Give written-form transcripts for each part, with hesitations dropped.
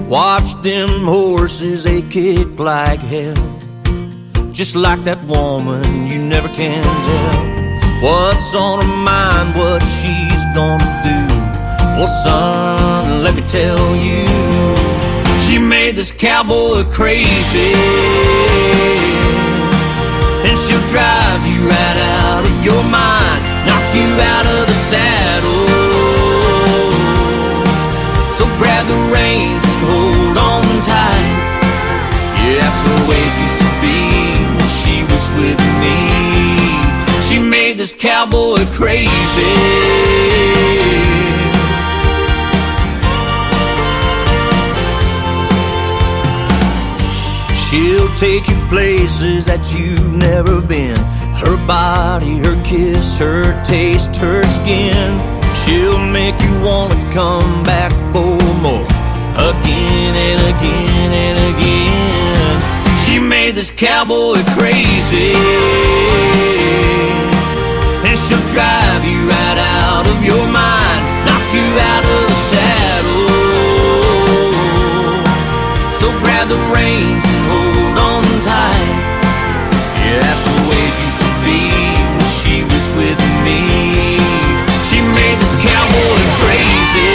Watch them horses, they kick like hell. Just like that woman, you never can tell what's on her mind, what she's gonna do. Well, son, let me tell you, she made this cowboy crazy, and she'll drive you right out of your mind, knock you out of the saddle. So grab the reins and hold on tight. Yeah, that's the way it used to be when she was with me. She made this cowboy crazy. She'll take you places that you've never been. Her body, her kiss, her taste, her skin. She'll make you wanna come back for more, again and again and again. She made this cowboy crazy, and she'll drive you right out of your mind, knock you out of the saddle. So grab the reins and hold on tight. Yeah, that's the way it used to be when she was with me. She made this cowboy crazy.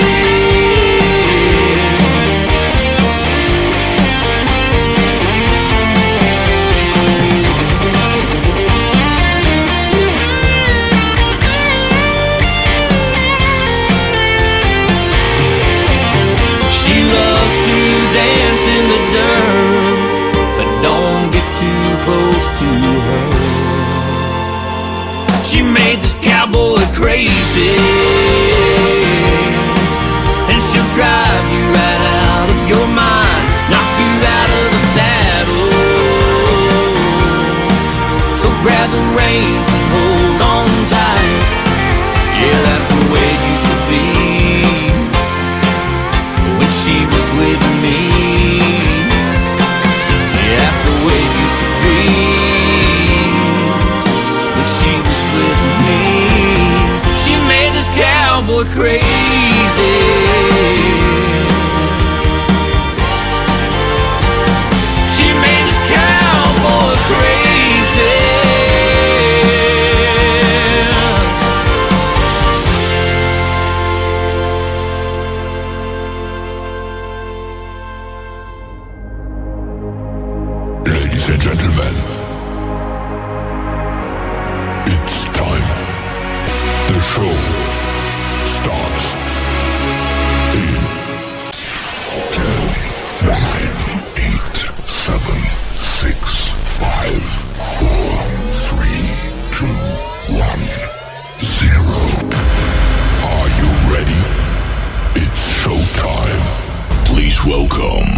She made this cowboy crazy, and she'll drive you right out of your mind, knock you out of the saddle. So grab the reins and hold on tight. Yeah, that's the way it used to be when she was with me. Yeah, that's the way it used to be. Cowboy crazy. She made this cowboy crazy. Ladies and gentlemen, it's time. The show starts in 10, 9, 8, 7, 6, 5, 4, 3, 2, 1, 0. Are you ready? It's showtime. Please welcome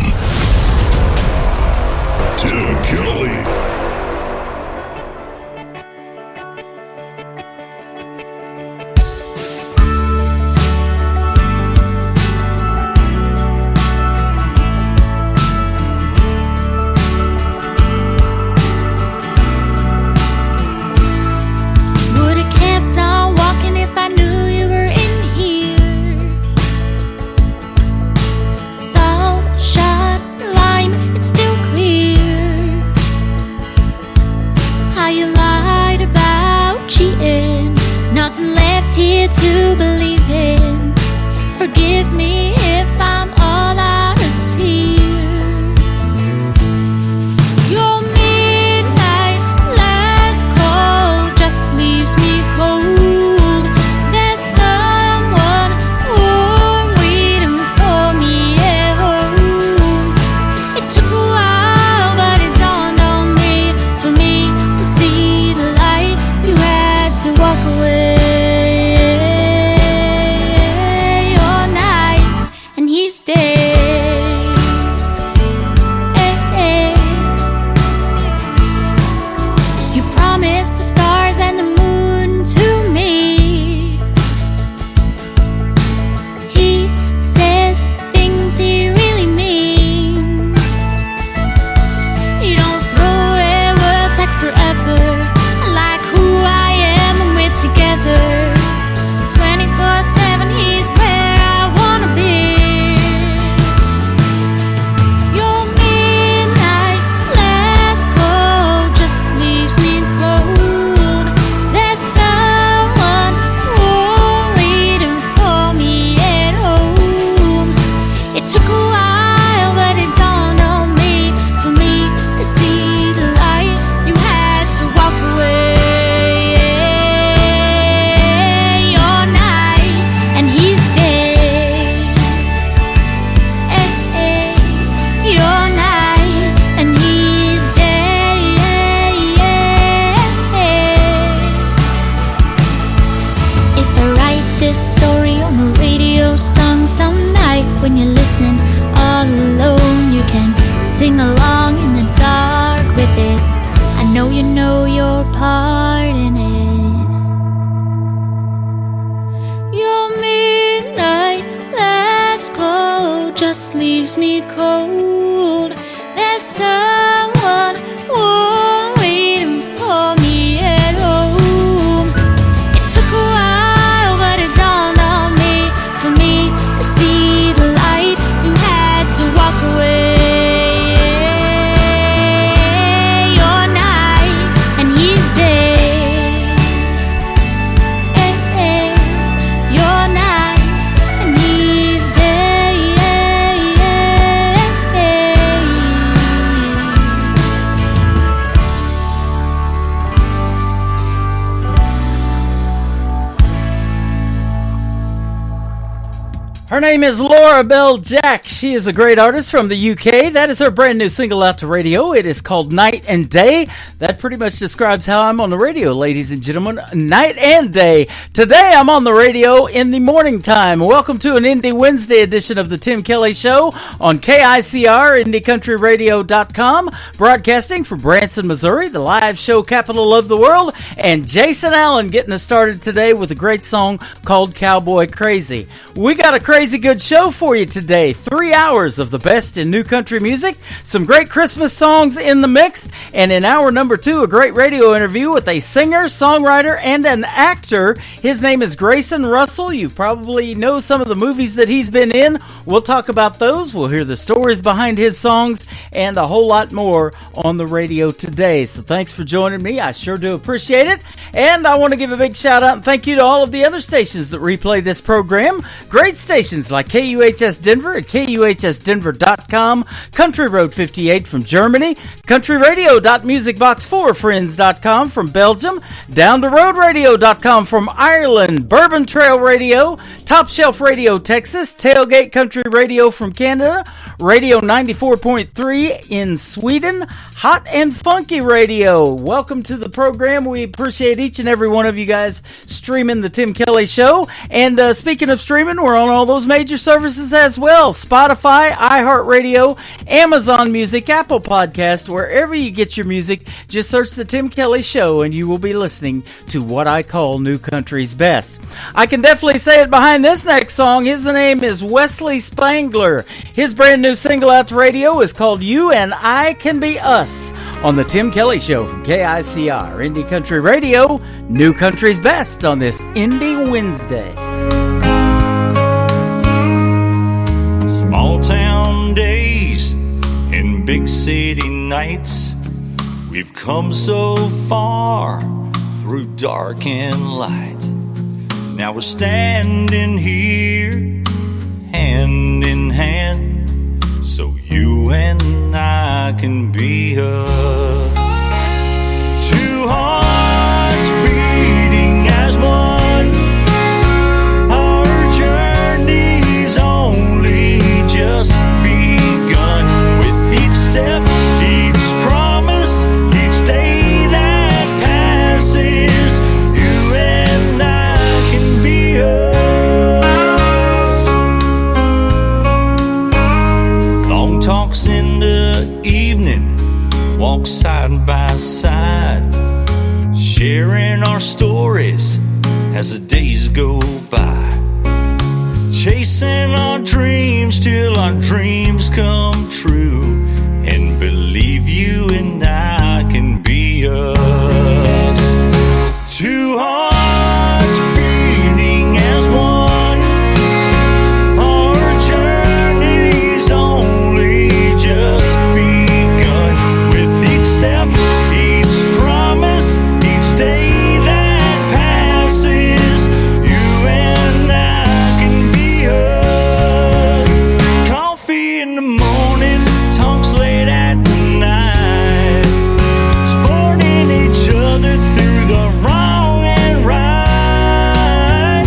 Tim Kelly. To believe in. Forgive me if I'm all out of tears. Your midnight last call just leaves me cold. There's someone warm waiting for me at home. It took a while, but it dawned on me, for me to see the light. You had to walk away. when you're listening all alone. You can sing along in the dark with it. I know you know your part in it. Your midnight last call just leaves me cold. There's someone waiting for me at home. It took a while, but it dawned on me. For me to see the light, you had to walk away. Your night, and he's dead. Your night, and he's dead. Her name is Laura Bell Jack. She is a great artist from the UK. That is her brand new single out to radio. It is called Night and Day. That pretty much describes how I'm on the radio, ladies and gentlemen. Night and day. Today I'm on the radio in the morning time. Welcome to an Indie Wednesday edition of the Tim Kelly Show on KICR, IndieCountryRadio.com, broadcasting from Branson, Missouri, the live show capital of the world, and Jason Allen getting us started today with a great song called Cowboy Crazy. We got a crazy good show for you today. 3 hours of the best in new country music, some great Christmas songs in the mix, and in hour number 2, a great radio interview with a singer, songwriter, and an actor. His name is Grayson Russell. You probably know some of the movies that he's been in. We'll talk about those. We'll hear the stories behind his songs and a whole lot more on the radio today. So thanks for joining me. I sure do appreciate it. And I want to give a big shout out and thank you to all of the other stations that replay this program. Great stations like KUHS Denver at KUHSdenver.com, Country Road 58 from Germany, countryradio.musicbox4friends.com from Belgium, downtheroadradio.com from Ireland, Bourbon Trail Radio, Top Shelf Radio Texas, Tailgate Country Radio from Canada, Radio 94.3 in Sweden, Hot and Funky Radio. Welcome to the program. We appreciate each and every one of you guys streaming the Tim Kelly Show. And speaking of streaming, we're on all those major services as well. Spotify, iHeartRadio, Amazon Music, Apple Podcast, wherever you get your music, just search the Tim Kelly Show and you will be listening to what I call New Country's Best. I can definitely say it behind this next song. His name is Wesley Spangler. His brand new single out to radio is called You and I Can Be Us on the Tim Kelly Show from KICR, Indie Country Radio, New Country's Best on this Indie Wednesday. Small town days and big city nights, we've come so far through dark and light. Now we're standing here hand in hand, so you and I can be us. Two hearts beating as one, our journey's only just begun. With each step, each promise, each day that passes, you and I can be us. Long talks in the evening, walk side by side, sharing our stories as the days go by, chasing our dreams till our dreams come true, and believe you and I can be us. Two hearts beating as one, our journey's only just begun. With each step, each promise, each day that passes, you and I can be us. Coffee in the morning, talks late at night, supporting each other through the wrong and right,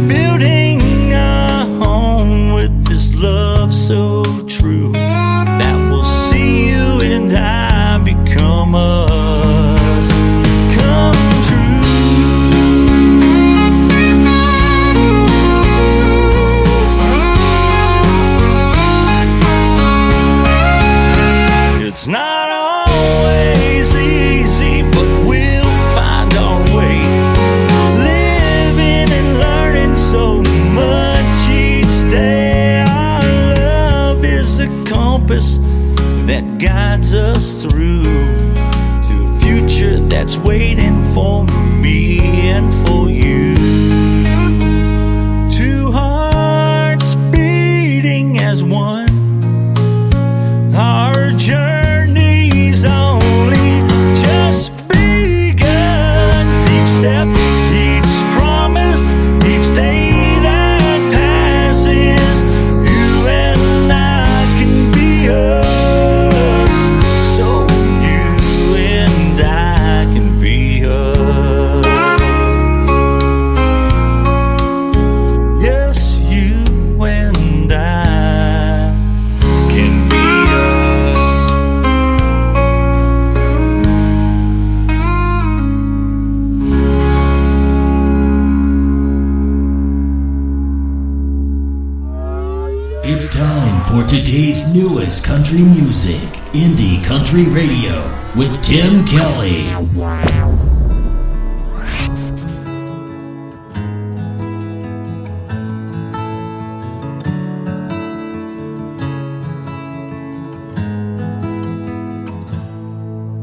building a home with this love so true that will see you and I become us, come true. It's time for today's newest country music, Indie Country Radio, with Tim Kelly.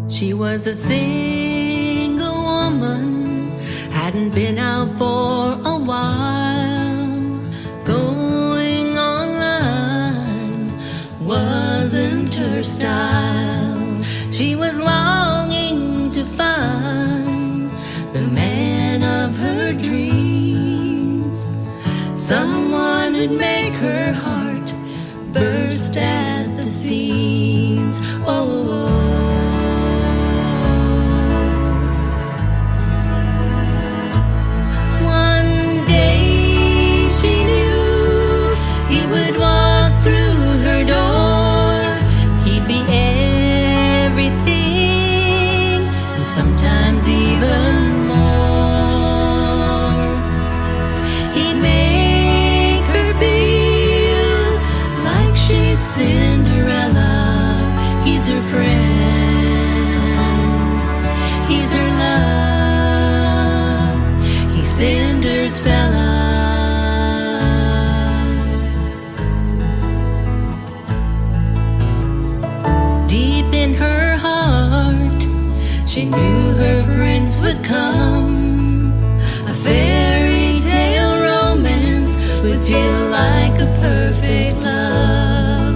She was a single woman, hadn't been out for a while. Going online wasn't her style. She was longing to find the man of her dreams, someone who'd make her heart burst at the seams. Oh, sometimes even more. He'd make her feel like she's Cinderella. He's her friend, he's her love, he's Cinder's fella. Deep in her heart, she knew her prince would come. A fairy tale romance would feel like a perfect love.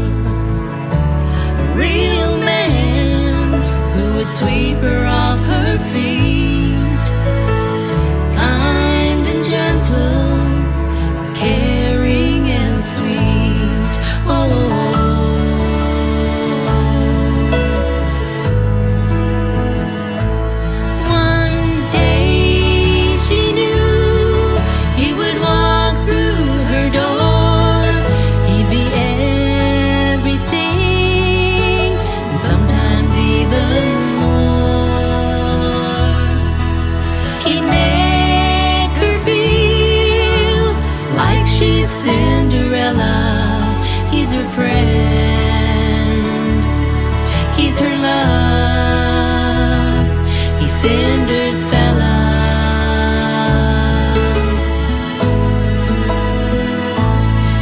A real man who would sweep her off her feet. Kind and gentle, caring and sweet. Oh, Cinderella, he's her friend, he's her love, he's Cinder's fella.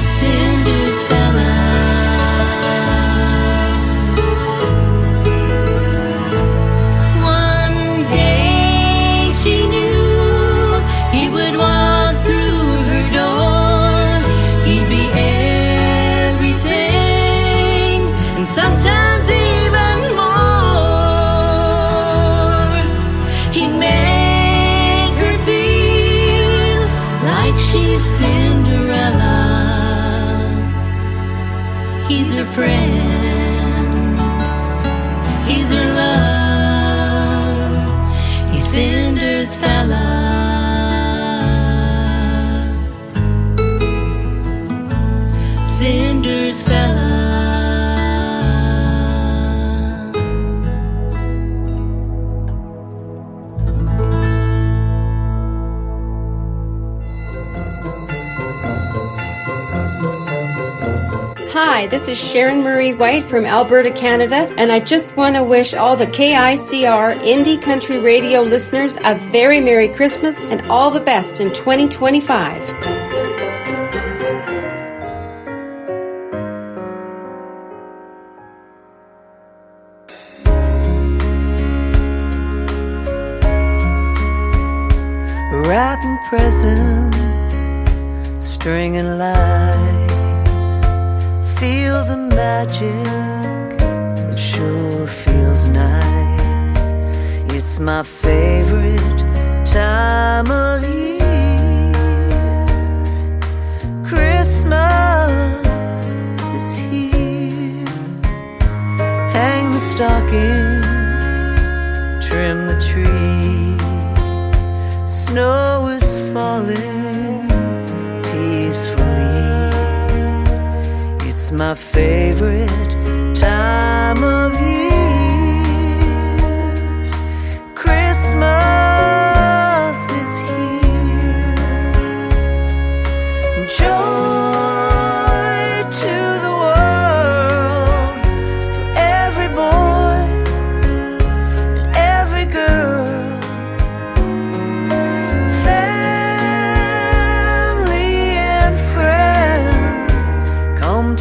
Cinder's fella. One day she knew he would walk through her door. He'd be everything, and sometimes even more. He'd make her feel like she's Cinderella. He's her friend, he's her love, he's Cinder's fella. Cinder's fella. Hi, this is Sharon Marie White from Alberta, Canada, and I just want to wish all the KICR Indie Country Radio listeners a very Merry Christmas and all the best in 2025. Wrapping presents, stringing lights, feel the magic, it sure feels nice. It's my favorite time of year. Christmas is here. Hang the stockings, trim the tree. Snow is falling peacefully. It's my favorite time of year. Christmas is here. Joy to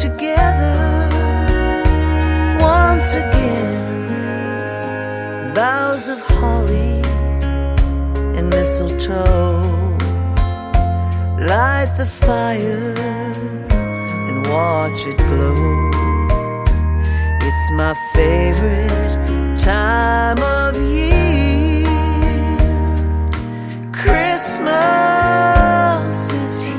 together once again. Boughs of holly and mistletoe light the fire and watch it glow. It's my favorite time of year. Christmas is here.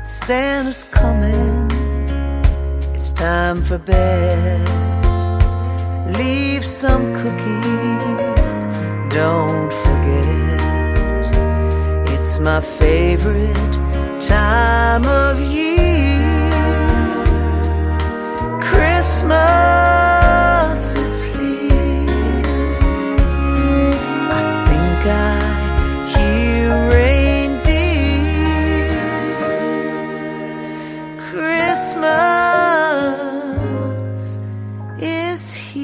Santa's coming, it's time for bed. Leave some cookies, don't forget. It's my favorite time of year. Christmas is here. I think I hear reindeer. Christmas is here.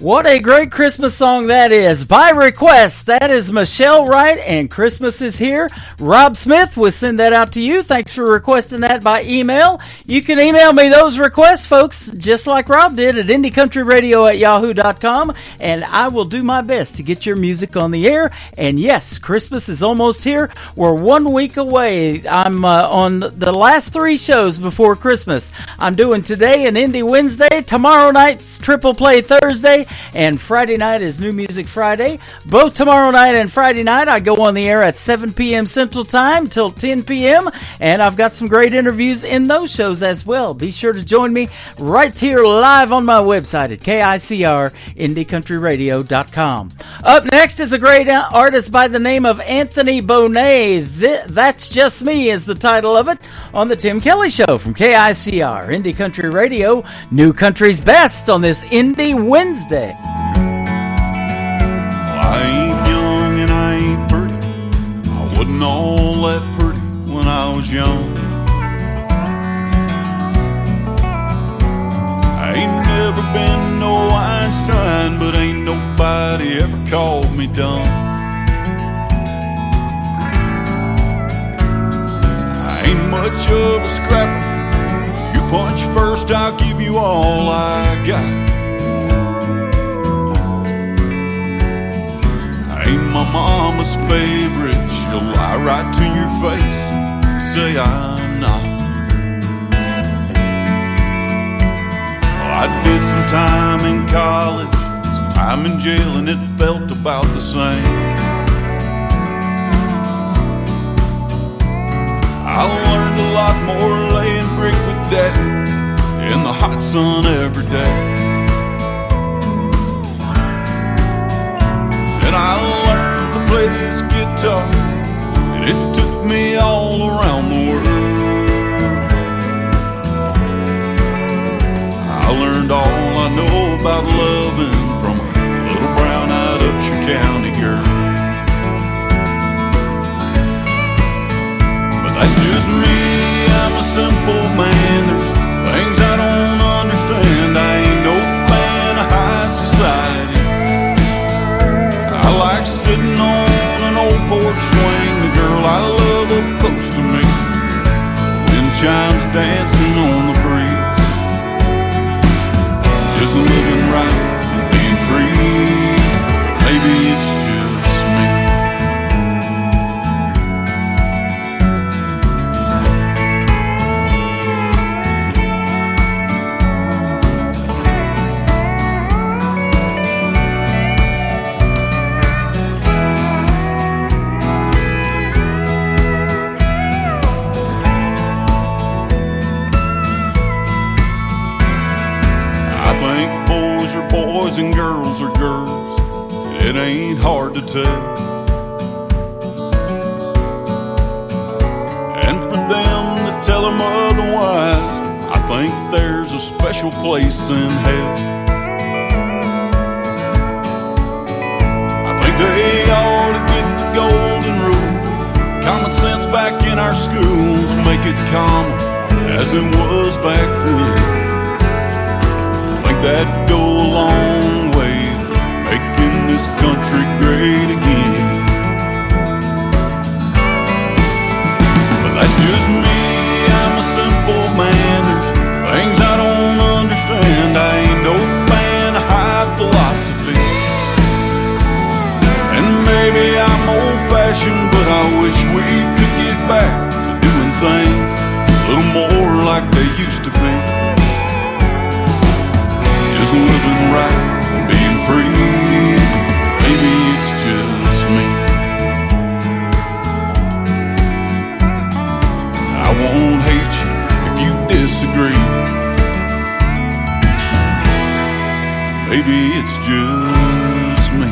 What a great Christmas song that is. By request, that is Michelle Wright and Christmas is Here. Rob Smith will send that out to you. Thanks for requesting that by email. You can email me those requests, folks, just like Rob did at IndieCountryRadio@yahoo.com, and I will do my best to get your music on the air. And yes, Christmas is almost here. We're 1 week away. I'm on the last 3 shows before Christmas. I'm doing today an Indie Wednesday, tomorrow night's Triple Play Thursday, and Friday night is New Music Friday. Both tomorrow night and Friday night, I go on the air at 7 p.m. Central Time till 10 p.m., and I've got some great interviews in those shows as well. Be sure to join me right here live on my website at KICR, IndieCountryRadio.com. Up next is a great artist by the name of Anthony Bonet. That's Just Me is the title of it on the Tim Kelly Show from KICR, Indie Country Radio, New Country's Best on this Indie Wednesday. Well, I ain't young and I ain't pretty. I wasn't all that pretty when I was young. I ain't never been no Einstein, but ain't nobody ever called me dumb. I ain't much of a scrapper. You punch first, I'll give you all I got. Ain't my mama's favorite. She'll lie right to your face and say I'm not. Well, I did some time in college, some time in jail, and it felt about the same. I learned a lot more laying brick with Daddy in the hot sun every day. And I learned to play this guitar, and it took me all around the world. I learned all I know about loving from a little brown-eyed Upshur County girl. But that's just me, I'm a simple man. There's things I don't understand. I ain't no fan of high society. I like sitting on an old porch swing, the girl I love up close to me, wind chimes dancing on the breeze, just living right and being free. Maybe it's just me. boys and girls are girls. It ain't hard to tell. And for them that tell them otherwise, I think there's a special place in hell. I think they ought to get the golden rule. Common sense back in our schools, make it common as it was back then. I think that'd go a long way, making this country great again. But that's just me, I'm a simple man. There's things I don't understand. I ain't no fan of high philosophy. And maybe I'm old-fashioned, but I wish we could get back to doing things a little more like they used to be. Just living right and being free. Maybe it's just me. I won't hate you if you disagree. Maybe it's just me.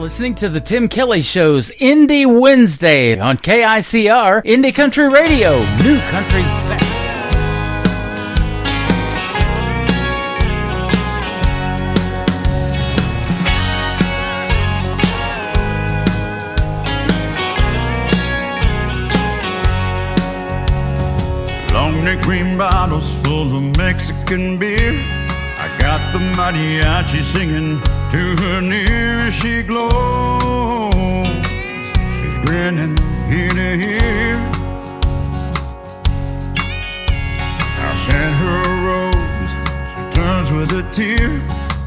Listening to the Tim Kelly Show's Indie Wednesday on KICR, Indie Country Radio, New Country's Best. Long neck cream bottles full of Mexican beer. I got the mariachi singing to her near as she glows. She's grinning ear to ear. I sent her a rose, she turns with a tear.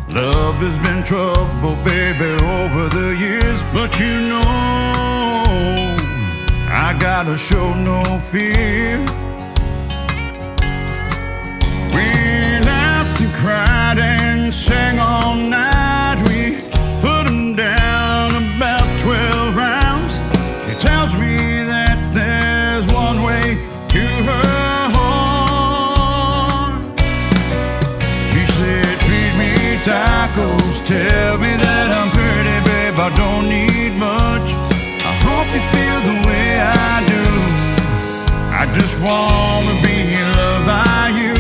Love has been trouble, baby, over the years. But you know, I gotta show no fear. We laughed and cried and sang all night. We put them down about 12 rounds. She tells me that there's one way to her heart. She said, feed me tacos, tell me that I'm pretty, babe, I don't need much. I hope you feel the way I do. I just wanna be loved by you.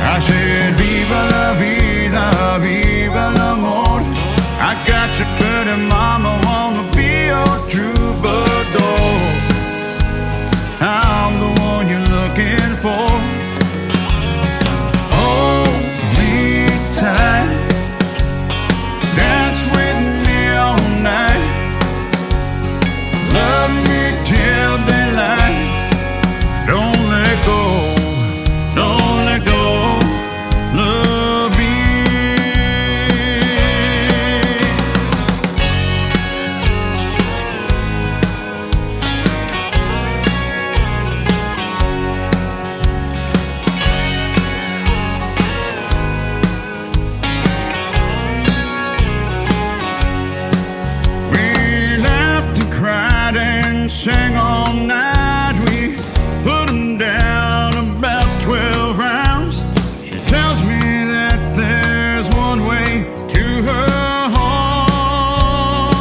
I said, viva la vida, viva l'amor. I got you pretty mama, wanna be your troubadour. I'm the one you're looking for. Hold me tight, dance with me all night. Love me till daylight. Don't let go, don't let go. Love me. We laughed and cried and sang all night. We put them down about 12 rounds. She tells me that there's one way to her heart.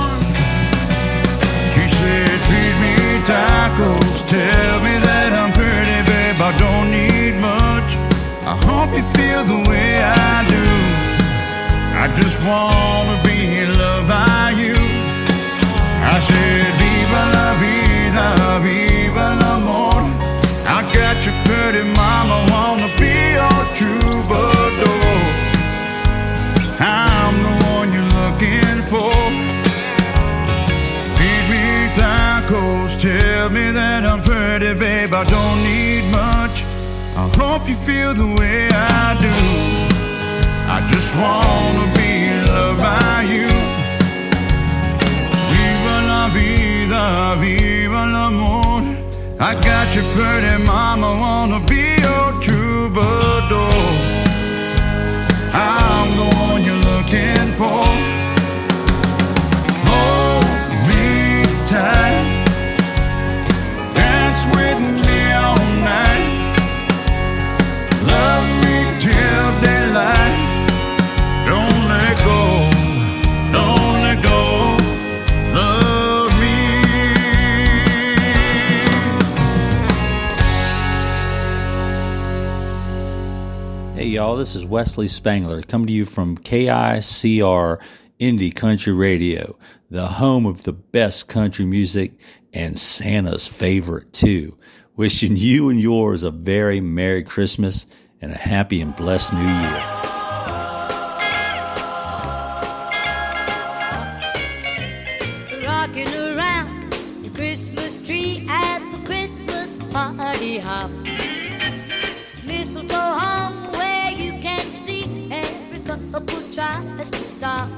She said, feed me tacos, tell me that I'm pretty, babe, I don't need much. I hope you feel the way I do. I just wanna be loved by you. I said, viva la vida, viva l'amor. I got you pretty mama, wanna be your troubadour. I'm the one you're looking for. Feed me tacos, tell me that I'm pretty, babe, I don't need much. I hope you feel the way I do. I just wanna be loved by you. Viva la vida, viva l'amor. I got you pretty mama, wanna be your troubadour. I'm the one you're looking for. Hey y'all, this is Wesley Spangler coming to you from KICR Indie Country Radio, the home of the best country music and Santa's favorite too. Wishing you and yours a very Merry Christmas and a happy and blessed New Year. Rocking around the Christmas tree at the Christmas party hop. Mistletoe hung where you can see every couple tries to stop.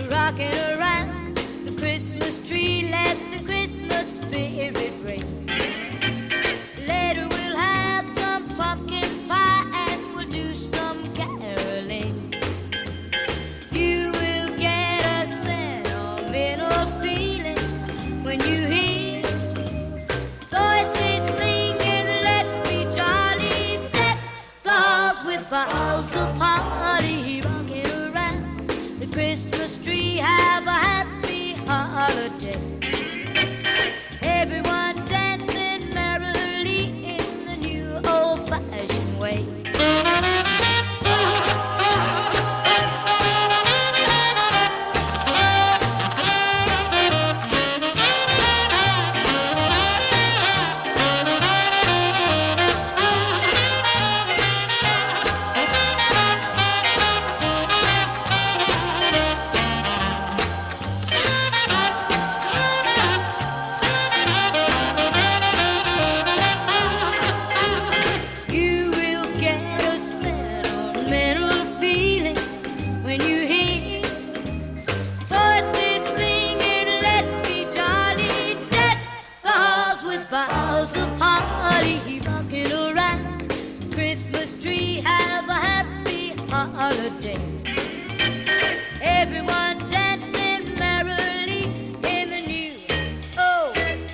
Rocking around the Christmas tree, let the Christmas spirit ring. Later we'll have some pumpkin pie and we'll do some caroling. You will get a sentimental feeling when you hear voices singing, let's be jolly, deck the halls with boughs of holly. Rocking around the Christmas tree, have a happy holiday. Everyone dancing merrily in the new old-fashioned way. You will get a sentimental feeling when you hear voices singing, let's be jolly, deck the halls with boughs of holly. Rocking around the Christmas tree, have a happy holiday. Everyone dancing merrily in the new old-fashioned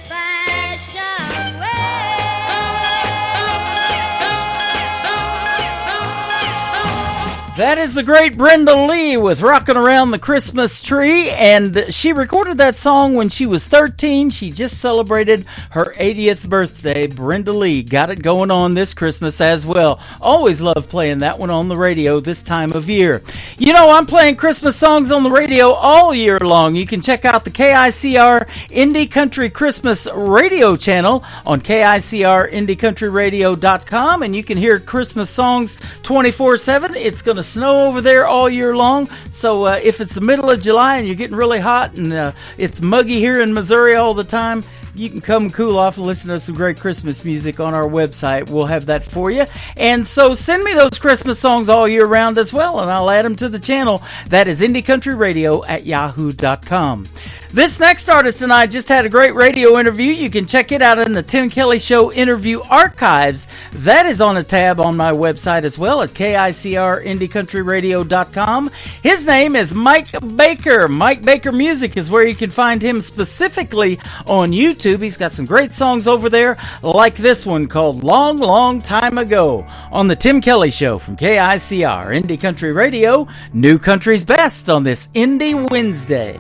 That is the great Brenda Lee with Rockin' Around the Christmas Tree, and she recorded that song when she was 13. She just celebrated her 80th birthday. Brenda Lee got it going on this Christmas as well. Always love playing that one on the radio this time of year. You know, I'm playing Christmas songs on the radio all year long. You can check out the KICR Indie Country Christmas radio channel on KICRIndieCountryRadio.com, and you can hear Christmas songs 24/7. It's going to snow over there all year long, so if it's the middle of July and you're getting really hot and it's muggy here in Missouri all the time, you can come cool off and listen to some great Christmas music on our website. We'll have that for you. And so send me those Christmas songs all year round as well, and I'll add them to the channel. That is IndieCountryRadio@yahoo.com. This next artist and I just had a great radio interview. You can check it out in the Tim Kelly Show interview archives. That is on a tab on my website as well at KICRIndieCountryRadio.com. His name is Mike Baker. Mike Baker Music is where you can find him specifically on YouTube. He's got some great songs over there, like this one called Long, Long Time Ago, on the Tim Kelly Show from KICR Indie Country Radio, New Country's Best on this Indie Wednesday.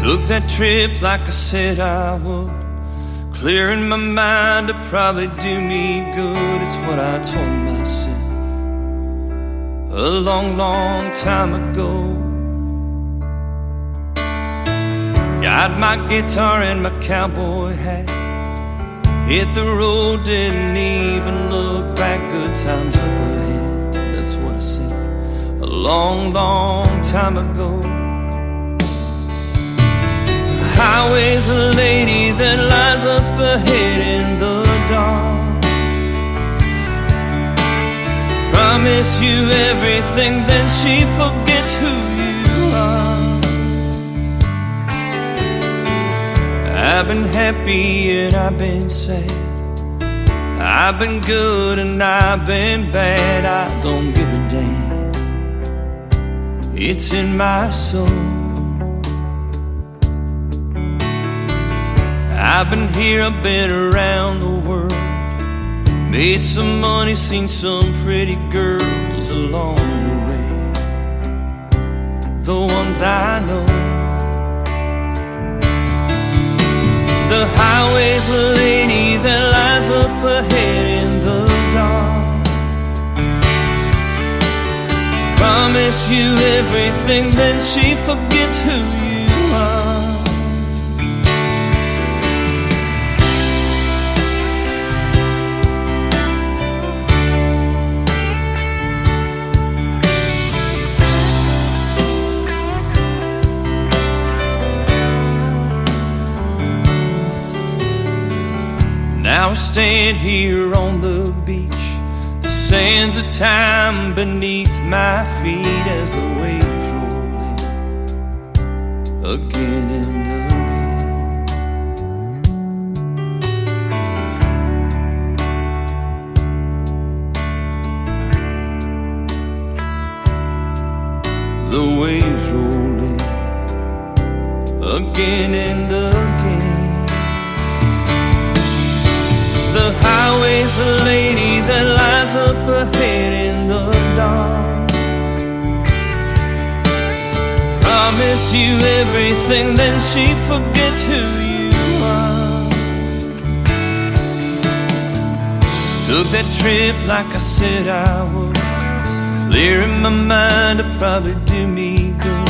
Took that trip like I said I would, clearing my mind to probably do me good. It's what I told myself a long, long time ago. Got my guitar and my cowboy hat, hit the road, didn't even look back. Good times up ahead, that's what I said a long, long time ago. Highway's a lady that lies up ahead in the dark. Promise you everything, then she forgets who you are. I've been happy and I've been sad, I've been good and I've been bad. I don't give a damn, it's in my soul. I've been here, I've been around the world, made some money, seen some pretty girls along the way, the ones I know. The highway's a lady that lies up ahead in the dark. promise you everything, then she forgets who you are. Now I stand here on the beach, the sands of time beneath my feet as the waves roll in again and again. The waves roll in again and again. The highway's a lady that lies up ahead in the dark. Promise you everything, then she forgets who you are. Took that trip like I said I would, clearing my mind to probably do me good.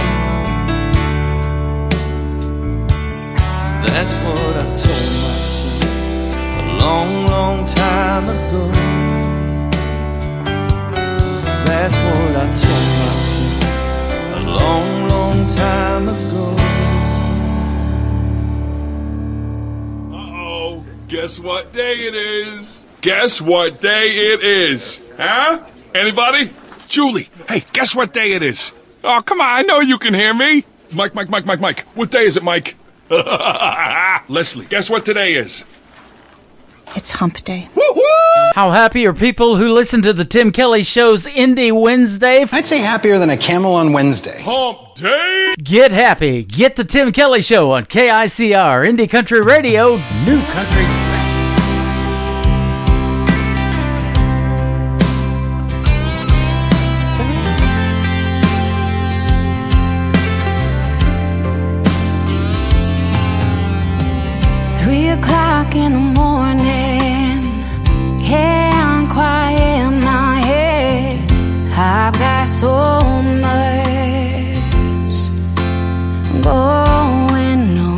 That's what I told myself a long, long time ago. That's what I told myself a long, long time ago. Uh-oh, guess what day it is? Guess what day it is? Huh? Anybody? Julie, hey, guess what day it is? Oh, come on, I know you can hear me. Mike. What day is it, Mike? Leslie, guess what today is? It's hump day. How happy are people who listen to the Tim Kelly Show's Indie Wednesday? I'd say happier than a camel on Wednesday. Hump day? Get happy. Get the Tim Kelly Show on KICR, Indie Country Radio, New Country's Best. In the morning, can't quiet my head. I've got so much going on.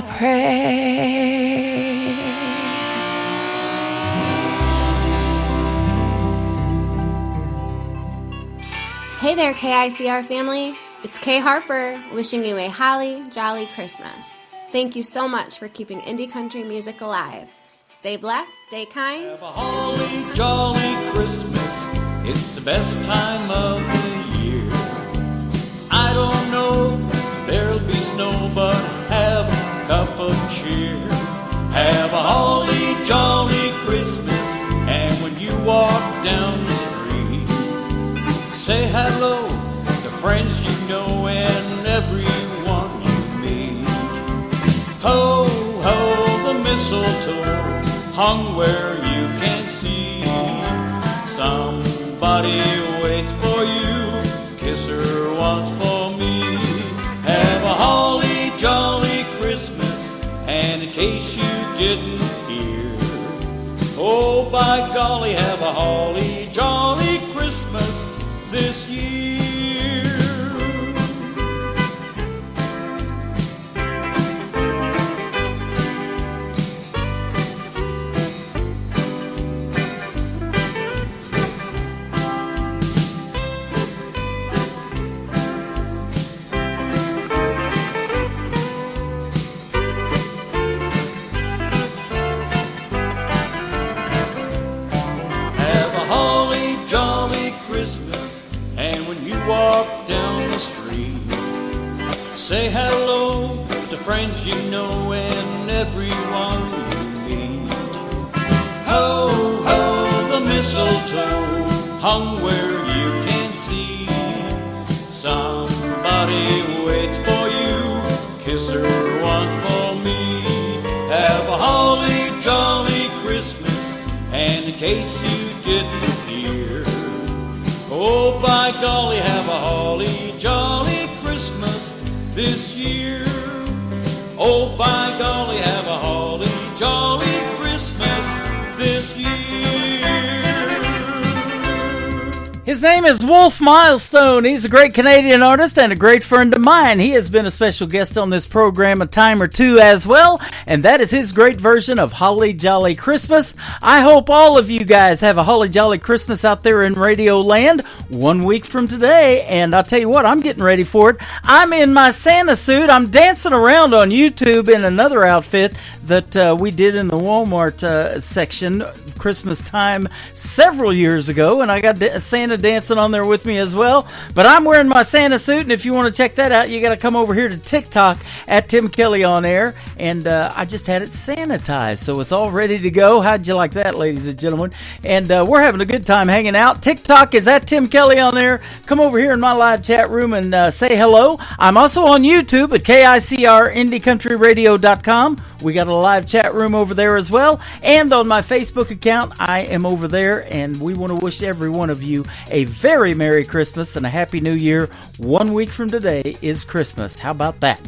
I'll pray. Hey there, KICR family. It's Kay Harper wishing you a holly jolly Christmas. Thank you so much for keeping indie country music alive. Stay blessed, stay kind. Have a holly jolly Christmas. It's the best time of the year. I don't know if there'll be snow, but have a cup of cheer. Have a holly jolly Christmas, and when you walk down the street, say hello to friends you know and everyone you meet. Ho, ho, the mistletoe hung where you can see. Somebody waits for you, kiss her once for me. Have a holly jolly Christmas, and in case you didn't hear, oh by golly, have a holly jolly Christmas this year. Walk down the street, say hello to friends you know and everyone you meet. Ho, ho, the mistletoe hung where you can see. Somebody waits for you, kiss her once for me. Have a holly jolly Christmas, and in case you didn't hear, oh, by golly, have a holly jolly Christmas this year. Oh, by golly, have a holly jolly Christmas this year. His name is Wolf Milestone. He's a great Canadian artist and a great friend of mine. He has been a special guest on this program a time or two as well, and that is his great version of Holly Jolly Christmas. I hope all of you guys have a Holly Jolly Christmas out there in Radio Land 1 week from today, and I'll tell you what, I'm getting ready for it. I'm in my Santa suit. I'm dancing around on YouTube in another outfit that we did in the Walmart section Christmas time several years ago, and I got Santa dancing on there with me as well. But I'm wearing my Santa suit, and if you want to check that out, you got to come over here to TikTok at Tim Kelly on air, and I just had it sanitized, so it's all ready to go. How'd you like that, ladies and gentlemen? And we're having a good time hanging out. TikTok is at Tim Kelly on air. Come over here in my live chat room and say hello. I'm also on YouTube at KICRIndieCountryRadio.com. We got a live chat room over there as well, and on my Facebook account, I am over there, and we want to wish every one of you a very Merry Christmas and a Happy New Year. 1 week from today is Christmas. How about that?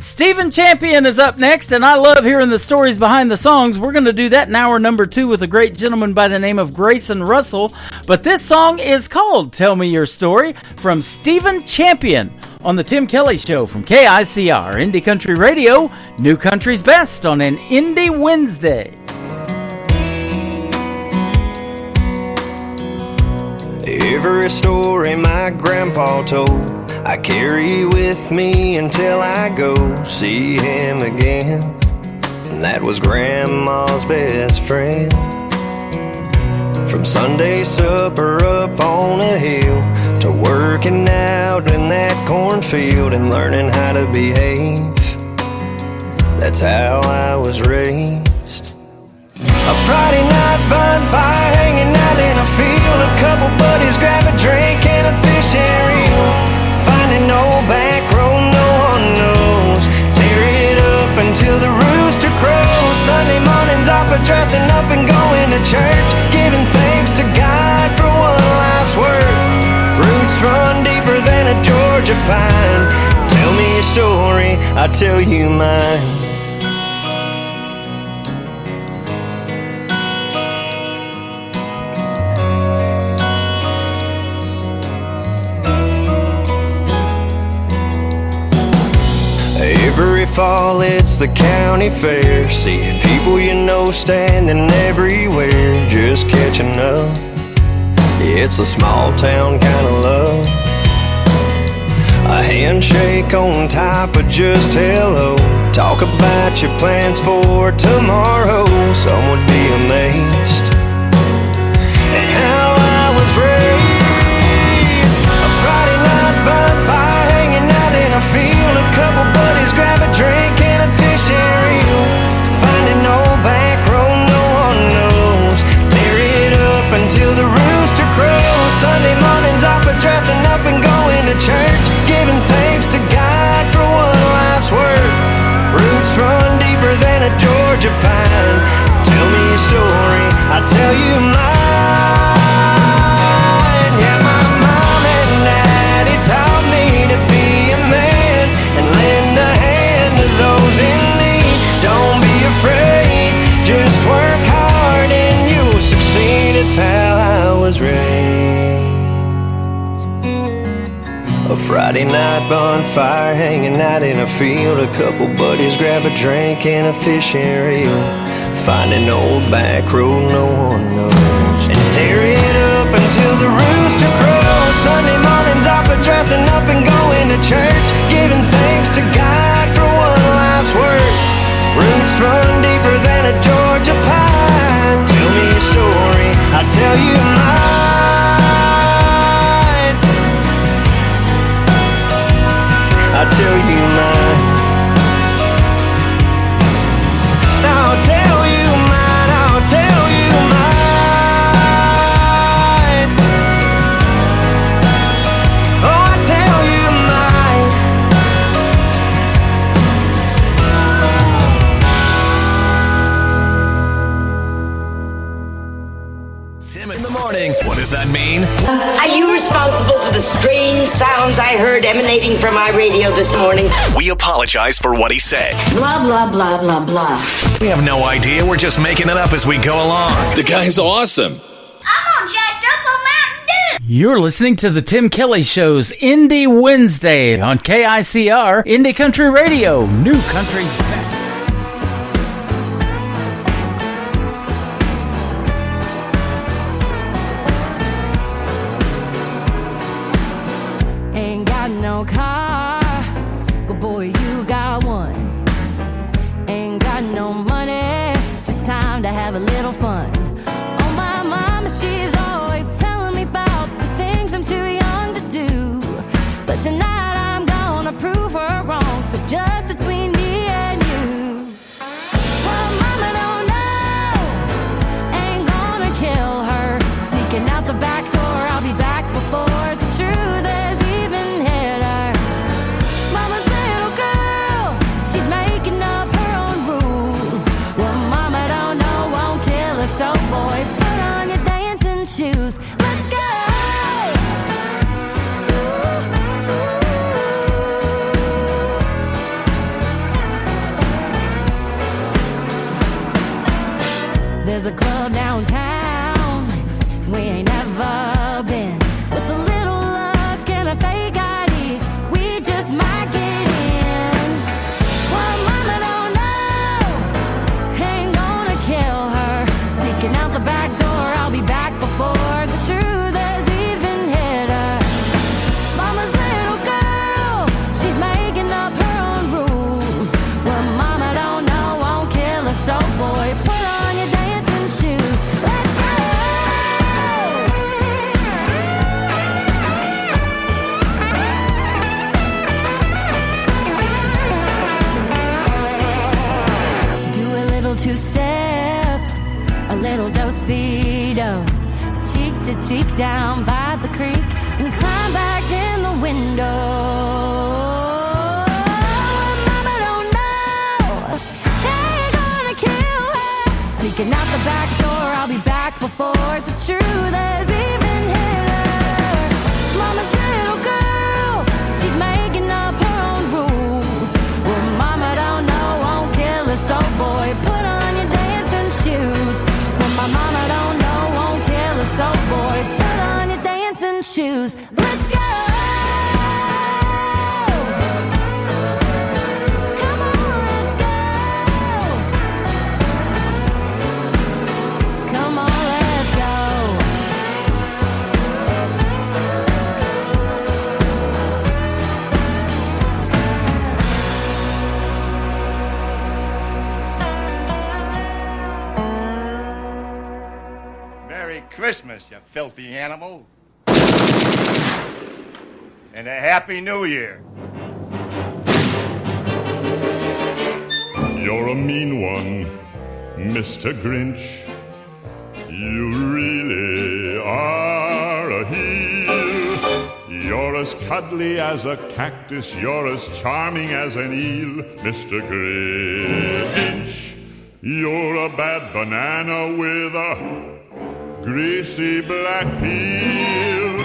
Stephen Champion is up next, and I love hearing the stories behind the songs. We're going to do that in hour number 2 with a great gentleman by the name of Grayson Russell, but this song is called Tell Me Your Story from Stephen Champion on the Tim Kelly Show from KICR, Indie Country Radio, New Country's Best on an Indie Wednesday. Every story my grandpa told, I carry with me until I go see him again. And that was Grandma's best friend. From Sunday supper up on a hill to working out in that cornfield and learning how to behave, that's how I was raised. A Friday night bonfire hanging out in a field, a couple buddies grab a drink and a fishing reel, finding old back road no one knows, tear it up until the rooster crows. Sunday mornings off of dressing up and going to church, giving thanks to God for one life's work. Roots run deeper than a Georgia pine. Tell me your story, I'll tell you mine. Every fall it's the county fair, seeing people you know standing everywhere, just catching up. It's a small town kind of love. A handshake on top of just hello. Talk about your plans for tomorrow. Some would be amazed at how I was raised. A Friday night bonfire, hanging out in a field. A couple buddies grab a drink and a fishing reel. Finding old back road no one knows. Tear it up until the rooster crows. Sunday mornings off of dressing up and going to church, giving thanks to God for one life's work. Roots run deeper than a Georgia pine. Tell me a story, I'll tell you mine. Yeah, my mom and daddy taught me to be a man and lend a hand to those in need. Don't be afraid, just work hard and you'll succeed. It's how I was raised. A Friday night bonfire, hanging out in a field. A couple buddies grab a drink and a fishing reel. Find an old back road no one knows, and tear it up until the rooster crows. Sunday mornings off of dressing up and going to church, giving thanks to God for one life's work. Roots run deeper than a Georgia pine. Tell me a story, I'll tell you mine. I'll tell you mine. I'll tell you mine. I'll tell you mine. Oh, I'll tell you mine. Tim in the morning. What does that mean? Are you responsible for the strange sounds I heard emanating from my radio this morning? We apologize for what he said. Blah, blah, blah, blah, blah. We have no idea. We're just making it up as we go along. The guy's awesome. I'm all jacked up on Mountain Dew. You're listening to the Tim Kelly Show's Indie Wednesday on KICR, Indie Country Radio, New Country's best. Ain't got no car, but boy, you got one. Ain't got no money, just time to have a little fun. Oh, my mama, she's always telling me about the things I'm too young to do. But tonight I'm gonna prove her wrong, so just between me and you. Well, mama don't know, ain't gonna kill her. Sneaking out the back door, I'll be back before the truth is even hit her. Mama's little girl, she's making up her own rules. Well, mama don't know, won't kill her, so boy, put on your dancing shoes. Let's go! There's a club downtown we ain't never been. With a little luck and a fake ID, we just might get in. Well, mama don't know, ain't gonna kill her. Sneaking out the back door, I'll be back before the truth has even hit her. Mama's little girl, she's making up her own rules. Well, mama don't know, won't kill her, so boy, put on your dancing shoes. Let's go! Do a little two-step, a little do-si-do, cheek to cheek down by the creek, and climb back in the window. Mama don't know, ain't gonna kill her. Sneaking out the back door, I'll be back before the truth has even hit her. Mama's little girl, she's making up her own rules. Well, mama don't know, won't kill her, so boy, put on your dancing shoes. Well, my mama don't know, won't kill her, so boy, put on your dancing shoes. Let's go! Come Christmas, you filthy animal. And a Happy New Year. You're a mean one, Mr. Grinch. You really are a heel. You're as cuddly as a cactus. You're as charming as an eel, Mr. Grinch. You're a bad banana with a greasy black peel.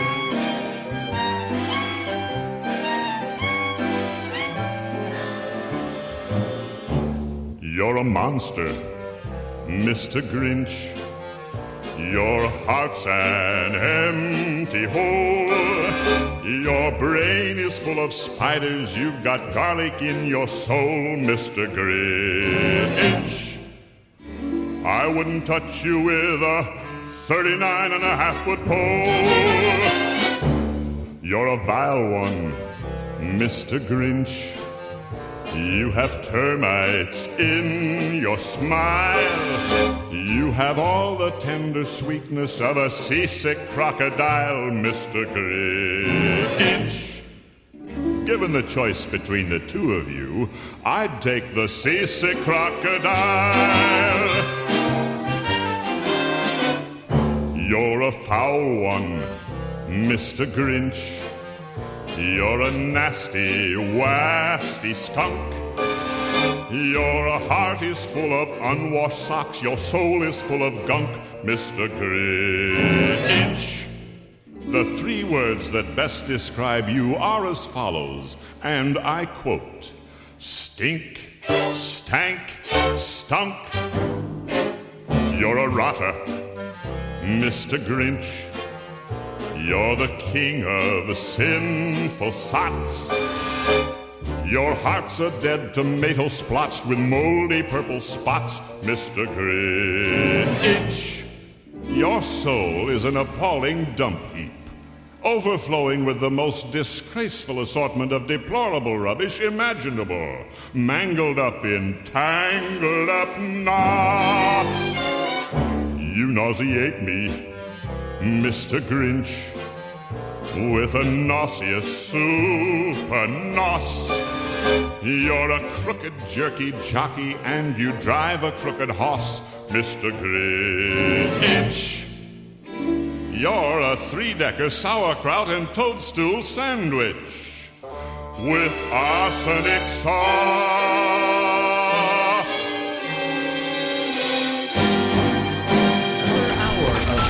You're a monster, Mr. Grinch. Your heart's an empty hole. Your brain is full of spiders. You've got garlic in your soul, Mr. Grinch. I wouldn't touch you with a 39.5-foot pole. You're a vile one, Mr. Grinch. You have termites in your smile. You have all the tender sweetness of a seasick crocodile, Mr. Grinch. Given the choice between the two of you, I'd take the seasick crocodile. You're a foul one, Mr. Grinch. You're a nasty, wasty skunk. Your heart is full of unwashed socks. Your soul is full of gunk, Mr. Grinch. The 3 words that best describe you are as follows, and I quote: stink, stank, stunk. You're a rotter, Mr. Grinch. You're the king of sinful sots. Your heart's a dead tomato splotched with moldy purple spots, Mr. Grinch. Your soul is an appalling dump heap, overflowing with the most disgraceful assortment of deplorable rubbish imaginable, mangled up in tangled up knots. You nauseate me, Mr. Grinch, with a nauseous super nos. You're a crooked jerky jockey and you drive a crooked hoss, Mr. Grinch. You're a 3-decker sauerkraut and toadstool sandwich with arsenic sauce.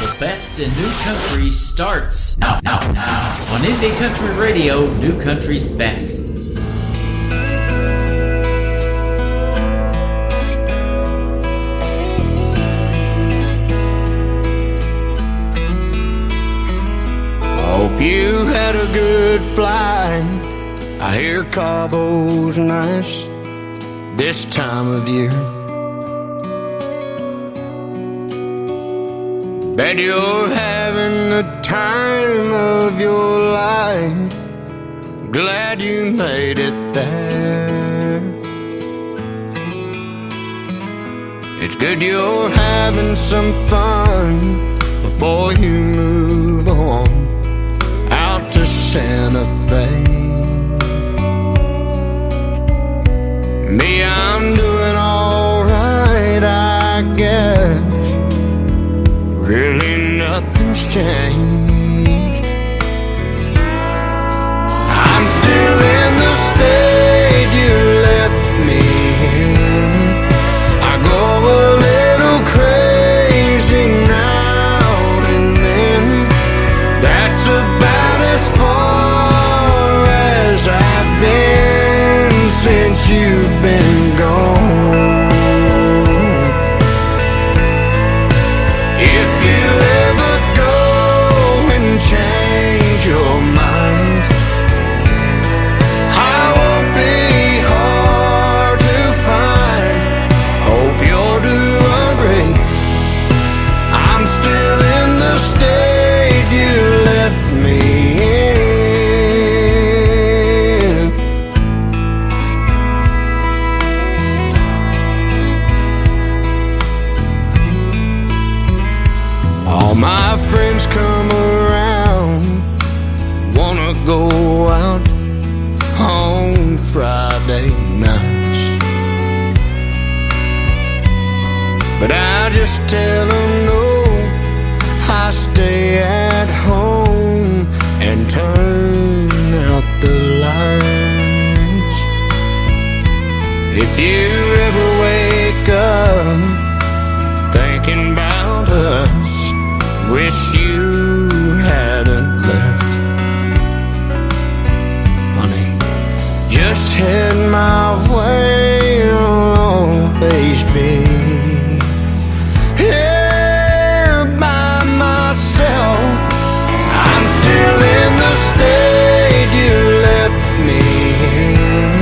The best in new country starts now on Indie Country Radio, New Country's Best. Hope you had a good flight. I hear Cabo's nice this time of year. Bet you're having the time of your life. Glad you made it there. It's good you're having some fun before you move on out to Santa Fe. Me, I'm doing alright, I guess. Really nothing's changed. I'm still in the state you left me in. I go a little crazy now and then. That's about as far and Friday nights. But I just tell them no, I stay at home and turn out the lights. If you ever wake up thinking about us, wish you hadn't left, honey, just head my way, I'll always be here by myself. I'm still in the state you left me in.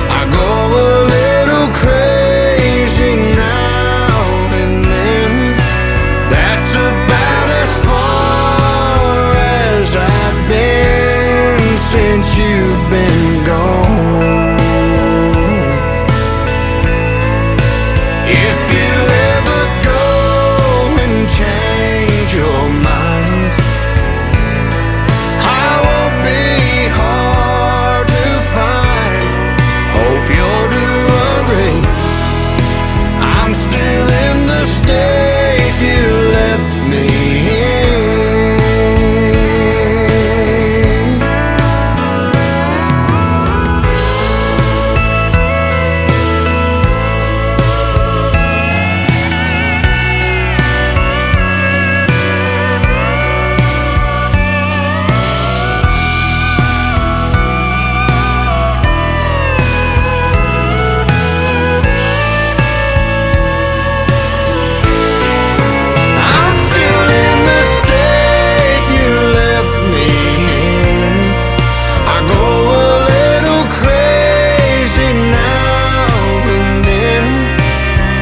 I go a little crazy now and then. That's about as far as I've been since you've been gone. If you ever go and change your mind, I won't be hard to find. Hope you'll do agree. I'm still in the state you left me in. I'm still in the state you left me in. I go a little crazy now and then.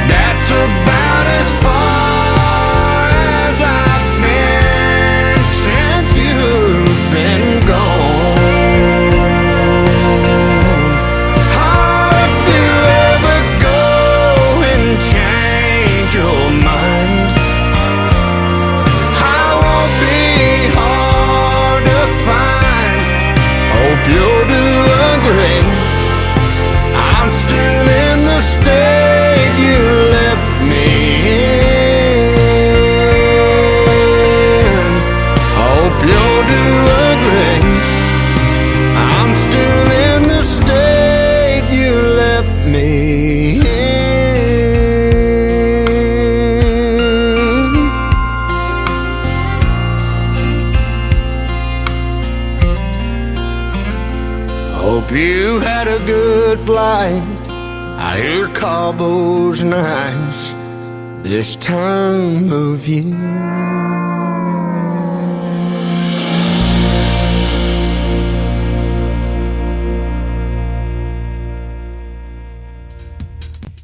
That's about as far as I've been since you've been gone. Oh, if you ever go and change your mind, I won't be hard to find. Hope you'll do agree. I'm still in the state you left me in. Hope you'll do agree. I'm still in the state you left me in. Hope you had a good flight. I hear Cabo's nice this time of year.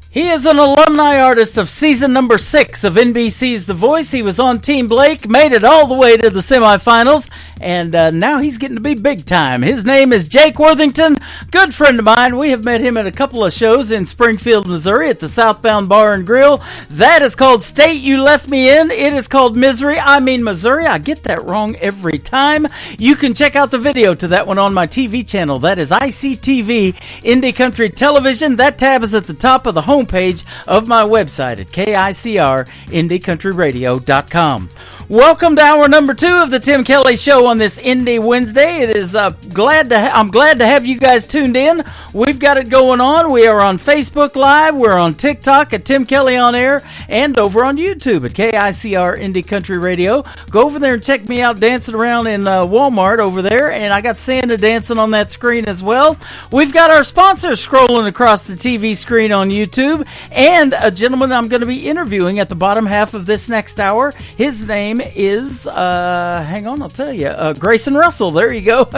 He is an alumni artist of season number 6 of NBC's The Voice. He was on Team Blake, made it all the way to the semifinals, and now he's getting to be big time. His name is Jake Worthington, good friend of mine. We have met him at a couple of shows in Springfield, Missouri at the Southbound Bar and Grill. That is called State You Left Me In. It is called Missouri. Missouri. I get that wrong every time. You can check out the video to that one on my TV channel. That is ICTV, Indie Country Television. That tab is at the top of the homepage of my website at KICR-IndieCountryRadio.com. Welcome to hour number 2 of the Tim Kelly Show on this Indie Wednesday. It is I'm glad to have you guys tuned in. We've got it going on. We are on Facebook Live. We're on TikTok at Tim Kelly on Air, and over on YouTube at KICR Indie Country Radio. Go over there and check me out dancing around in Walmart over there, and I got Santa dancing on that screen as well. We've got our sponsors scrolling across the TV screen on YouTube, and a gentleman I'm going to be interviewing at the bottom half of this next hour. His name is, hang on, I'll tell you, Grayson Russell. There you go.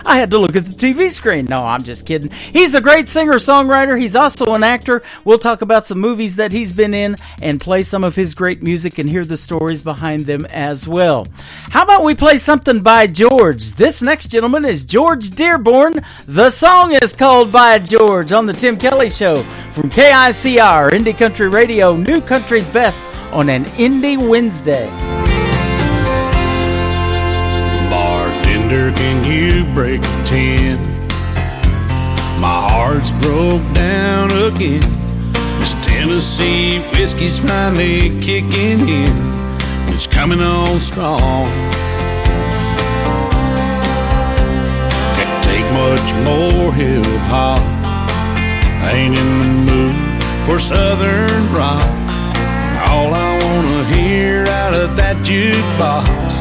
I had to look at the TV screen. No, I'm just kidding. He's a great singer-songwriter. He's also an actor. We'll talk about some movies that he's been in and play some of his great music and hear the stories behind them as well. How about we play something by George? This next gentleman is George Dearborn. The song is called By George on the Tim Kelly Show from KICR, Indie Country Radio, New Country's Best on an Indie Wednesday. Bartender, can you break a 10? broke down again. This Tennessee whiskey's finally kicking in. It's coming on strong. Can't take much more hip-hop. I ain't in the mood for southern rock. All I wanna hear out of that jukebox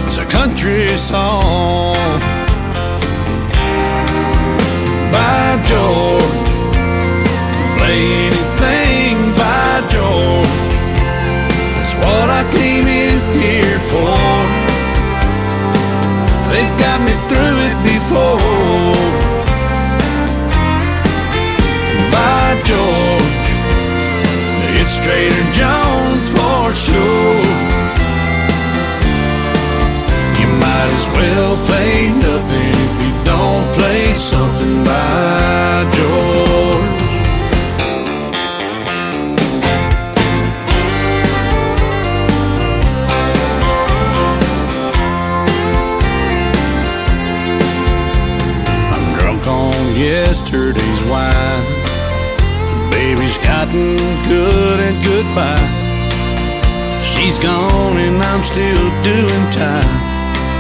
is a country song. By George, play anything by George. That's what I came in here for. They've got me through it before. By George, it's Trader Joe's for sure. You might as well play nothing if you don't play something by George. I'm drunk on yesterday's wine. Baby's gotten good at goodbye. She's gone and I'm still doing time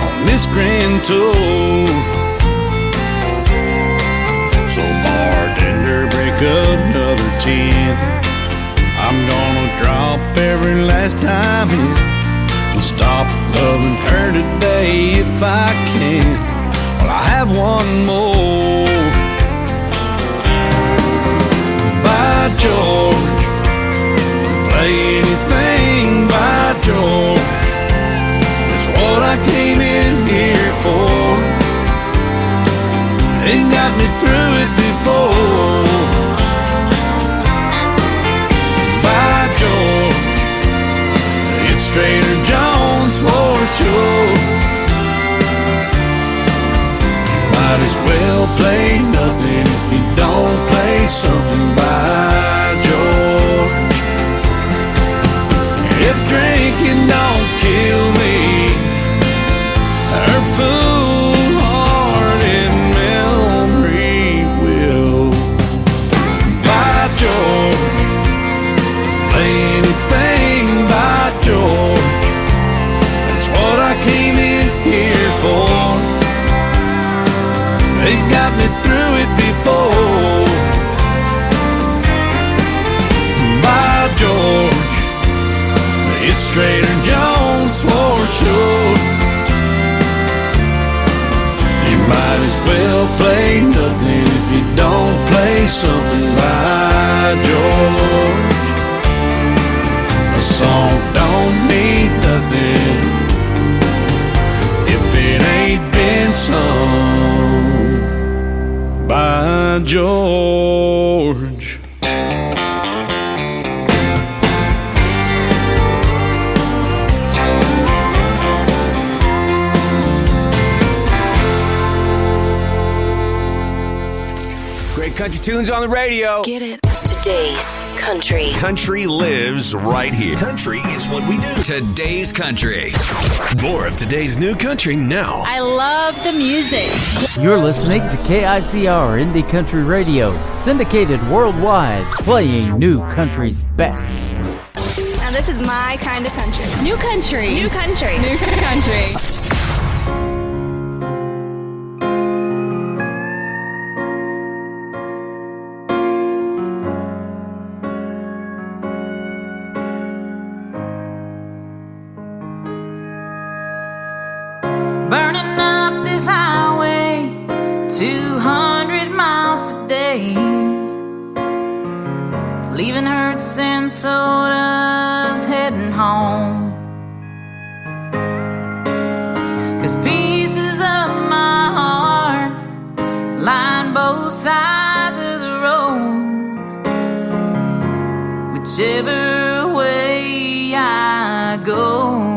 on this grand tour. So bartender, break another 10. I'm gonna drop every last time in and stop loving her today if I can. Well, I have one more. By George, play anything by George. It's what I came in here for. It got me through it before. By George, it's Trader Joe's for sure. You might as well play nothing if you don't play something by George. If drinking don't kill me, her foolhardy memory will. By George, play anything by George. That's what I came in here for. They got me through it before. By George, it's Trader Joe's for sure. You might as well play nothing if you don't play something by George. A song don't mean nothing if it ain't been sung by George. Great country tunes on the radio. Get it? Today's country. Country lives right here. Country is what we do. Today's country. More of today's new country now. I love the music. You're listening to KICR Indie Country Radio, syndicated worldwide, playing new country's best. Now this is my kind of country. New country. New country. New country. Burning up this highway 200 miles today, leaving Hertz and sodas, heading home. 'Cause pieces of my heart line both sides of the road. Whichever way I go,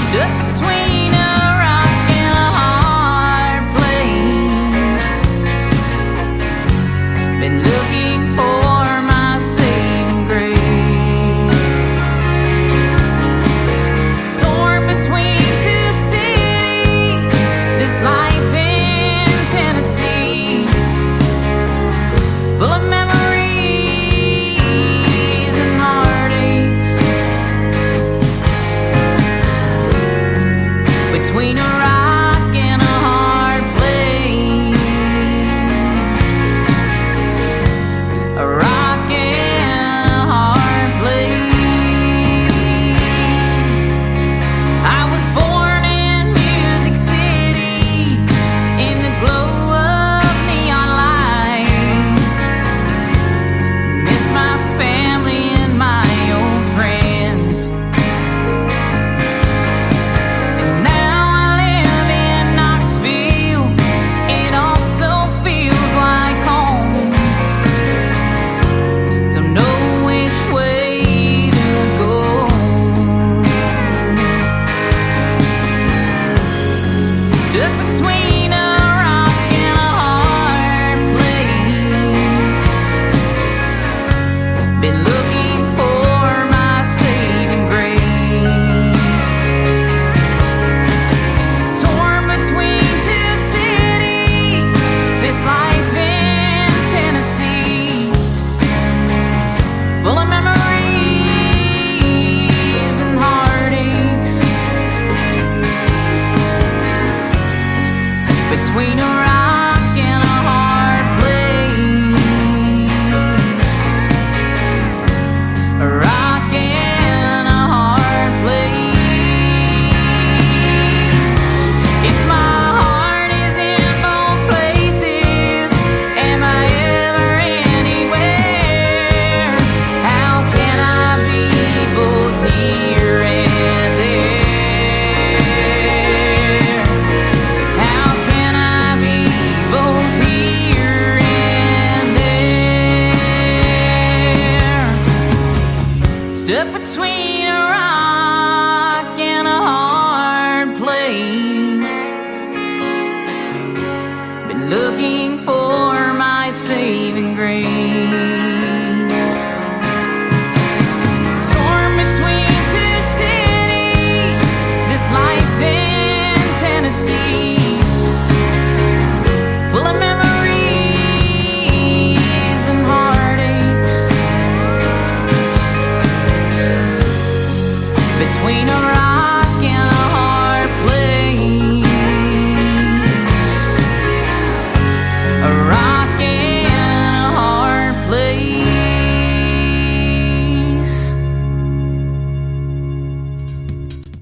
stuck between a rock and a hard place. Been looking for my saving grace. Torn between two cities, this life in stuck between a rock and a hard place. Been looking for my saving grace. Torn between two cities, this life in Tennessee, full of memories and heartaches. Between a rock and a hard place, a rock and a hard place. If my heart is in both places, am I ever anywhere? How can I be both here and there? How can I be both here and there? Stuck between a rock and a hard place. Been looking for my saving grace. Torn between two cities, this life in Tennessee, full of memories and heartaches. Between a rock and a hard place, a rock and a hard place.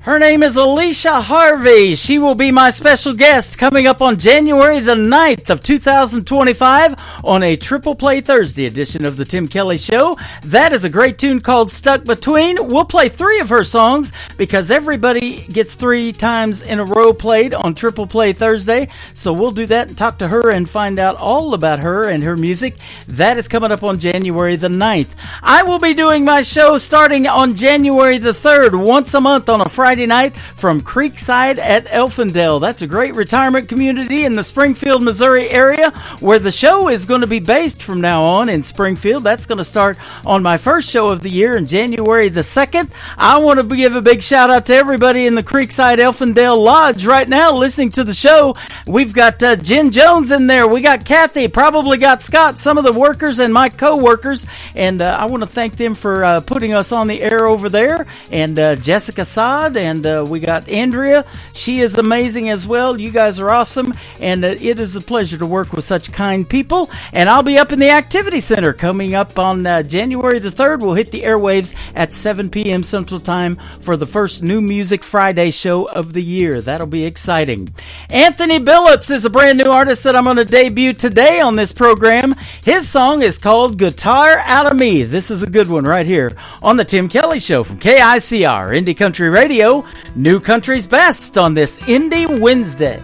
Her name is Alicia Harvey. She will be my special guest coming up on January the 9th of 2025 on a Triple Play Thursday edition of the Tim Kelly Show. That is a great tune called Stuck Between. We'll play 3 of her songs because everybody gets 3 times in a row played on Triple Play Thursday. So we'll do that and talk to her and find out all about her and her music. That is coming up on January the 9th. I will be doing my show starting on January the 3rd, once a month on a Friday night from Creekside at Elfindale. That's a great retirement community in the Springfield, Missouri area where the show is going to be based from now on in Springfield. That's going to start on my first show of the year in January the 2nd. I want to give a big shout out to everybody in the Creekside Elfindale Lodge right now listening to the show. We've got Jen Jones in there. We got Kathy, probably got Scott, some of the workers and my co-workers. And I want to thank them for putting us on the air over there. And Jessica Saad, and we got Andrea. She is amazing as well. You guys are awesome. And it is a pleasure to work with such kind people. And I'll be up in the Activity Center coming up on January the 3rd. We'll hit the airwaves at 7 p.m. Central Time for the first New Music Friday show of the year. That'll be exciting. Anthony Billups is a brand new artist that I'm going to debut today on this program. His song is called Guitar Out of Me. This is a good one right here on the Tim Kelly Show from KICR, Indie Country Radio, New Country's Best on this Indie Wednesday.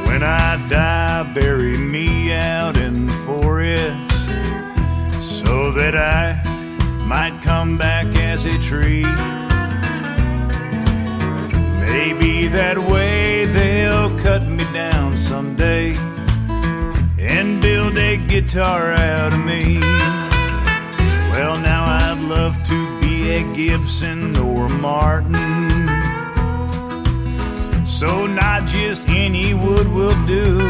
When I die, bury me out in the forest so that I might come back as a tree. Maybe that way they'll cut me down someday and build a guitar out of me. Well, now I'd love to be a Gibson or a Martin, so not just any wood will do.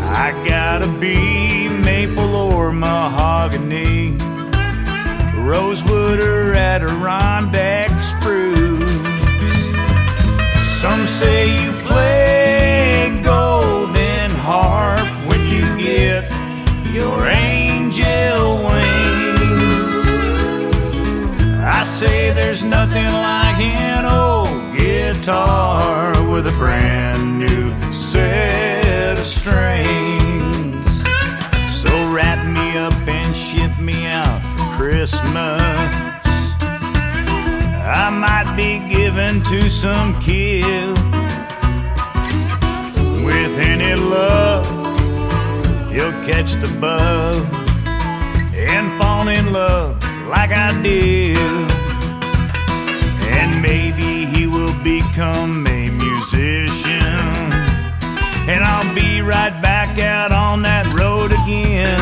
I gotta be maple or mahogany, rosewood or Adirondack spruce. Some say you play golden harp when you get your angel wings. I say there's nothing like an old guitar with a brand new set of strings. So wrap me up and ship me out for Christmas. I might be given to some kid with any luck. he'll catch the bug and fall in love like I did. And maybe he will become a musician, and I'll be right back out on that road again,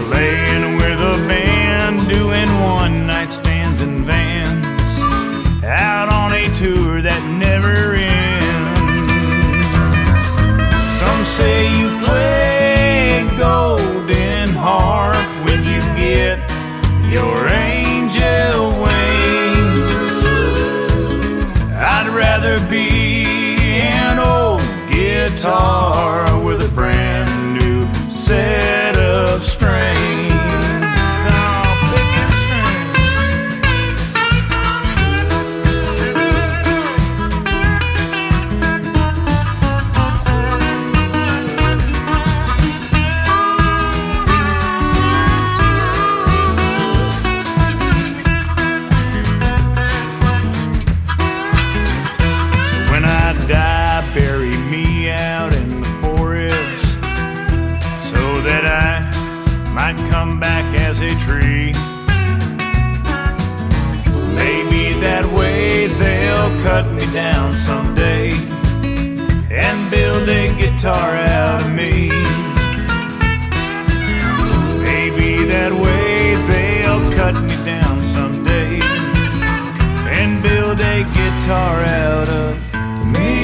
playing with a band, doing one-night stands in vans, out on a tour that never ends. Some say you play golden harp when you get your angel wings. I'd rather be an old guitar with a brand new set of strings. Bury me out in the forest so that I might come back as a tree. Maybe that way they'll cut me down someday and build a guitar out of me. Maybe that way they'll cut me down someday and build a guitar out of me.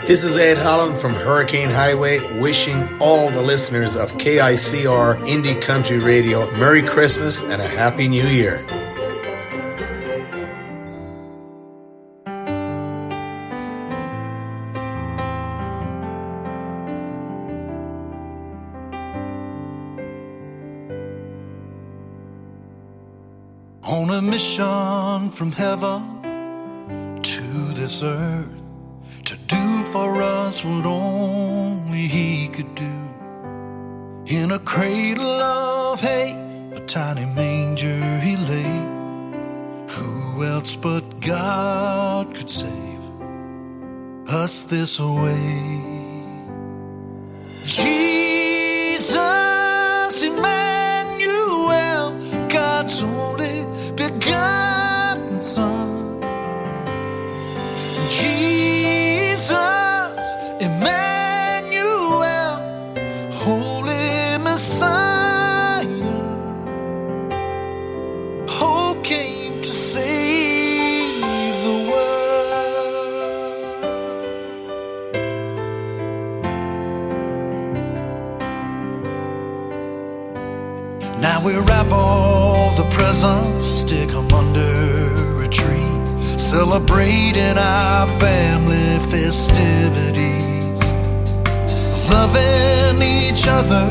This is Ed Holland from Hurricane Highway, wishing all the listeners of KICR Indie Country Radio Merry Christmas and a Happy New Year. On a mission from heaven to this earth, to do for us what only he could do. In a cradle of hay, a tiny manger he lay. Who else but God could save us this way? Jesus, Emmanuel, God's only begotten Son. Jesus, Emmanuel, Holy Messiah, hope came to save the world. Now we wrap all the presents, stick them under a tree, celebrating our family festivities, loving each other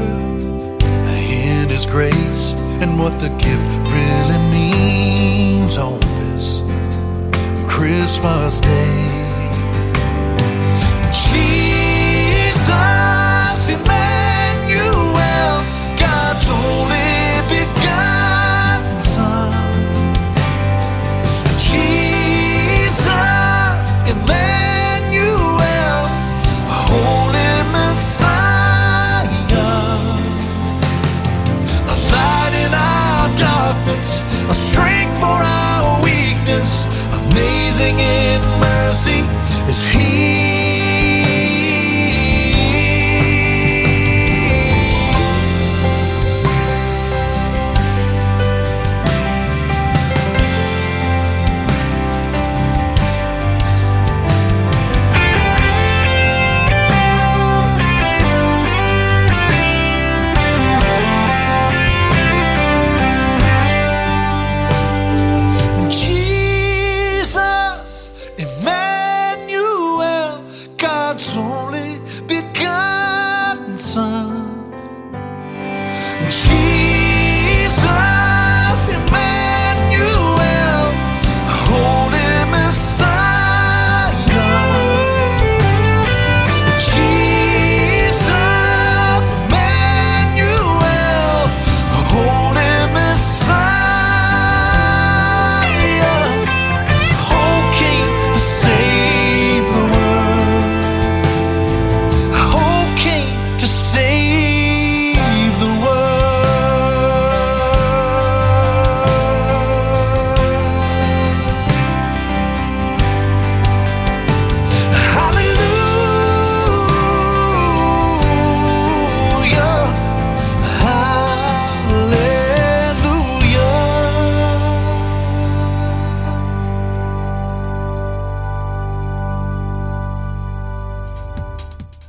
in His grace, and what the gift really means on this Christmas Day. Jesus, Emmanuel, God's only begotten Son. Jesus, Emmanuel, Holy Messiah, a light in our darkness, a strength for our weakness, amazing in mercy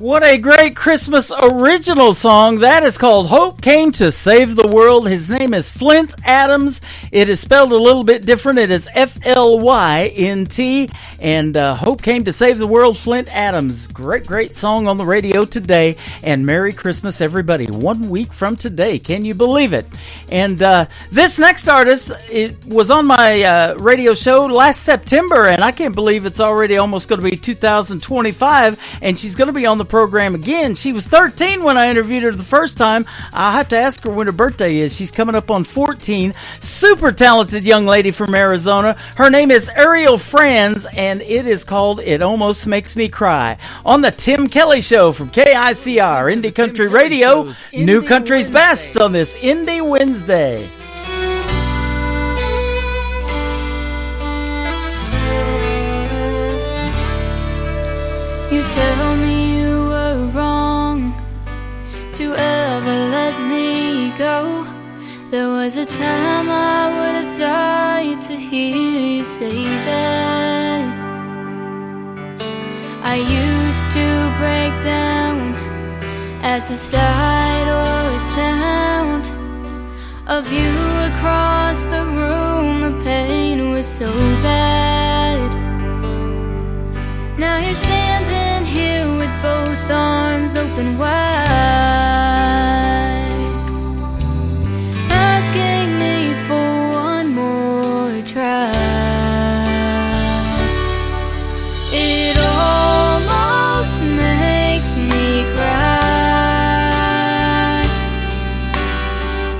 What a great Christmas original song. That is called Hope Came to Save the World. His name is Flint Adams. It is spelled a little bit different. It is F-L-Y-N-T. And Hope Came to Save the World, Flint Adams. Great, great song on the radio today. And Merry Christmas, everybody. 1 week from today. Can you believe it? And this next artist, it was on my radio show last September. And I can't believe it's already almost going to be 2025. And she's going to be on the program again. She was 13 when I interviewed her the first time. I'll have to ask her when her birthday is. She's coming up on 14. Super talented young lady from Arizona. Her name is Ariel Franz, and it is called It Almost Makes Me Cry. On the Tim Kelly Show from KICR, Indie Country Radio, New Country's Best on this Indie Wednesday. You tell me wrong to ever let me go. There was a time I would have died to hear you say that. I used to break down at the sight or sound of you across the room. The pain was so bad. Now you're standing here with both arms open wide, asking me for one more try. It almost makes me cry,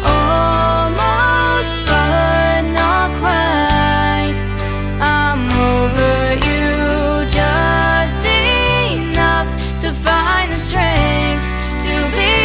almost but not quite. I'm over you just enough to find the strength to be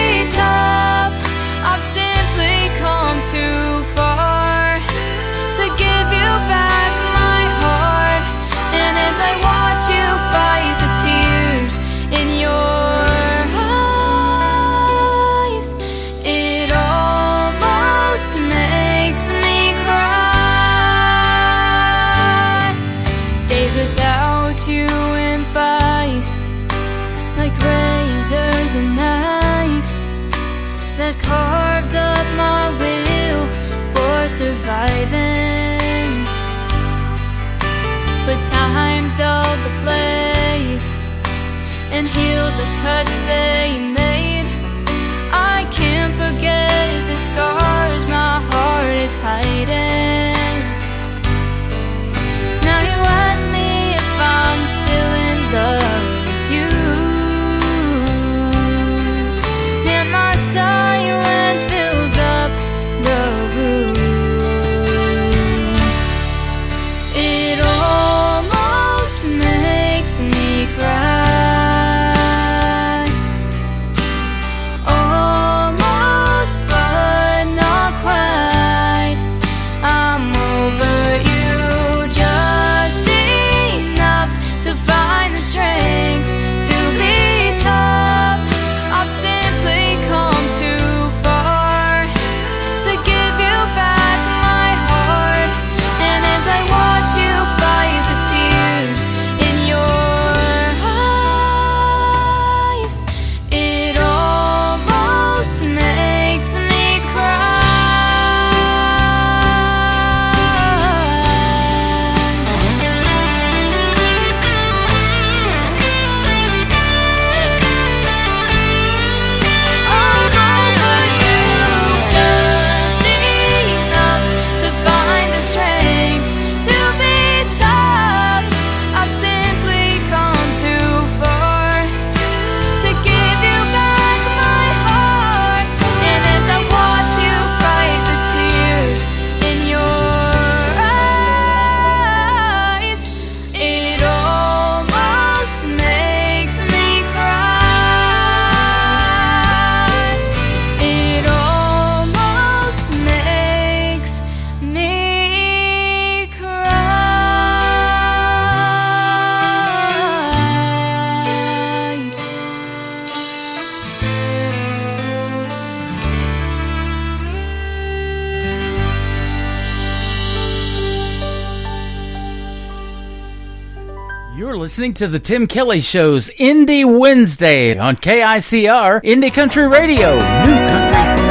listening to the Tim Kelly Show's Indie Wednesday on KICR, Indie Country Radio, New Country's Best.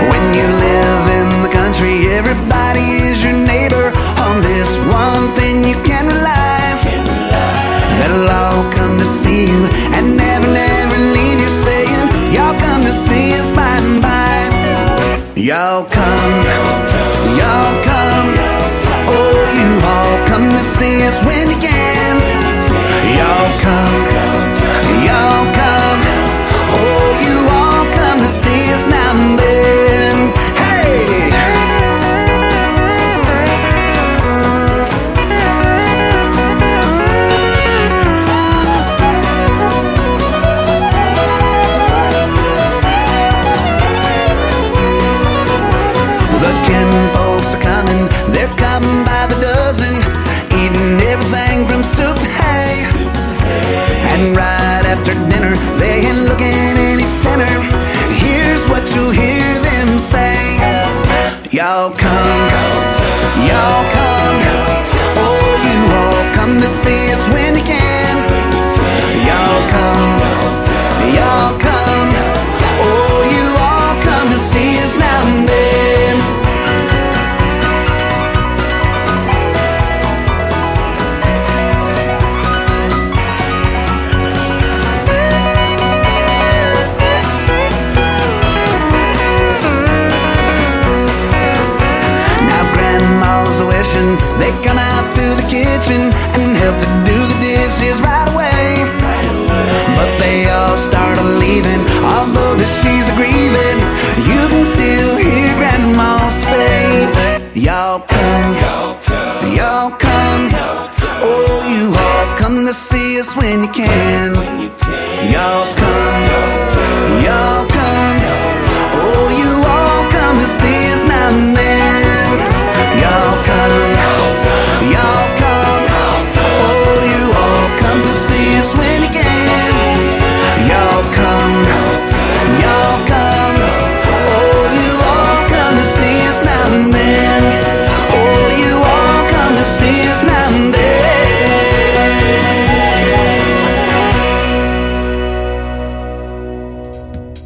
When you live in the country, everybody is your neighbor. On this one thing you can rely. They'll all come to see you and never, never leave you saying, y'all come to see us by and by. Y'all come, y'all come. Oh, you all come to see us when you can. Y'all come, y'all come. Oh, you all come to see us now and then. Hey! Folks are coming, they're coming by the dozen, eating everything from soup to hay. And right after dinner, they ain't looking any thinner. Here's what you'll hear them say: y'all come, y'all come. Oh, you all come to see us when you can. Y'all come, y'all come. Oh, you all come to see us now and then. They come out to the kitchen and help to do the dishes right away. But they all start leaving, although that she's grieving. You can still hear Grandma say, y'all come, y'all come. Oh, you all come to see us when you can. Y'all come, y'all come. Oh, you all come to see us now and then. Y'all come, y'all come. Oh, you all come to see us when you can. Y'all come, y'all come. Oh, you all come to see us now and then. Oh, you all come to see us now and then.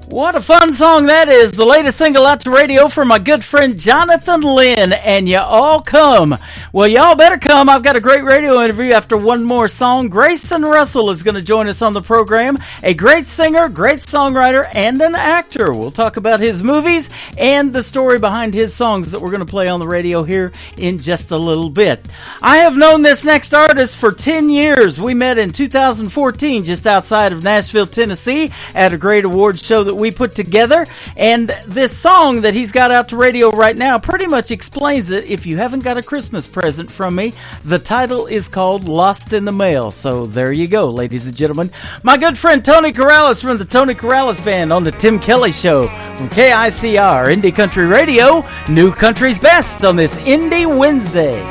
What a fun song that is. The latest single out to radio from my good friend Jonathan Lynn, and you all come. Well, y'all better come. I've got a great radio interview after one more song. Grayson Russell is going to join us on the program. A great singer, great songwriter, and an actor. We'll talk about his movies and the story behind his songs that we're going to play on the radio here in just a little bit. I have known this next artist for 10 years. We met in 2014 just outside of Nashville, Tennessee at a great awards show that we put together, and this song that he's got out to radio right now pretty much explains it. If you haven't got a Christmas present from me, the title is called Lost in the Mail. So there you go, ladies and gentlemen. My good friend Tony Corrales from the Tony Corrales Band on the Tim Kelly Show from KICR, Indie Country Radio, New Country's Best on this Indie Wednesday.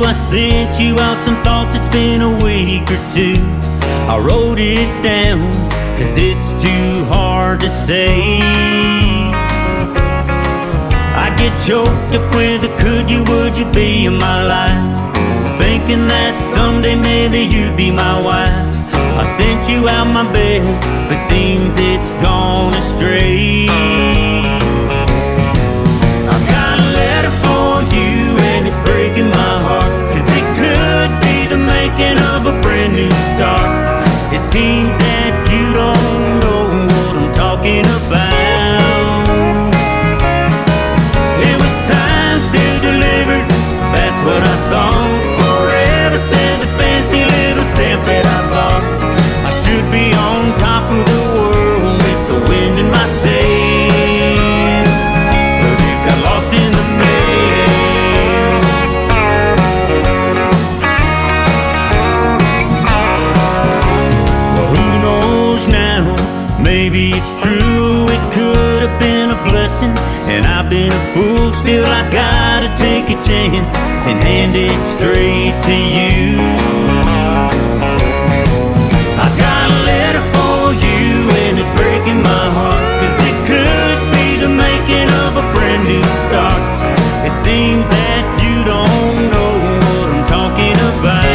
I sent you out some thoughts, it's been a week or two. I wrote it down, cause it's too hard to say. I get choked up with a could you, would you be in my life, thinking that someday maybe you'd be my wife. I sent you out my best, but seems it's gone astray. I've got a letter for you and it's breaking my heart, could be the making of a brand new start. It seems that you don't know what I'm talking about. It was signed, sealed, delivered, that's what I thought. Forever said the fancy little stamp that I bought. I should be on top of the world with the wind in my sail, but it got lost in the mail. Maybe it's true, it could have been a blessing, and I've been a fool. Still, I gotta take a chance and hand it straight to you. I got a letter for you, and it's breaking my heart, 'cause it could be the making of a brand new start. It seems that you don't know what I'm talking about.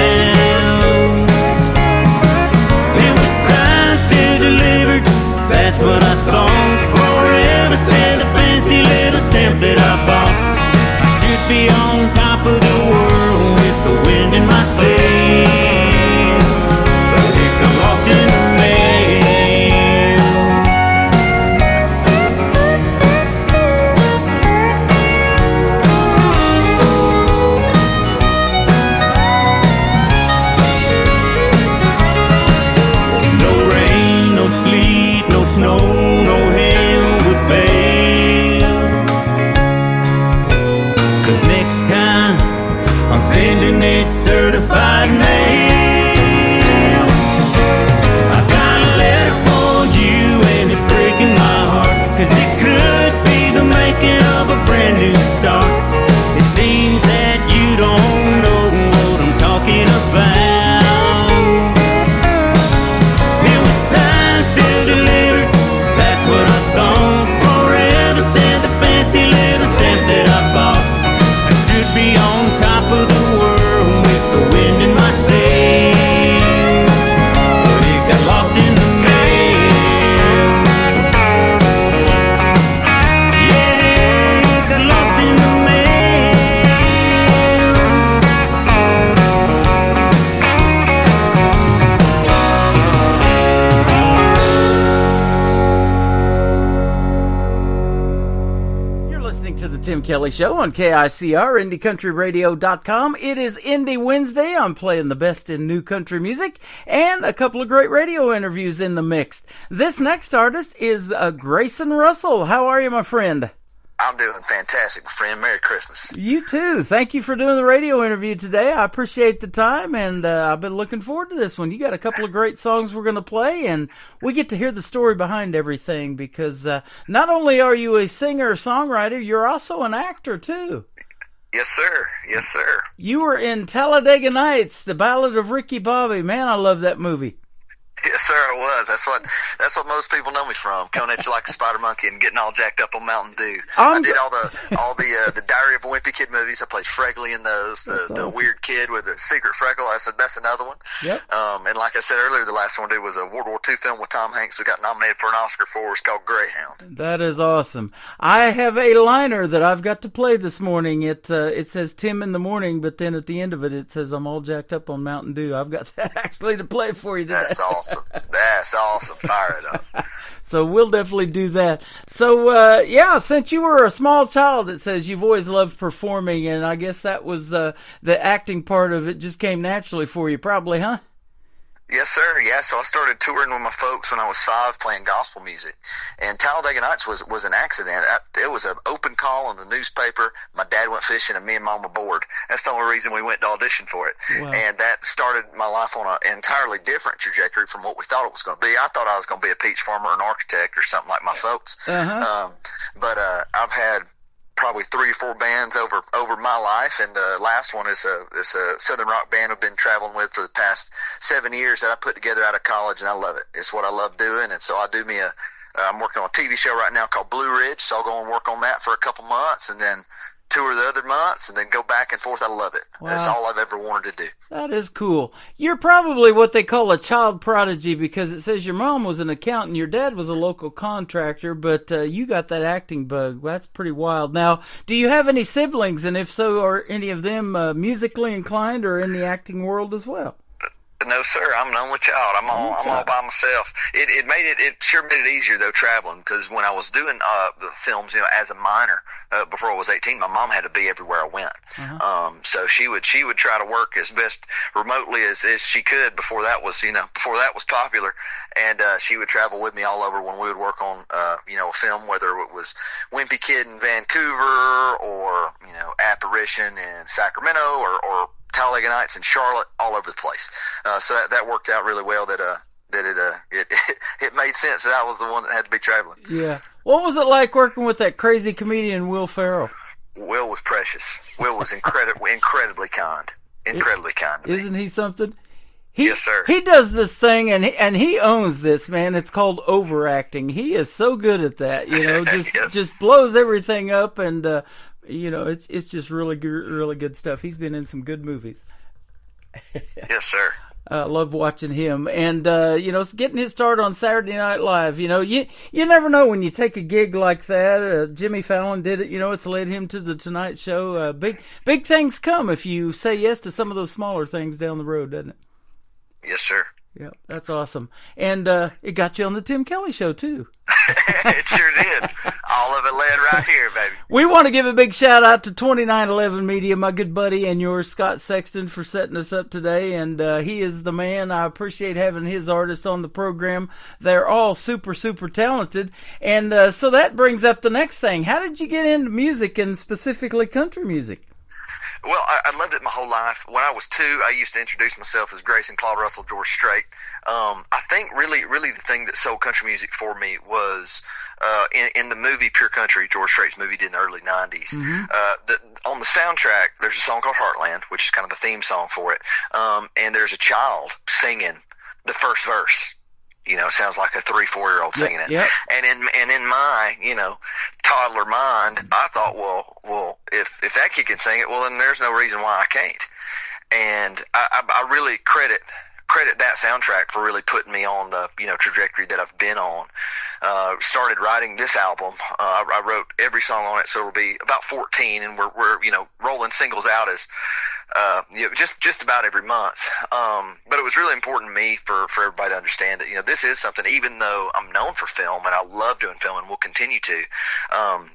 It was signed, sealed, delivered, that's what I thought. Forever said the fancy little stamp that I bought. I should be on top of the world with the wind in my sail, but it got lost in the mail. No rain, no sleet, no snow, no hail will fail. 'Cause next time I'm sending it certified mail. I got a letter for you, and it's breaking my heart, 'cause it could be the making of a brand new start. It seems that you don't know what I'm talking about. It was signed, sealed, delivered, that's what I thought. Forever said the fancy little stamp that I bought. I should be on top of the world with the wind in my sail, but it got lost in the mail. Yeah, it got lost in the You're listening to the Tim Kelly Show on KICR, IndieCountryRadio.com. It is Indie Wednesday. I'm playing the best in new country music and a couple of great radio interviews in the mix. This next artist is Grayson Russell. How are you, my friend? I'm doing fantastic, my friend. Merry Christmas. You too. Thank you for doing the radio interview today. I appreciate the time, and I've been looking forward to this one. You got a couple of great songs we're going to play, and we get to hear the story behind everything, because not only are you a singer-songwriter, you're also an actor, too. Yes, sir. Yes, sir. You were in Talladega Nights, The Ballad of Ricky Bobby. Man, I love that movie. Yes, sir, I was. That's what most people know me from. Coming at you like a spider monkey and getting all jacked up on Mountain Dew. I did all the Diary of a Wimpy Kid movies. I played Fregley in those. The weird kid with the secret freckle. I said that's another one. Yep. And like I said earlier, the last one I did was a World War II film with Tom Hanks who got nominated for an Oscar for. It's called Greyhound. That is awesome. I have a liner that I've got to play this morning. It says Tim in the morning, but then at the end of it, it says I'm all jacked up on Mountain Dew. I've got that actually to play for you today. That's awesome. That's awesome. Fire it up. So we'll definitely do that. So, since you were a small child, it says you've always loved performing, and I guess that was the acting part of it just came naturally for you, probably, huh? Yes, sir. Yeah, so I started touring with my folks when I was 5 playing gospel music. And Talladega Nights was an accident. It was an open call in the newspaper. My dad went fishing and me and Mom were bored. That's the only reason we went to audition for it. Wow. And that started my life on an entirely different trajectory from what we thought it was going to be. I thought I was going to be a peach farmer or an architect or something like my folks. Uh-huh. But I've had probably 3 or 4 bands over my life, and the last one is a southern rock band I've been traveling with for the past 7 years that I put together out of college, and I love it. It's what I love doing, and so I do I'm working on a TV show right now called Blue Ridge, so I'll go and work on that for a couple months, and then tour the other months, and then go back and forth. I love it. Wow. That's all I've ever wanted to do. That is cool. You're probably what they call a child prodigy, because it says your mom was an accountant, your dad was a local contractor, but you got that acting bug. That's pretty wild. Now, do you have any siblings, and if so, are any of them musically inclined or in the acting world as well? No, sir. I'm an only child. I'm all by myself. It sure made it easier though traveling, because when I was doing the films, as a minor before I was 18, my mom had to be everywhere I went. Uh-huh. So she would try to work as best remotely as she could before that was popular, and she would travel with me all over when we would work on a film, whether it was Wimpy Kid in Vancouver or Apparition in Sacramento or Talladega Nights in Charlotte, all over the place. So that worked out really well. That it it made sense that I was the one that had to be traveling. Yeah. What was it like working with that crazy comedian Will Ferrell? Will was precious. Will was incredibly kind. Incredibly kind to me. Isn't he something? Yes, sir. He does this thing, and he owns this, man. It's called overacting. He is so good at that, just blows everything up, and it's just really good stuff. He's been in some good movies. Yes, sir. Love watching him, and getting his start on Saturday Night Live. You never know when you take a gig like that. Jimmy Fallon did it. It's led him to the Tonight Show. Big things come if you say yes to some of those smaller things down the road, doesn't it? Yes, sir. Yeah, that's awesome. And it got you on the Tim Kelly Show, too. It sure did. All of it led right here, baby. We want to give a big shout-out to 2911 Media, my good buddy and yours, Scott Sexton, for setting us up today. And he is the man. I appreciate having his artists on the program. They're all super, super talented. And so that brings up the next thing. How did you get into music, and specifically country music? Well, I loved it my whole life. When I was 2, I used to introduce myself as Grayson Claude Russell George Strait. I think really the thing that sold country music for me was in the movie Pure Country, George Strait's movie did in the early 90s. On the soundtrack, there's a song called Heartland, which is kind of the theme song for it. And there's a child singing the first verse. It sounds like a 3-4-year-old singing it. Yep. And in my, toddler mind, I thought, well, if that kid can sing it, well, then there's no reason why I can't. And I really credit that soundtrack for really putting me on the, trajectory that I've been on. Started writing this album. I wrote every song on it, so it'll be about 14, and we're rolling singles out as just about every month. But it was really important to me for everybody to understand that, this is something, even though I'm known for film and I love doing film and will continue to,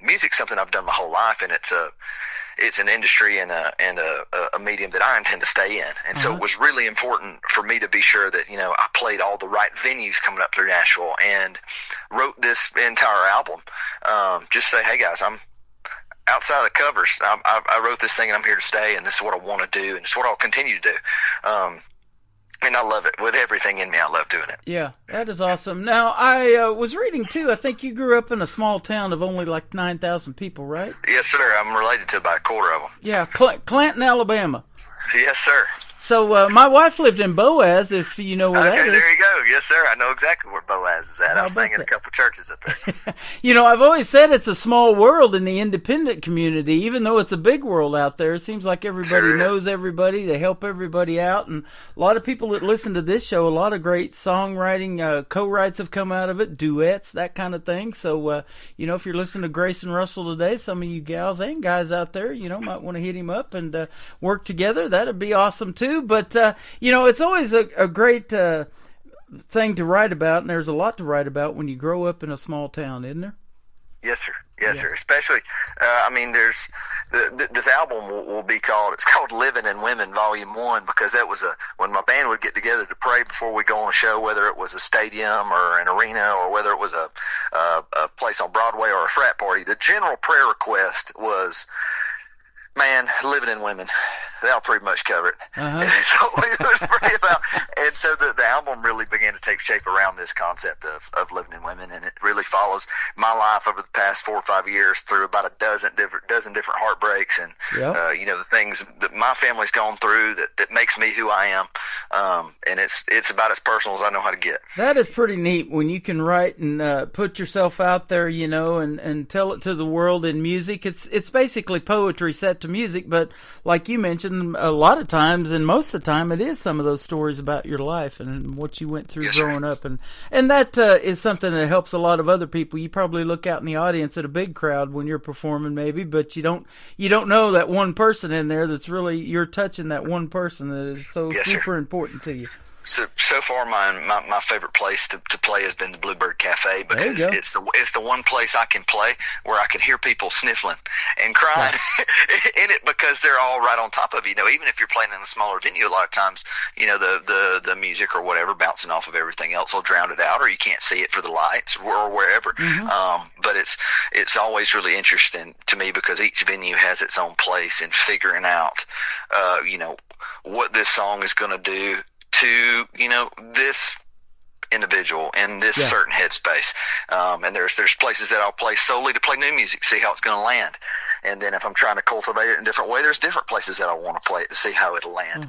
music's something I've done my whole life, and it's an industry and a medium that I intend to stay in. And so it was really important for me to be sure that, I played all the right venues coming up through Nashville, and wrote this entire album. Just say, hey guys, I'm outside of the covers. I wrote this thing and I'm here to stay, and this is what I want to do, and it's what I'll continue to do. And I love it. With everything in me, I love doing it. Yeah, that is awesome. Now, I was reading, too, I think you grew up in a small town of only like 9,000 people, right? Yes, sir. I'm related to about a quarter of them. Yeah, Clanton, Alabama. Yes, sir. So my wife lived in Boaz, if you know where that is. Okay, there you go. Yes, sir. I know exactly where Boaz is at. I was singing a couple churches up there. I've always said it's a small world in the independent community, even though it's a big world out there. It seems like everybody knows everybody. They help everybody out. And a lot of people that listen to this show, a lot of great songwriting, co-writes have come out of it, duets, that kind of thing. So, if you're listening to Grayson Russell today, some of you gals and guys out there, might want to hit him up and work together. That'd be awesome, too. But, it's always a great thing to write about, and there's a lot to write about when you grow up in a small town, isn't there? Yes, sir. Yes, sir. Especially, there's this album will be called Living in Women Volume 1, because that was when my band would get together to pray before we go on a show, whether it was a stadium or an arena or whether it was a place on Broadway or a frat party. The general prayer request was, man, living in women. That'll pretty much cover it. And so we would pray about, and so the album really began to take shape around this concept of living in women, and it really follows my life over the past 4 or 5 years through about a dozen different heartbreaks, and the things that my family's gone through that makes me who I am. And it's about as personal as I know how to get. That is pretty neat when you can write and put yourself out there, and tell it to the world in music. It's basically poetry set to music, but like you mentioned, a lot of times, and most of the time, it is some of those stories about your life and what you went through growing up, and that is something that helps a lot of other people. You probably look out in the audience at a big crowd when you're performing, maybe, but you don't know that one person in there that's really, you're touching that one person that is so super important to you. So far, my favorite place to play has been the Bluebird Cafe, because it's the one place I can play where I can hear people sniffling and crying in it, because they're all right on top of you. Even if you're playing in a smaller venue, a lot of times, the music or whatever bouncing off of everything else will drown it out, or you can't see it for the lights or wherever. But it's always really interesting to me, because each venue has its own place, and figuring out, what this song is going to do to, this individual in this certain headspace. And there's places that I'll play solely to play new music, see how it's going to land. And then if I'm trying to cultivate it in a different way, there's different places that I want to play it to see how it'll land.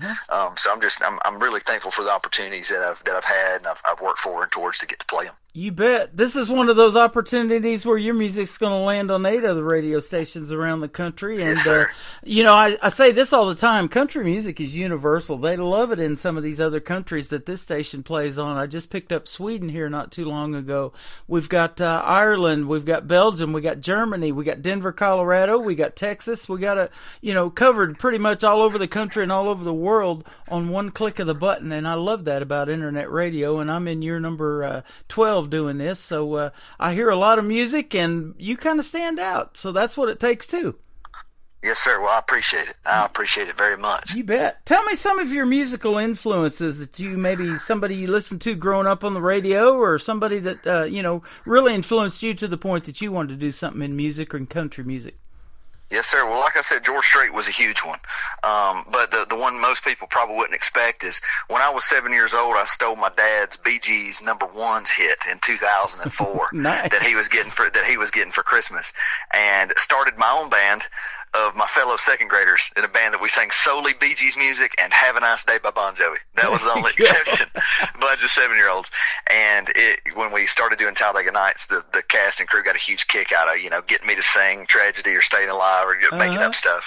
So I'm really thankful for the opportunities that I've had and I've worked forward towards to get to play them. You bet. This is one of those opportunities where your music's going to land on 8 other radio stations around the country. And, I say this all the time. Country music is universal. They love it in some of these other countries that this station plays on. I just picked up Sweden here not too long ago. We've got Ireland. We've got Belgium. We got Germany. We got Denver, Colorado. We got Texas. We got covered pretty much all over the country and all over the world on one click of the button. And I love that about internet radio. And I'm in year number 12 doing this, so I hear a lot of music and you kind of stand out, so that's what it takes too. Yes, sir. Well, I appreciate it. I appreciate it very much. You bet. Tell me some of your musical influences that you, maybe somebody you listened to growing up on the radio, or somebody that really influenced you to the point that you wanted to do something in music or in country music. Yes, sir. Well, like I said, George Strait was a huge one. But the one most people probably wouldn't expect is when I was 7 years old, I stole my dad's Bee Gees #1's hit in 2004 nice. that he was getting for Christmas, and started my own band of my fellow second graders in a band that we sang solely Bee Gees music and Have a Nice Day by Bon Jovi. That was the only exception. Bunch of 7-year-olds. And when we started doing Talladega Nights, the cast and crew got a huge kick out of, getting me to sing Tragedy or Staying Alive or making up stuff.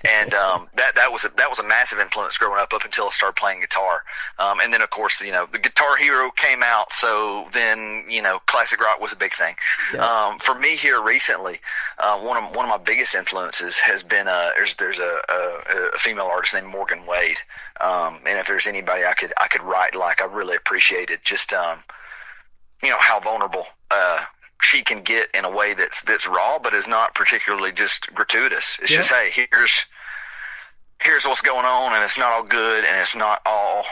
And that was a massive influence growing up until I started playing guitar. And then, of course, the Guitar Hero came out, so then, classic rock was a big thing. Yeah. For me here recently, one of my biggest influences has been there's a female artist named Morgan Wade, and if there's anybody I could write like, I really appreciated just how vulnerable she can get in a way that's raw, but is not particularly just gratuitous. It's just, hey, here's what's going on, and it's not all good, and it's not all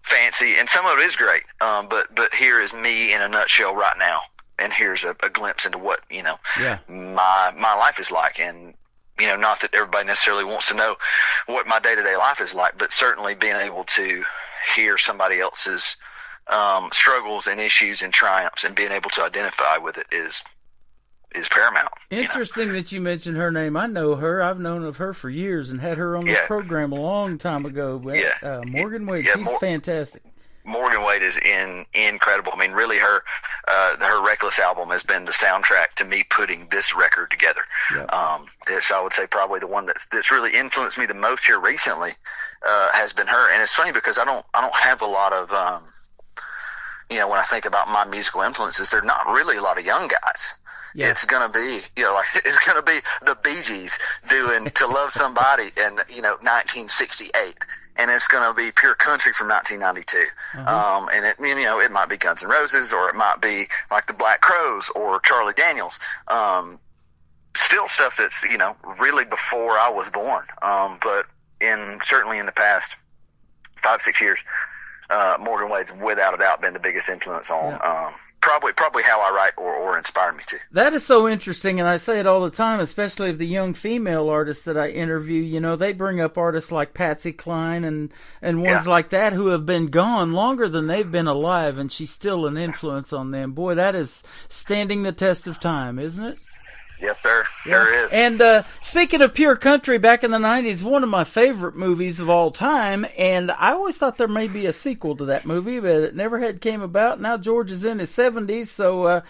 fancy, and some of it is great, but here is me in a nutshell right now, and here's a glimpse into what my life is like. And not that everybody necessarily wants to know what my day-to-day life is like, but certainly being able to hear somebody else's struggles and issues and triumphs and being able to identify with it is paramount. Interesting that you mentioned her name. I know her. I've known of her for years and had her on this program a long time ago. But, Morgan Wade, she's fantastic. Morgan Wade is incredible. I mean, really, her Reckless album has been the soundtrack to me putting this record together. Yep. So I would say probably the one that's really influenced me the most here recently has been her. And it's funny because I don't have a lot of when I think about my musical influences, they're not really a lot of young guys. Yeah. It's gonna be it's gonna be the Bee Gees doing "To Love Somebody" in 1968. And it's going to be pure country from 1992. And it might be Guns N' Roses, or it might be like the Black Crowes or Charlie Daniels. Still stuff that's, really before I was born. But certainly in the past 5-6 years, Morgan Wade's without a doubt been the biggest influence on, probably how I write or inspired me to. That is so interesting, and I say it all the time, especially of the young female artists that I interview. They bring up artists like Patsy Cline and ones like that who have been gone longer than they've been alive, and she's still an influence on them. Boy, that is standing the test of time, isn't it? Yes, sir. Sure is. And speaking of pure country, back in the 90s, one of my favorite movies of all time, and I always thought there may be a sequel to that movie, but it never had came about. Now George is in his 70s, so,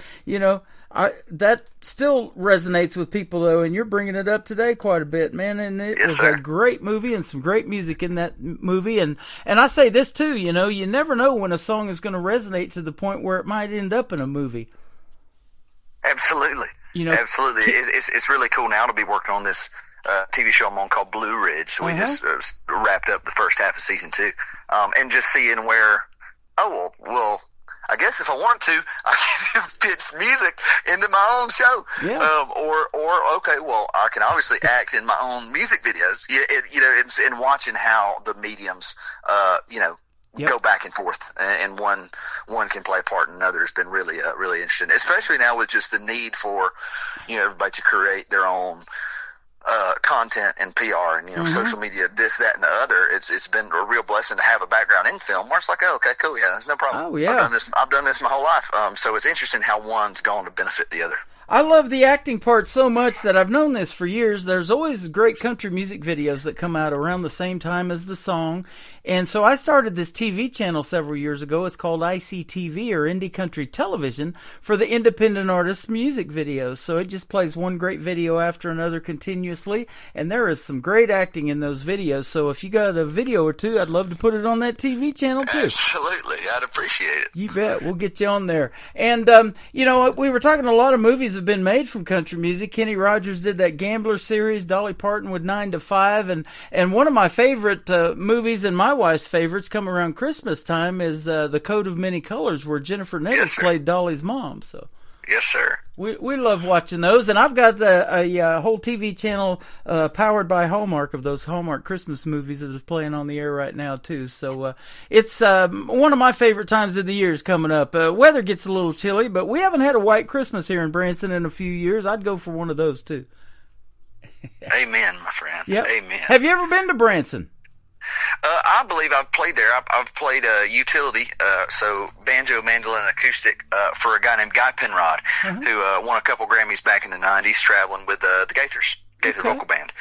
that still resonates with people, though, and you're bringing it up today quite a bit, man, and it was a great movie and some great music in that movie. And I say this, too, you never know when a song is going to resonate to the point where it might end up in a movie. Absolutely. Absolutely. It's really cool now to be working on this TV show I'm on called Blue Ridge. So we just wrapped up the first half of season 2. And just seeing where, I guess if I want to, I can pitch music into my own show. Yeah. I can obviously act in my own music videos. And watching how the mediums, go back and forth, and one can play a part in another has been really interesting, especially now with just the need for everybody to create their own content and PR and social media, this, that, and the other. It's been a real blessing to have a background in film where it's like, oh, okay, cool, yeah, that's no problem. Oh, yeah. I've done this my whole life. So it's interesting how one's going to benefit the other. I love the acting part so much that I've known this for years. There's always great country music videos that come out around the same time as the song. And so I started this TV channel several years ago. It's called ICTV, or Indie Country Television, for the independent artists' music videos. So it just plays one great video after another continuously. And there is some great acting in those videos. So if you got a video or two, I'd love to put it on that TV channel too. Absolutely. I'd appreciate it. You bet. We'll get you on there. And, we were talking, a lot of movies have been made from country music. Kenny Rogers did that Gambler series, Dolly Parton with 9 to 5, and one of my favorite movies, and my wife's favorites, come around Christmas time, is The Coat of Many Colors, where Jennifer Nettles played Dolly's mom. So yes, sir. We love watching those, and I've got a whole TV channel powered by Hallmark of those Hallmark Christmas movies that is playing on the air right now too. So it's one of my favorite times of the year is coming up. Weather gets a little chilly, but we haven't had a white Christmas here in Branson in a few years. I'd go for one of those too. Amen, my friend. Yep. Amen. Have you ever been to Branson? I believe I've played there. I've played utility, so banjo, mandolin, acoustic, for a guy named Guy Penrod, who won a couple Grammys back in the 90s traveling with the Gaithers vocal band.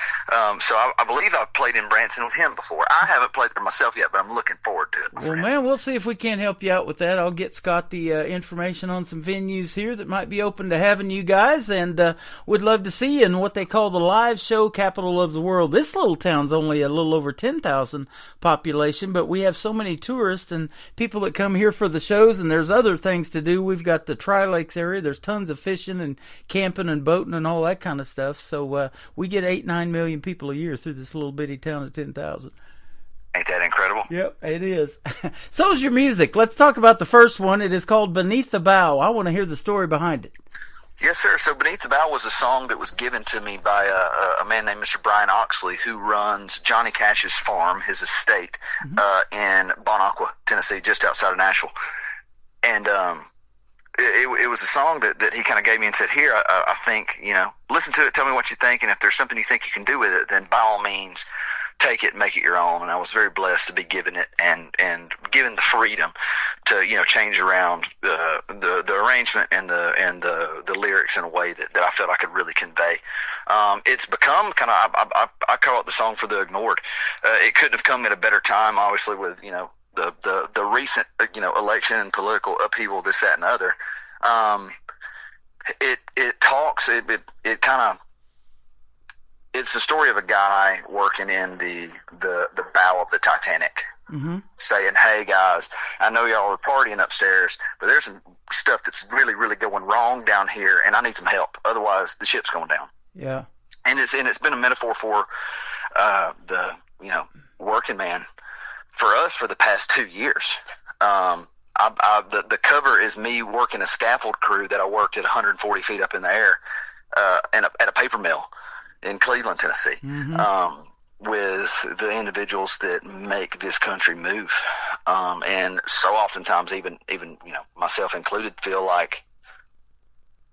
So I believe I've played in Branson with him before. I haven't played there myself yet, but I'm looking forward to it, my friend. Man, we'll see if we can't help you out with that. I'll get Scott the information on some venues here that might be open to having you guys, and would love to see you in what they call the live show capital of the world. This little town's only a little over 10,000 population, but we have so many tourists and people that come here for the shows, and there's other things to do. We've got the Tri-Lakes area. There's tons of fishing and camping and boating and all that kind of stuff. So we get 8-9 million people a year through this little bitty town of 10,000. Ain't that incredible? Yep, it is. So is your music. Let's talk about the first one. It is called Beneath the Bough. I want to hear the story behind it. Yes, sir. So Beneath the Bough was a song that was given to me by a man named Mr. Brian Oxley, who runs Johnny Cash's farm, his estate, in Bon Aqua, Tennessee, just outside of Nashville. And it was a song that he kind of gave me and said, here, I think, listen to it, tell me what you think, and if there's something you think you can do with it, then by all means, take it and make it your own. And I was very blessed to be given it and given the freedom to, change around the arrangement and the lyrics in a way that I felt I could really convey. It's become kind of, I call it the song for the ignored. It couldn't have come at a better time, obviously, with, the recent, election and political upheaval, this, that, and the other. It talks, it kind of, it's the story of a guy working in the bow of the Titanic, saying, hey guys, I know y'all are partying upstairs, but there's some stuff that's really, really going wrong down here, and I need some help. Otherwise the ship's going down. Yeah. And it's been a metaphor for, the, working man for us for the past 2 years. The cover is me working a scaffold crew that I worked at 140 feet up in the air, at a paper mill in Cleveland, Tennessee, with the individuals that make this country move. And so oftentimes even, myself included, feel like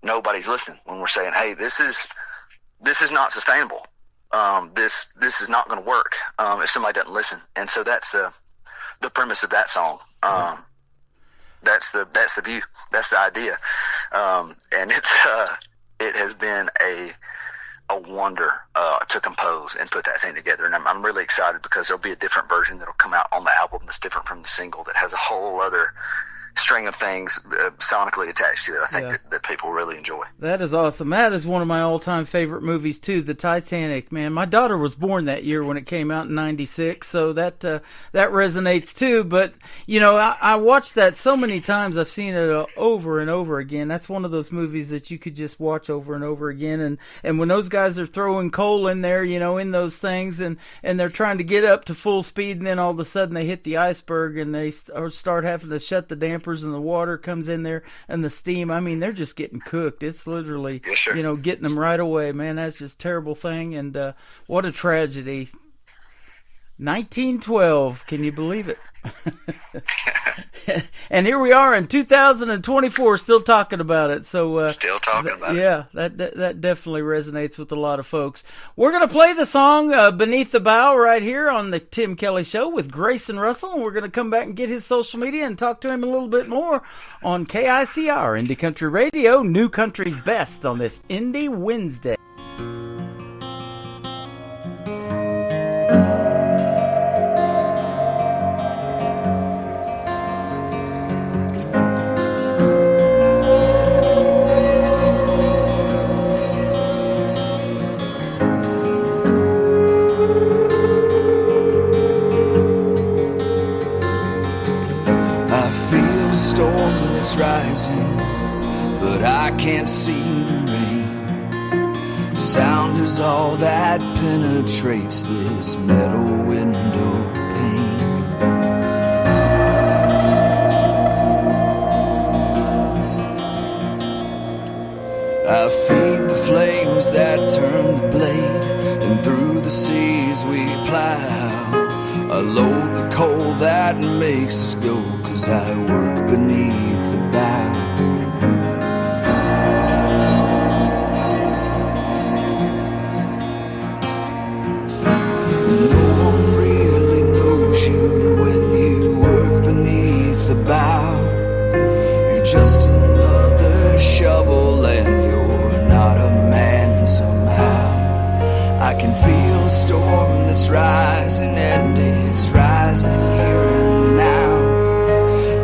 nobody's listening when we're saying, hey, this is not sustainable. This is not going to work, if somebody doesn't listen. And so that's the premise of that song. That's the view. That's the idea. And it has been a wonder to compose and put that thing together, and I'm really excited because there'll be a different version that'll come out on the album that's different from the single, that has a whole other string of things sonically attached to it. I think that people really enjoy. That is awesome. That is one of my all-time favorite movies too, the Titanic. Man, my daughter was born that year when it came out in '96, so that resonates too. But I watched that so many times. I've seen it over and over again. That's one of those movies that you could just watch over and over again. And when those guys are throwing coal in there, in those things, and they're trying to get up to full speed, and then all of a sudden they hit the iceberg and they start having to shut the dampers, and the water comes in there and the steam. I mean, they're just getting cooked. It's literally, getting them right away, man. That's just a terrible thing. And what a tragedy. 1912. Can you believe it? And here we are in 2024, still talking about it. So still talking about it. Yeah, that definitely resonates with a lot of folks. We're going to play the song "Beneath the Bough" right here on the Tim Kelly Show with Grayson Russell, and we're going to come back and get his social media and talk to him a little bit more on KICR Indie Country Radio, New Country's Best on this Indie Wednesday. Rising, but I can't see the rain. Sound is all that penetrates this metal window pane. I feed the flames that turn the blade, and through the seas we plow. I load the coal that makes us go, 'cause I work beneath the bow. No one really knows you when you work beneath the bow. You're just another shovel and you're not a man somehow. I can feel a storm that's rising and it's rising here and now.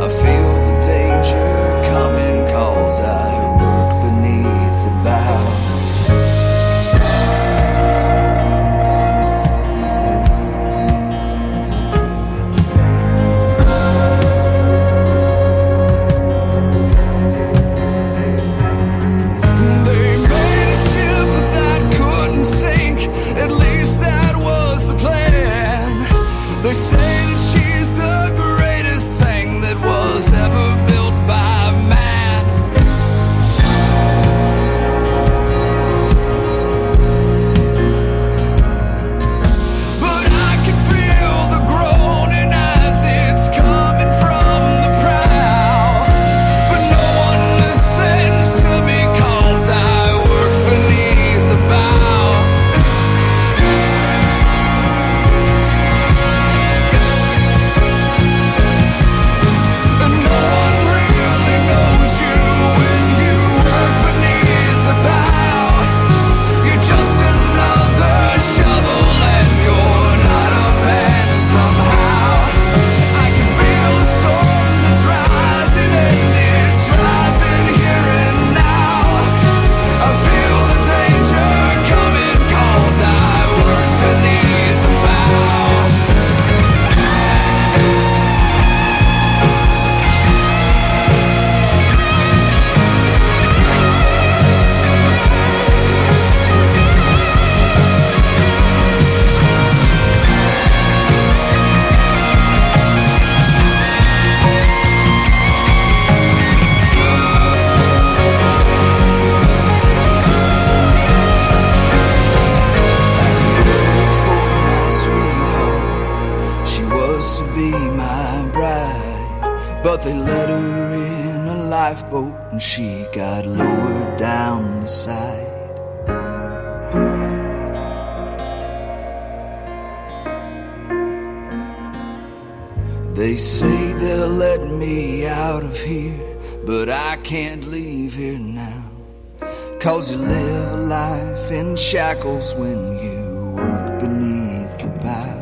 I feel the danger coming 'cause I work beneath the bow. They made a ship that couldn't sink, at least that was the plan. They say that she's the greatest thing that was ever built by man. But I can feel the groaning as it's coming from the prow. But no one listens to me 'cause I work beneath the bow. And no one really knows you when you work beneath the bow. You're just another shovel and you're not a man somehow. I can feel the storm that's rising and it's rising here and now. I feel the danger coming 'cause I work beneath the bow. My sweetheart, she was to be my bride, but they let her in a lifeboat and she got lowered down the side. They say they'll let me out of here, but I can't leave here now. 'Cause you live a life in shackles when you work beneath the bow.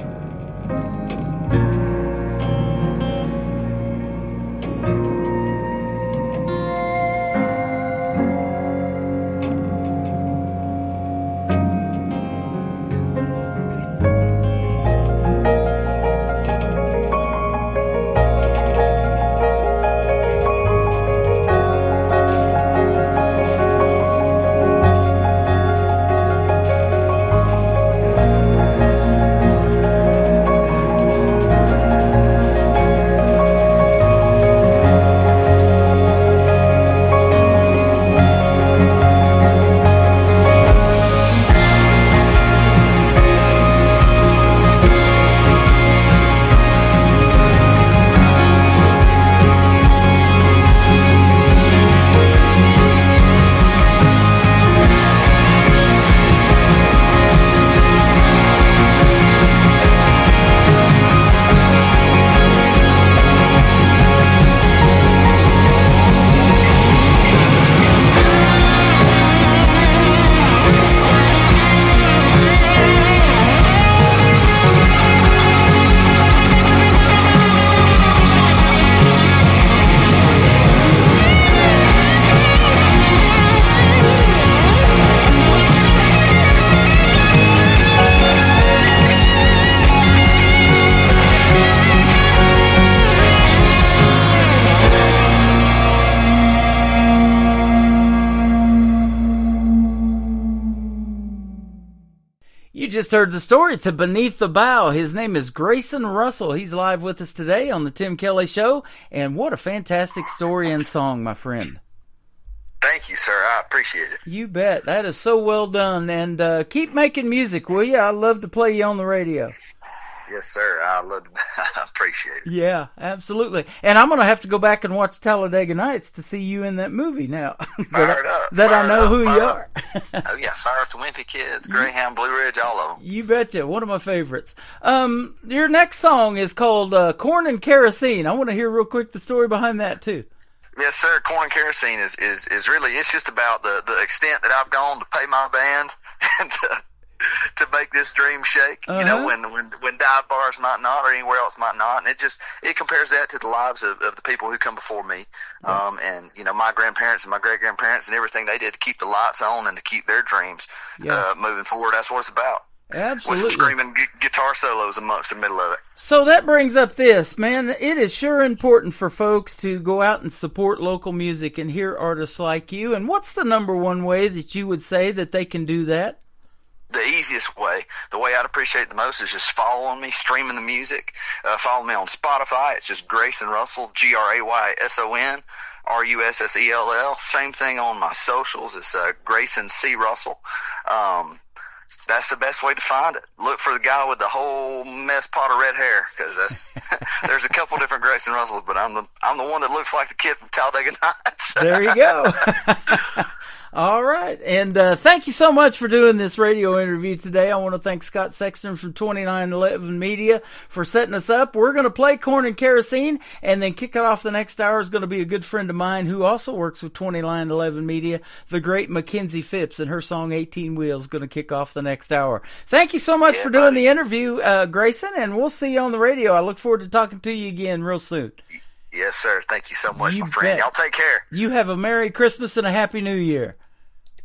You just heard the story to Beneath the Bow. His name is Grayson Russell. He's live with us today on the Tim Kelly Show. And what a fantastic story and song, my friend. Thank you, sir. I appreciate it. You bet. That is so well done. And keep making music, will you? I love to play you on the radio. Yes, sir. I appreciate it. Yeah, absolutely. And I'm going to have to go back and watch Talladega Nights to see you in that movie now. that I know who you are. Oh, yeah. Fire Up the Wimpy Kids, Greyhound, Blue Ridge, all of them. You betcha. One of my favorites. Your next song is called Corn and Kerosene. I want to hear real quick the story behind that, too. Yes, sir. Corn and Kerosene is really, it's just about the extent that I've gone to pay my band and to make this dream shake, you know, when dive bars might not or anywhere else might not. And it compares that to the lives of the people who come before me. And, you know, my grandparents and my great-grandparents and everything they did to keep the lights on and to keep their dreams moving forward. That's what it's about. Absolutely. With some screaming guitar solos amongst the middle of it. So that brings up this, man. It is sure important for folks to go out and support local music and hear artists like you. And what's the number one way that you would say that they can do that? The easiest way, the way I'd appreciate the most is just following me, streaming the music. Follow me on Spotify. It's just Grayson Russell, Grayson Russell. Same thing on my socials. It's Grayson C. Russell. That's the best way to find it. Look for the guy with the whole mess pot of red hair, because that's there's a couple different Grayson Russells, but I'm the one that looks like the kid from Talladega Nights. There you go. All right. And thank you so much for doing this radio interview today. I want to thank Scott Sexton from 2911 Media for setting us up. We're going to play Corn and Kerosene, and then kick it off the next hour is going to be a good friend of mine who also works with 2911 Media, the great Mackenzie Phipps, and her song 18 Wheels is going to kick off the next hour. Thank you so much for doing the interview, Grayson, and we'll see you on the radio. I look forward to talking to you again real soon. Yes, sir. Thank you so much, my friend. Y'all take care. You have a Merry Christmas and a Happy New Year.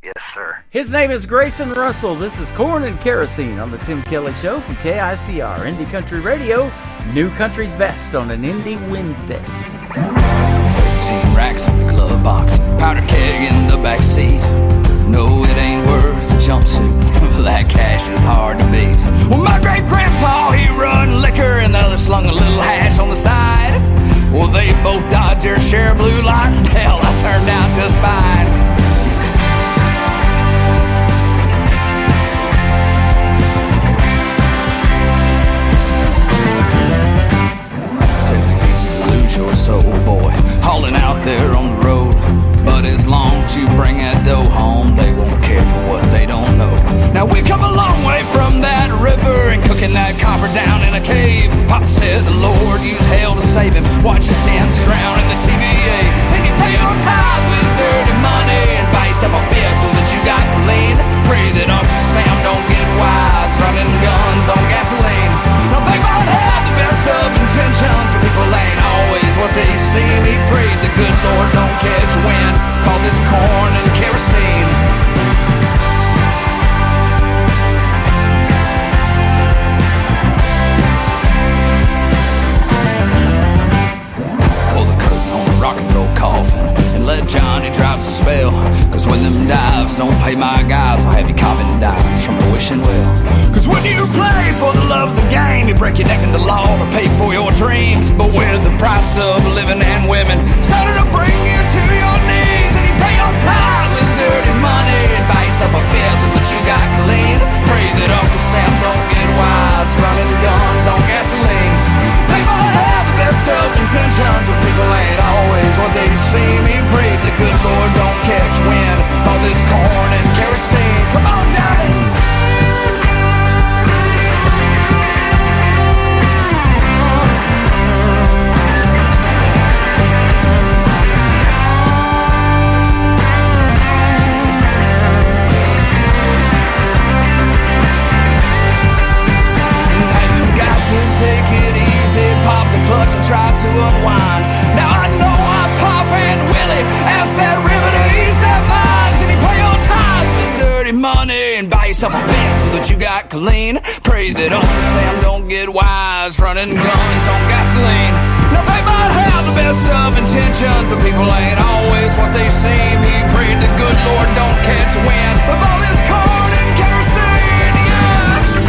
Yes, sir. His name is Grayson Russell. This is Corn and Kerosene on the Tim Kelly Show from KICR, Indie Country Radio, New Country's Best on an Indie Wednesday. 15 racks in the glove box, powder keg in the back seat. No, it ain't worth a jumpsuit. That cash is hard to beat. Well, my great-grandpa, he run liquor, and the other slung a little hash on the side. Well, they both dodged their share of blue lights, and hell, I turned out just fine. Your soul, boy, hauling out there on the road. But as long as you bring that dough home, they won't care for what they don't know. Now we come a long way from that river and cooking that copper down in a cave. Pop said the Lord used hell to save him. Watch his sins drown in the TVA. And you pay your tithe with dirty money and buy yourself a vehicle that you got clean. Pray that Uncle Sam don't get wise running guns on gasoline. Now they might have the best of intentions, but people ain't always what they seem. He prayed the good Lord don't catch wind. Call this corn and kerosene. Pull the curtain on a rock and roll coffin and let Johnny drive the spell. Cause when them dives don't pay my guys, I'll have you copping dimes from the wishing well. Cause when you play for the love of the game, you break your neck in the law to pay for your dreams. But with the price of living and women started to bring you to your knees, and you pay your time with dirty money and buy yourself a filter that you got clean. Pray that Uncle Sam don't get wise running guns on gasoline. They might have the best of intentions, but people ain't always what they seem. He prayed the good Lord don't catch wind. All this corn and kerosene. Come on, Johnny. Take it easy, pop the clutch and try to unwind. Now I know I'm Pop and Willie, ask that river to ease that minds. And you pay your tithe with dirty money and buy yourself a vehicle that you got clean. Pray that Uncle Sam don't get wise running guns on gasoline. Now they might have the best of intentions, but people ain't always what they seem. He prayed the good Lord don't catch wind of all this corn and kerosene, yeah.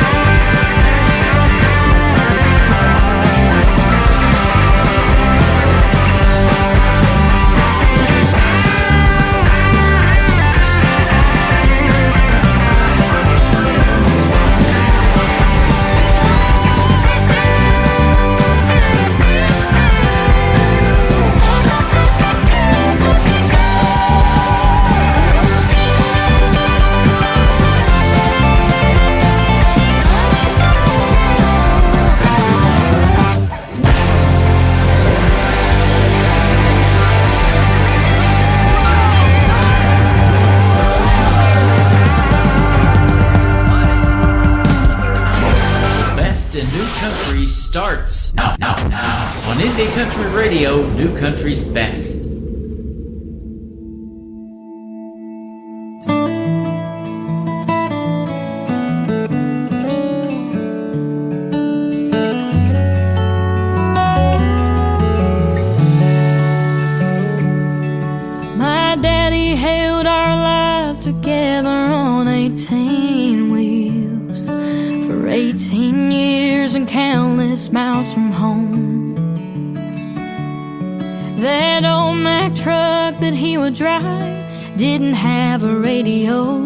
Indie Country Radio, New Country's best. My daddy held our lives together on 18 wheels for 18 years and countless miles from home. That old Mack truck that he would drive didn't have a radio,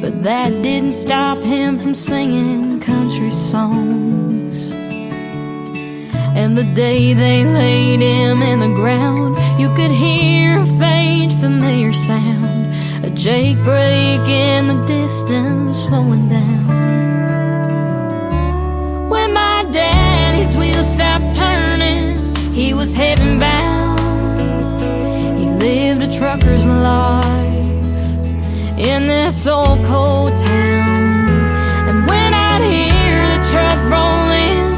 but that didn't stop him from singing country songs. And the day they laid him in the ground, you could hear a faint familiar sound, a jake brake in the distance slowing down. When my daddy's wheels stopped turning, he was heaven bound. He lived a trucker's life in this old cold town. And when I'd hear the truck roll in,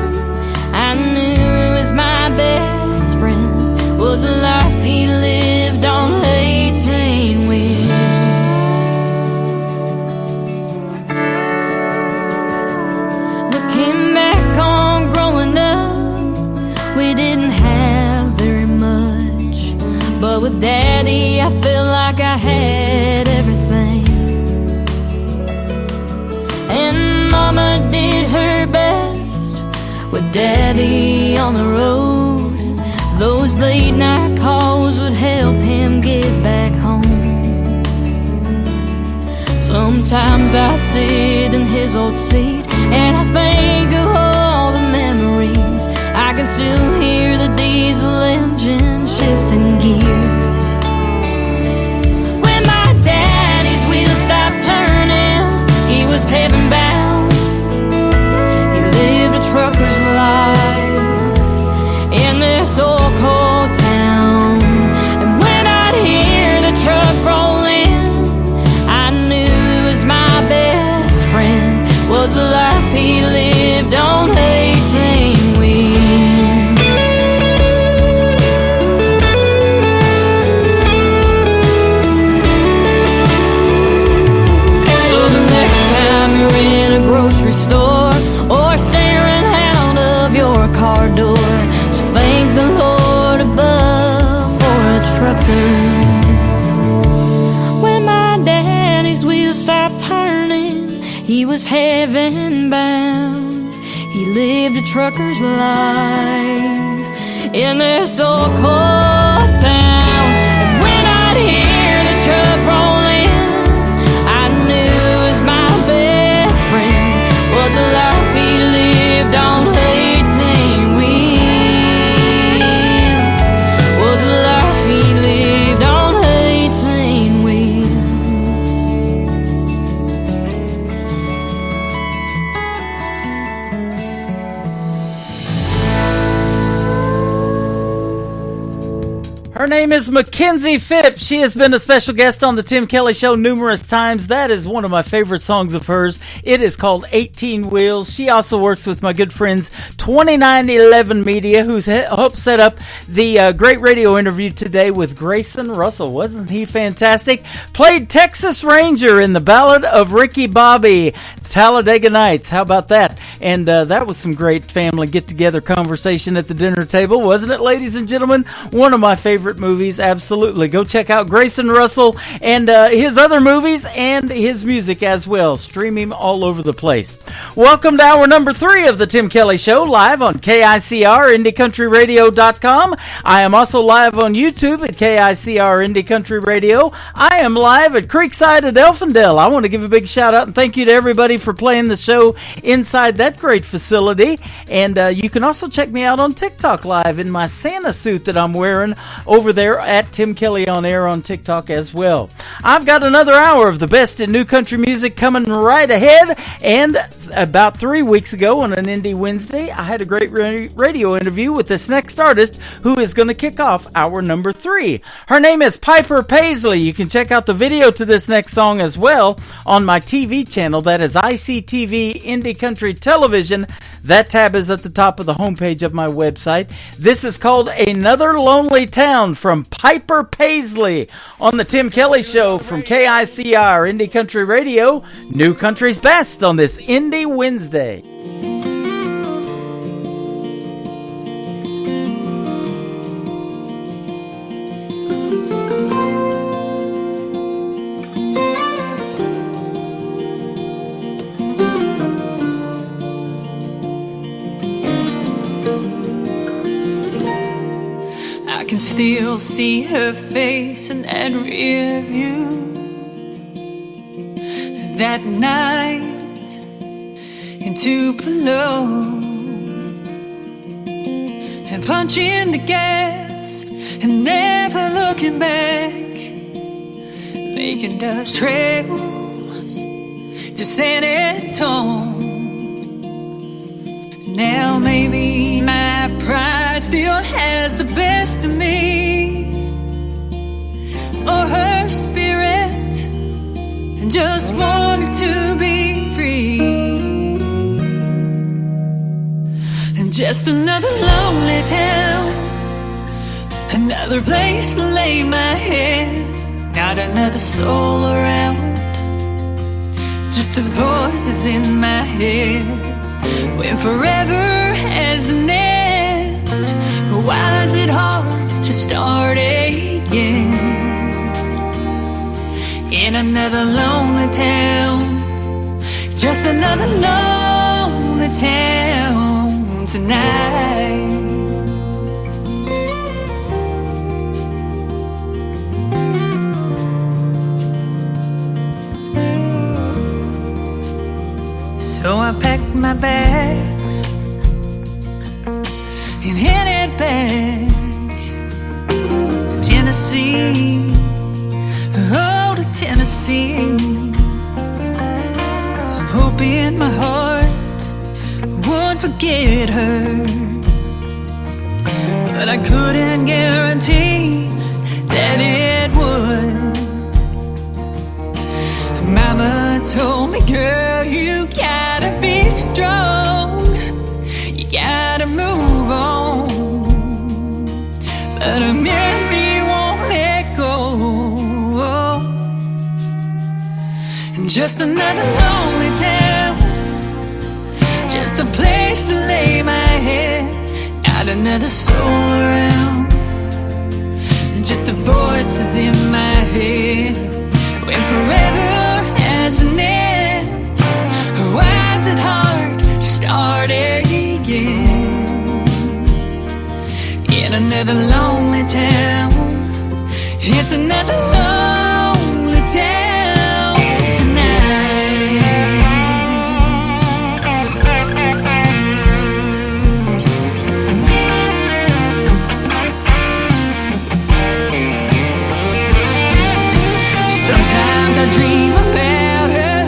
I knew it was my best friend, was a life he lived on 18 wheels. Looking back on growing up, we didn't have very much, but with Daddy I felt like I had everything. And Mama did her best with Daddy on the road. Those late night calls would help him get back home. Sometimes I sit in his old seat and I think of all the memories. I can still hear the diesel engine shifting gears. When my daddy's wheels stopped turning, he was heaven bound. He lived a trucker's life in this old cold town. And when I'd hear the truck roll in, I knew it was my best friend, was the life he lived on 18 wheels. So the next time you're in a grocery store or staring out of your car door, just thank the Lord above for a trucker. When my daddy's wheels stopped turning, he was heaven bound. He lived a trucker's life in this old cold town. And when I'd hear the truck roll in, I knew it was my best friend, was the life he lived on 18 wheels, was the life he lived on 18 wheels. Her name is Mackenzie Phipps. She has been a special guest on the Tim Kelly Show numerous times. That is one of my favorite songs of hers. It is called 18 Wheels. She also works with my good friends 2911 Media, who's helped set up the great radio interview today with Grayson Russell. Wasn't he fantastic? Played Texas Ranger in the Ballad of Ricky Bobby, Talladega Nights. How about that? And that was some great family get-together conversation at the dinner table, wasn't it, ladies and gentlemen? One of my favorite movies, absolutely. Go check out Grayson Russell and his other movies and his music as well. Stream him all over the place. Welcome to hour number 3 of the Tim Kelly Show, live on KICR, IndieCountryRadio.com. I am also live on YouTube at KICR Indie Country Radio. I am live at Creekside at Elfindale. I want to give a big shout out and thank you to everybody for playing the show inside that great facility. And you can also check me out on TikTok live in my Santa suit that I'm wearing over there at Tim Kelly on Air on TikTok as well. I've got another hour of the best in new country music coming right ahead, and about 3 weeks ago on an Indie Wednesday, I had a great radio interview with this next artist who is going to kick off hour number 3. Her name is Piper Paisley. You can check out the video to this next song as well on my TV channel. That is ICTV Indie Country Television. That tab is at the top of the homepage of my website. This is called Another Lonely Town from Piper Paisley on the Tim Kelly Show from KICR Indie Country Radio. New Country's Best on this Indie Wednesday. I can still see her face in that rear view. That night in Tupelo, and punching the gas and never looking back, making dust trails to San Antonio. Now maybe my pride still has the best of me, or her spirit, and just wanted to be free. And just another lonely town, another place to lay my head, not another soul around, just the voices in my head. When forever has an end, why is it hard to start again? In another lonely town, just another lonely town tonight. So I packed my bags and headed back to Tennessee. Oh, to Tennessee. I'm hoping my heart won't forget her, but I couldn't guarantee that it would. Mama told me, girl, you gotta be strong, you gotta move on, but a memory won't let go. And just another lonely town, just a place to lay my head, not another soul around, just the voices in my head. When forever has an end, why is it hard to start again? In another lonely town, it's another lonely town tonight. Sometimes I dream about her,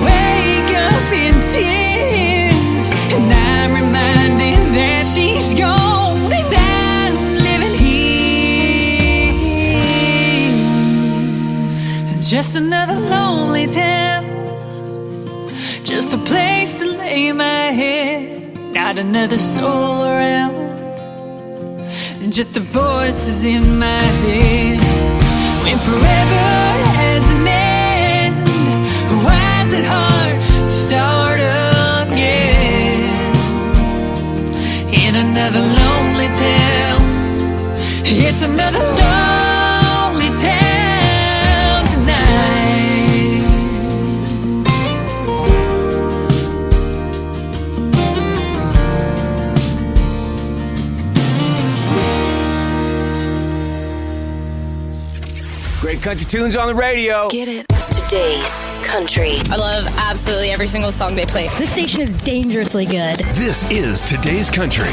wake up in tears, and I'm reminded that she's gone and I'm living here. Just another lonely town, just a place to lay my head, not another soul around, just the voices in my head. When forever has an end, why is it hard to start again? In another lonely town, it's another lonely town tonight. Great country tunes on the radio. Get it. Today's country. I love absolutely every single song they play. This station is dangerously good. This is Today's Country.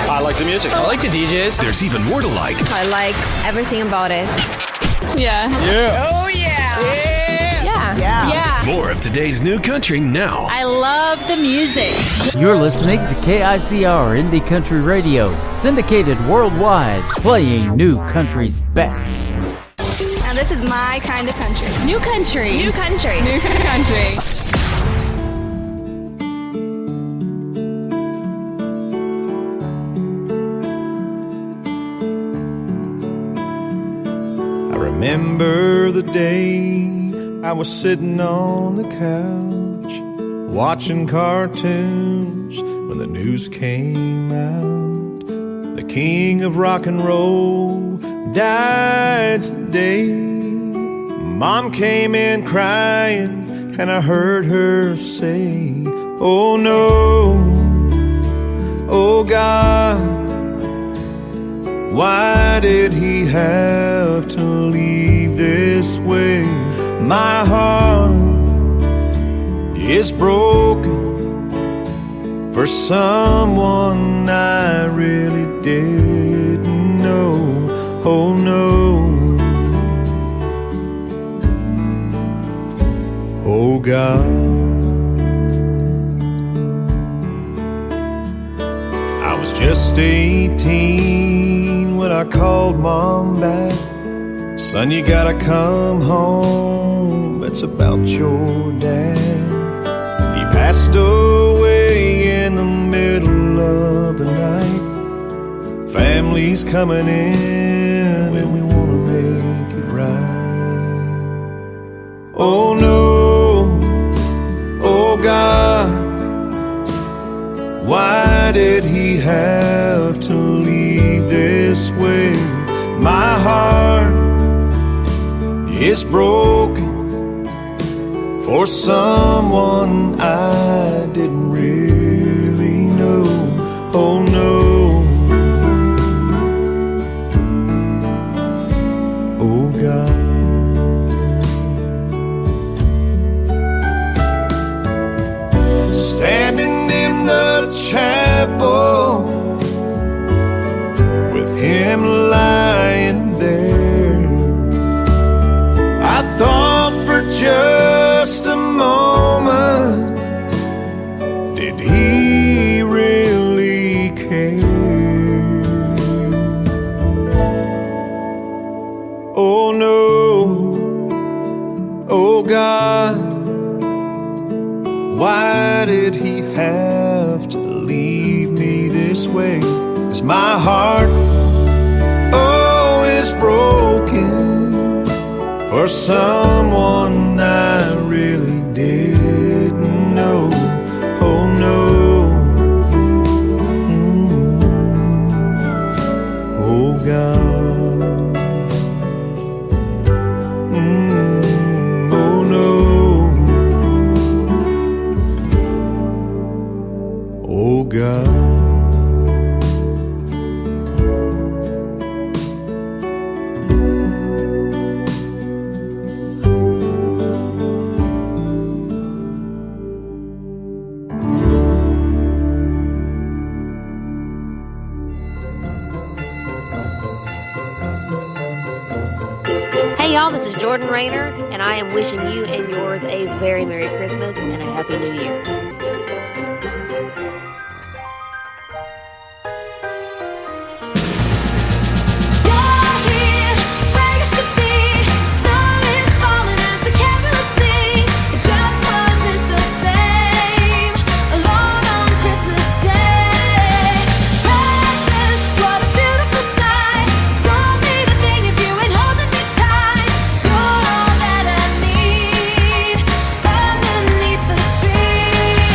I like the music. I like the DJs. There's even more to like. I like everything about it. Yeah. Yeah. Oh, yeah. Yeah. Yeah. More of today's new country now. I love the music. You're listening to KICR Indie Country Radio, syndicated worldwide, playing new country's best. Now this is my kind of country. New country. New country. New country. I remember the day I was sitting on the couch watching cartoons when the news came out. The king of rock and roll died today. Mom came in crying and I heard her say, oh no, oh God, why did he have to leave this way? My heart is broken for someone I really didn't know. Oh no, oh God. I was just 18 when I called Mom back. Son, you gotta come home, it's about your dad. He passed away in the middle of the night. Family's coming in and we wanna make it right. Oh no, oh God, why did he have to leave this way? My heart is broken for someone I didn't really know. Oh no, oh God. Standing in the chapel with him lying there, I thought for just a moment, did he really care? Oh no, oh God, why did he have to leave me this way? 'Cause my heart, oh, is broken for someone I really didn't know. Oh no, oh God, oh no, oh God. Hey y'all, this is Jordan Rayner, and I am wishing you and yours a very Merry Christmas and a Happy New Year. Underneath the tree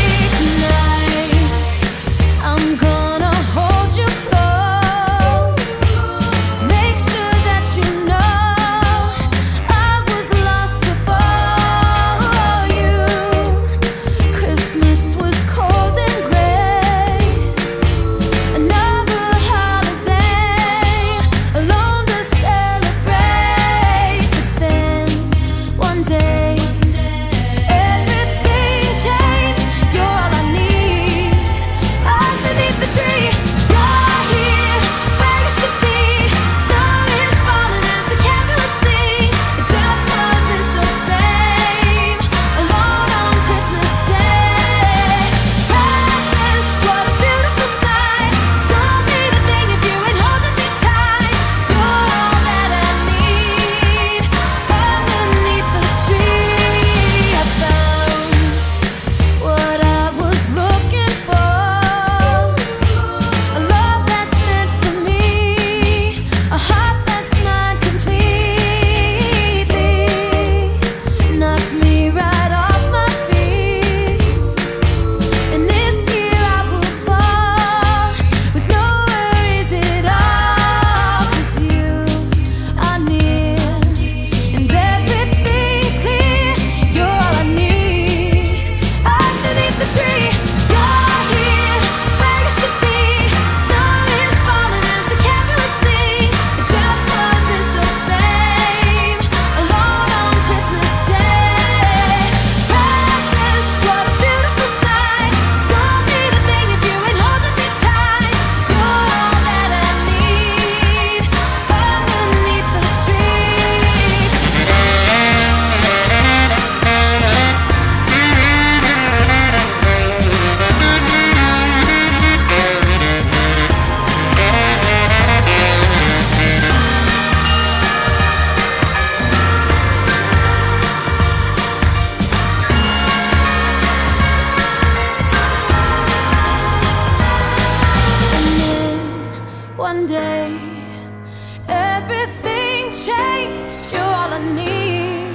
all I need.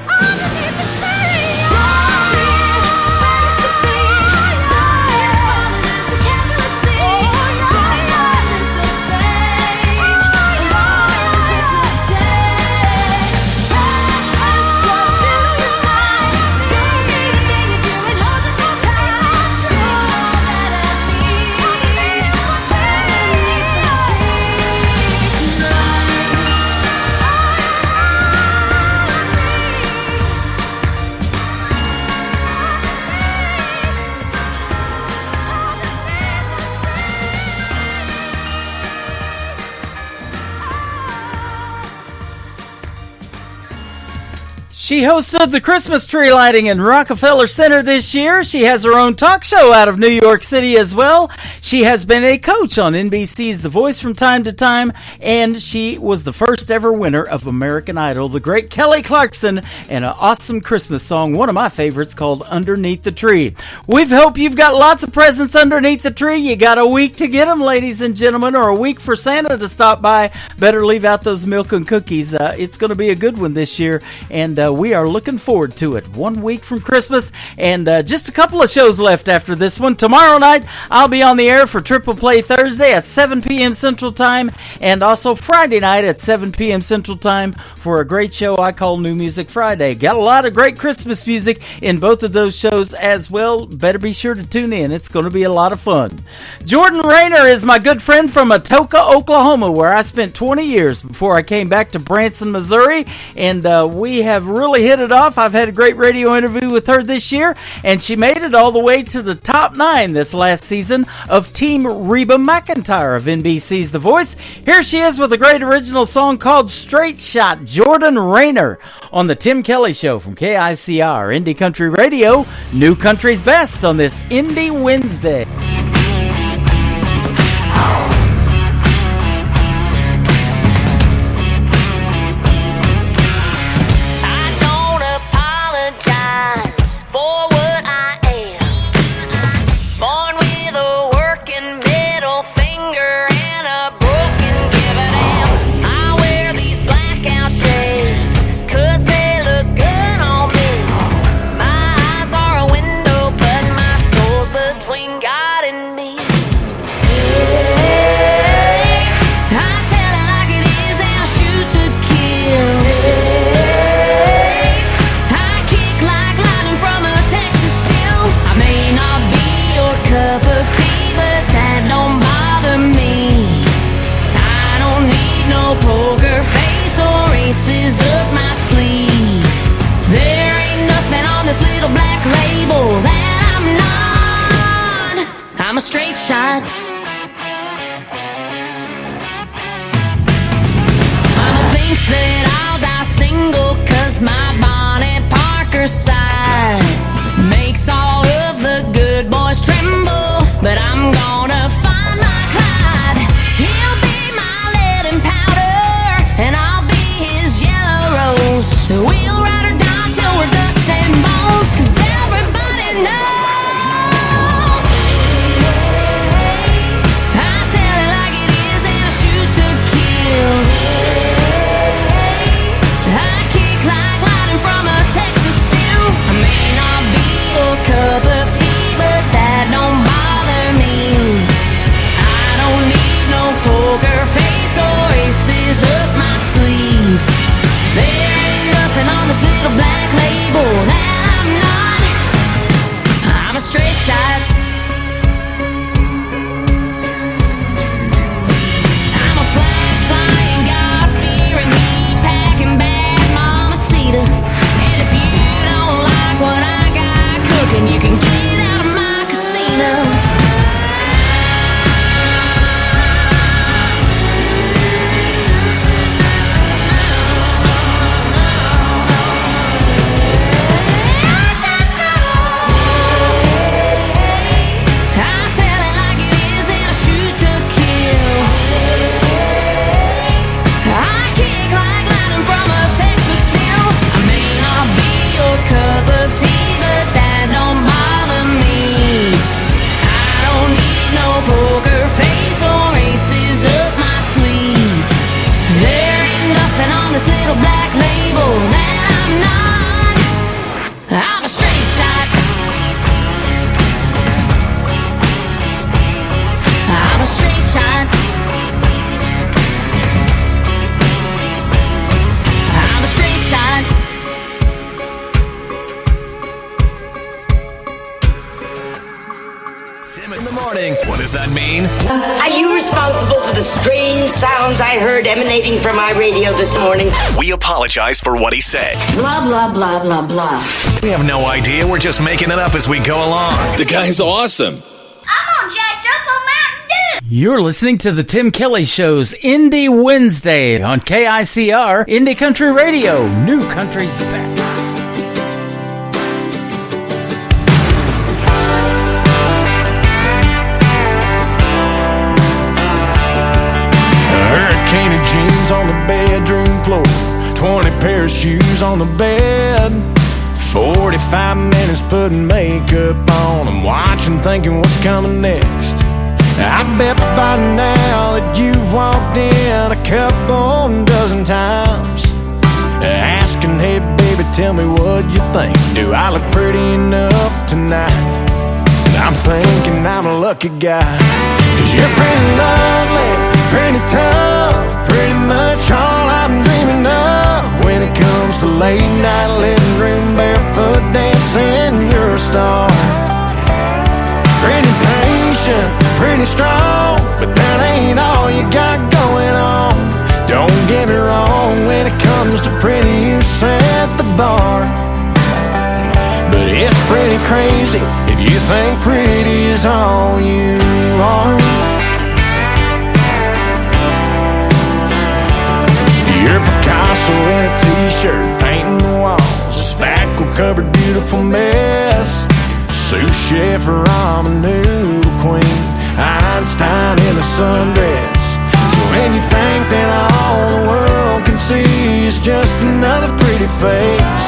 Underneath the tree, where should be. Stars falling as the candles sing. Just wasn't the same alone on Christmas Day. As what a beautiful sight. Don't need a thing if you ain't holding me tight. You're all that I need. Underneath the tree tonight. She hosted the Christmas tree lighting in Rockefeller Center this year. She has her own talk show out of New York City as well. She has been a coach on NBC's The Voice from time to time, and she was the first ever winner of American Idol, the great Kelly Clarkson, and an awesome Christmas song, one of my favorites, called Underneath the Tree. We hope you've got lots of presents underneath the tree. You got a week to get them, ladies and gentlemen, or a week for Santa to stop by. Better leave out those milk and cookies. It's going to be a good one this year, and we are looking forward to it. 1 week from Christmas, and just a couple of shows left after this one. Tomorrow night, I'll be on the air for Triple Play Thursday at 7 p.m. Central Time, and also Friday night at 7 p.m. Central Time for a great show I call New Music Friday. Got a lot of great Christmas music in both of those shows as well. Better be sure to tune in. It's going to be a lot of fun. Jordan Rayner is my good friend from Atoka, Oklahoma, where I spent 20 years before I came back to Branson, Missouri, and we have really hit it off. I've had a great radio interview with her this year, and she made it all the way to the top 9 this last season of Team Reba McEntire of NBC's The Voice. Here she is with a great original song called Straight Shot, Jordan Rayner, on the Tim Kelly Show from KICR, Indie Country Radio, New Country's Best on this Indie Wednesday. I'm a straight shot. Mama thinks that I'll die single, 'cause my Bonnet Parker side makes all of the good boys tremble. But I'm gonna find my Clyde. He'll be my lead and powder, and I'll be his yellow rose. We'll ride or die till we're dust and bones, 'cause everybody knows. Cup of tea, but that don't bother me. I don't need no poker face or aces up my sleeve. There ain't nothing on this little black label that I'm not. I'm a straight shot. I'm a flag flying, God-fearing, heat-packing bad mamacita. And if you don't like what I and you can get out of my casino. I tell it like it is and I shoot to kill. I kick like lightning from a Texas steel. I may not be your cup of tea, but that don't bother me. I don't need no poker face or aces up my sleeve. There ain't nothing on this little black lady people that I'm not. I'm a straight shot. I'm a straight shot. I'm a straight shot. In the morning. What does that mean? Are you responsible for the strange sounds I heard emanating from my radio this morning? We apologize for what he said. Blah, blah, blah, blah, blah. We have no idea. We're just making it up as we go along. The guy's awesome. I'm all jacked up on Mountain Dew. You're listening to the Tim Kelly Show's Indie Wednesday on KICR Indie Country Radio, New Country's Best. Hurricane of jeans on the bedroom floor, 20 pair of shoes on the bed, 45 minutes putting makeup on. I'm watching, thinking what's coming next. I bet by now that you've walked in a couple dozen times, asking, hey baby, tell me what you think. Do I look pretty enough tonight? And I'm thinking I'm a lucky guy, 'cause you're pretty lovely, pretty tough, pretty much all I'm dreaming of. When it comes to late night living room barefoot dancing, you're a star. Pretty patient, pretty strong, but that ain't all you got going on. Don't get me wrong, when it comes to pretty, you set the bar. But it's pretty crazy if you think pretty is all you are. You're Picasso in a t-shirt, painting the walls, a spackle-covered beautiful mess. Sous chef, ramen noodle queen, Einstein in a sundress. So when you think that all the world can see is just another pretty face,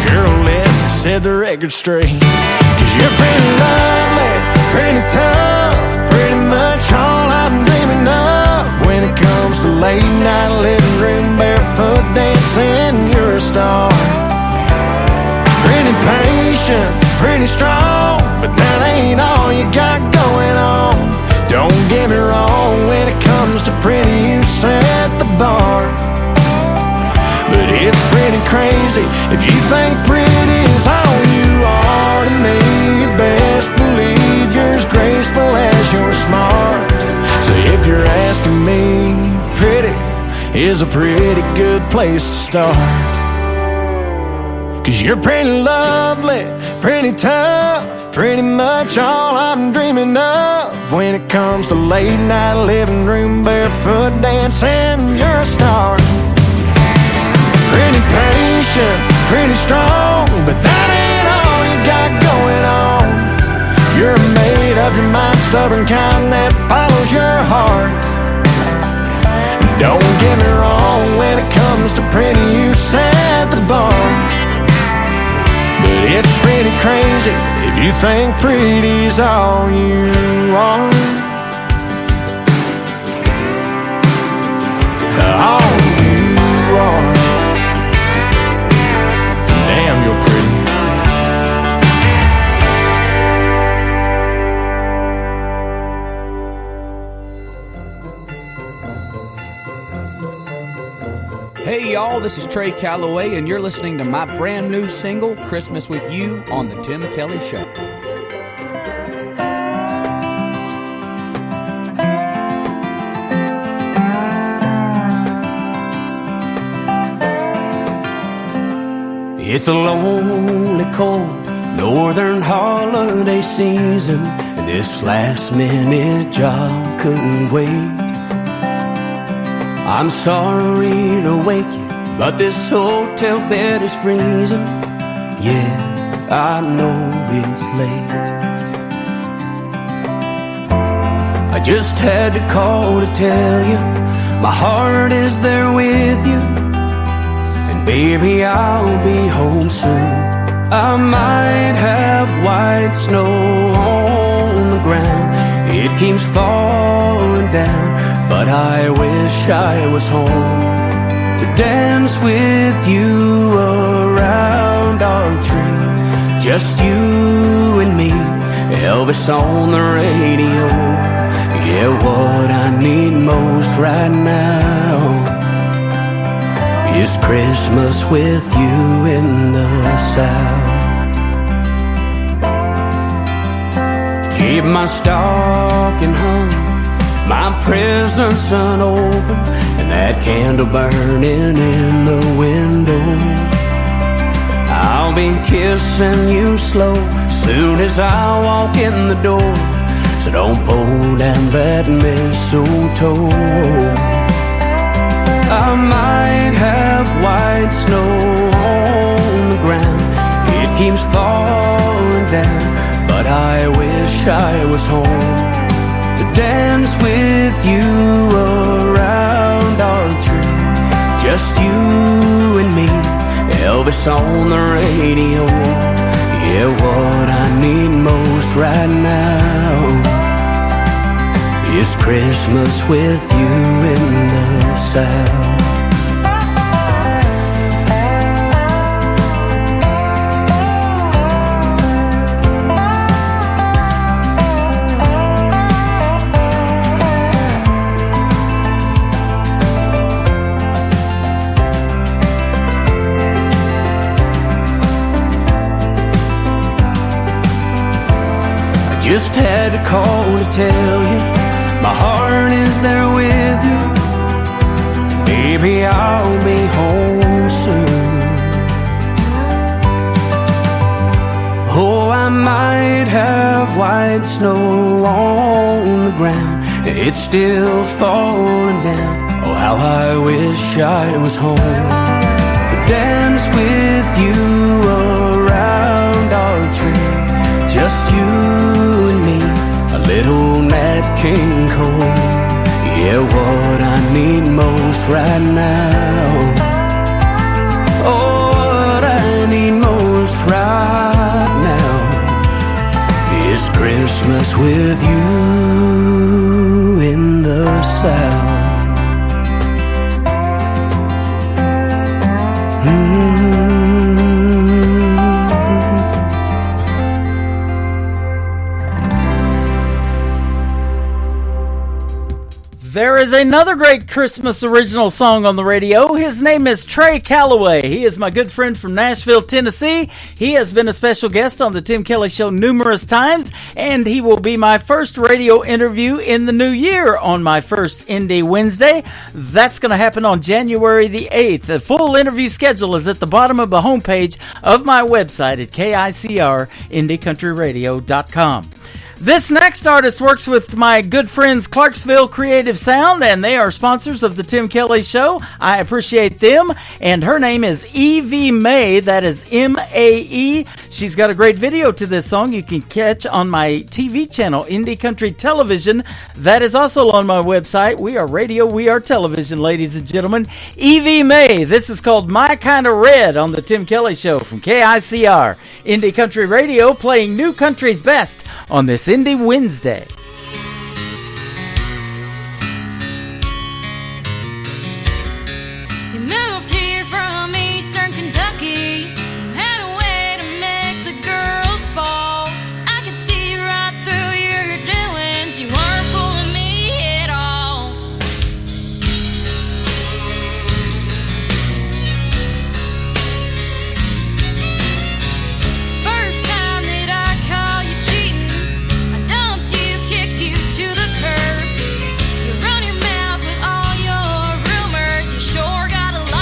girl, let me set the record straight. 'Cause you're pretty lovely, pretty tough, pretty much all I'm dreaming of. When it comes to late night living room barefoot dancing, you're a star. Pretty patient, pretty strong, but that ain't all you got going on. Don't get me wrong, when it comes to pretty, you set the bar. But it's pretty crazy if you think pretty is all you are to me. You best believe you're as graceful as you're smart. So if you're asking me, pretty is a pretty good place to start. 'Cause you're pretty lovely, pretty tough, pretty much all I'm dreaming of. When it comes to late night living room barefoot dancing, you're a star. Pretty patient, pretty strong, but that ain't all you got going on. You're made of your mind, stubborn kind that follows your heart. Don't get me wrong, when it comes to pretty, you set the bar. But it's pretty crazy if you think pretty's all you are. All you are. Damn, you're pretty. Hey y'all, this is Trey Calloway, and you're listening to my brand new single, Christmas With You, on The Tim Kelly Show. It's a lonely, cold, northern holiday season, and this last-minute job couldn't wait. I'm sorry to wake you, but this hotel bed is freezing. Yeah, I know it's late. I just had to call to tell you my heart is there with you, and baby, I'll be home soon. I might have white snow on the ground, it keeps falling down, but I wish I was home to dance dance with you around our tree. Just you and me, Elvis on the radio. Yeah, what I need most right now is Christmas with you in the South. Keep my stocking hung, my presents unopened, and that candle burning in the window. I'll be kissing you slow soon as I walk in the door, so don't pull down that mistletoe. I might have white snow on the ground, it keeps falling down, but I wish I was home to dance with you around our tree. Just you and me, Elvis on the radio. Yeah, what I need most right now is Christmas with you in the South. Just had to call to tell you my heart is there with you. Baby, I'll be home soon. Oh, I might have white snow on the ground, it's still falling down. Oh, how I wish I was home to dance with you around our tree. Just you and me, a little Nat King Cole. Yeah, what I need most right now. Oh, what I need most right now is Christmas with you in the South. There is another great Christmas original song on the radio. His name is Trey Calloway. He is my good friend from Nashville, Tennessee. He has been a special guest on the Tim Kelly Show numerous times, and he will be my first radio interview in the new year on my first Indie Wednesday. That's going to happen on January the 8th. The full interview schedule is at the bottom of the homepage of my website at KICRIndieCountryRadio.com. This next artist works with my good friends Clarksville Creative Sound, and they are sponsors of the Tim Kelly Show. I appreciate them. And her name is Evie Mae. That is M-A-E. She's got a great video to this song you can catch on my TV channel, Indie Country Television. That is also on my website. We are radio, we are television, ladies and gentlemen. Evie Mae. This is called My Kind of Red on the Tim Kelly Show from KICR. Indie Country Radio, playing new country's best on this Indie Wednesday. You moved here from Eastern Kentucky. You had a way to make the girls fall. I could see right through your doings. You weren't fooling me at all. First time that I caught you cheating, I dumped you, kicked you to the curb. You run your mouth with all your rumors. You sure got a lot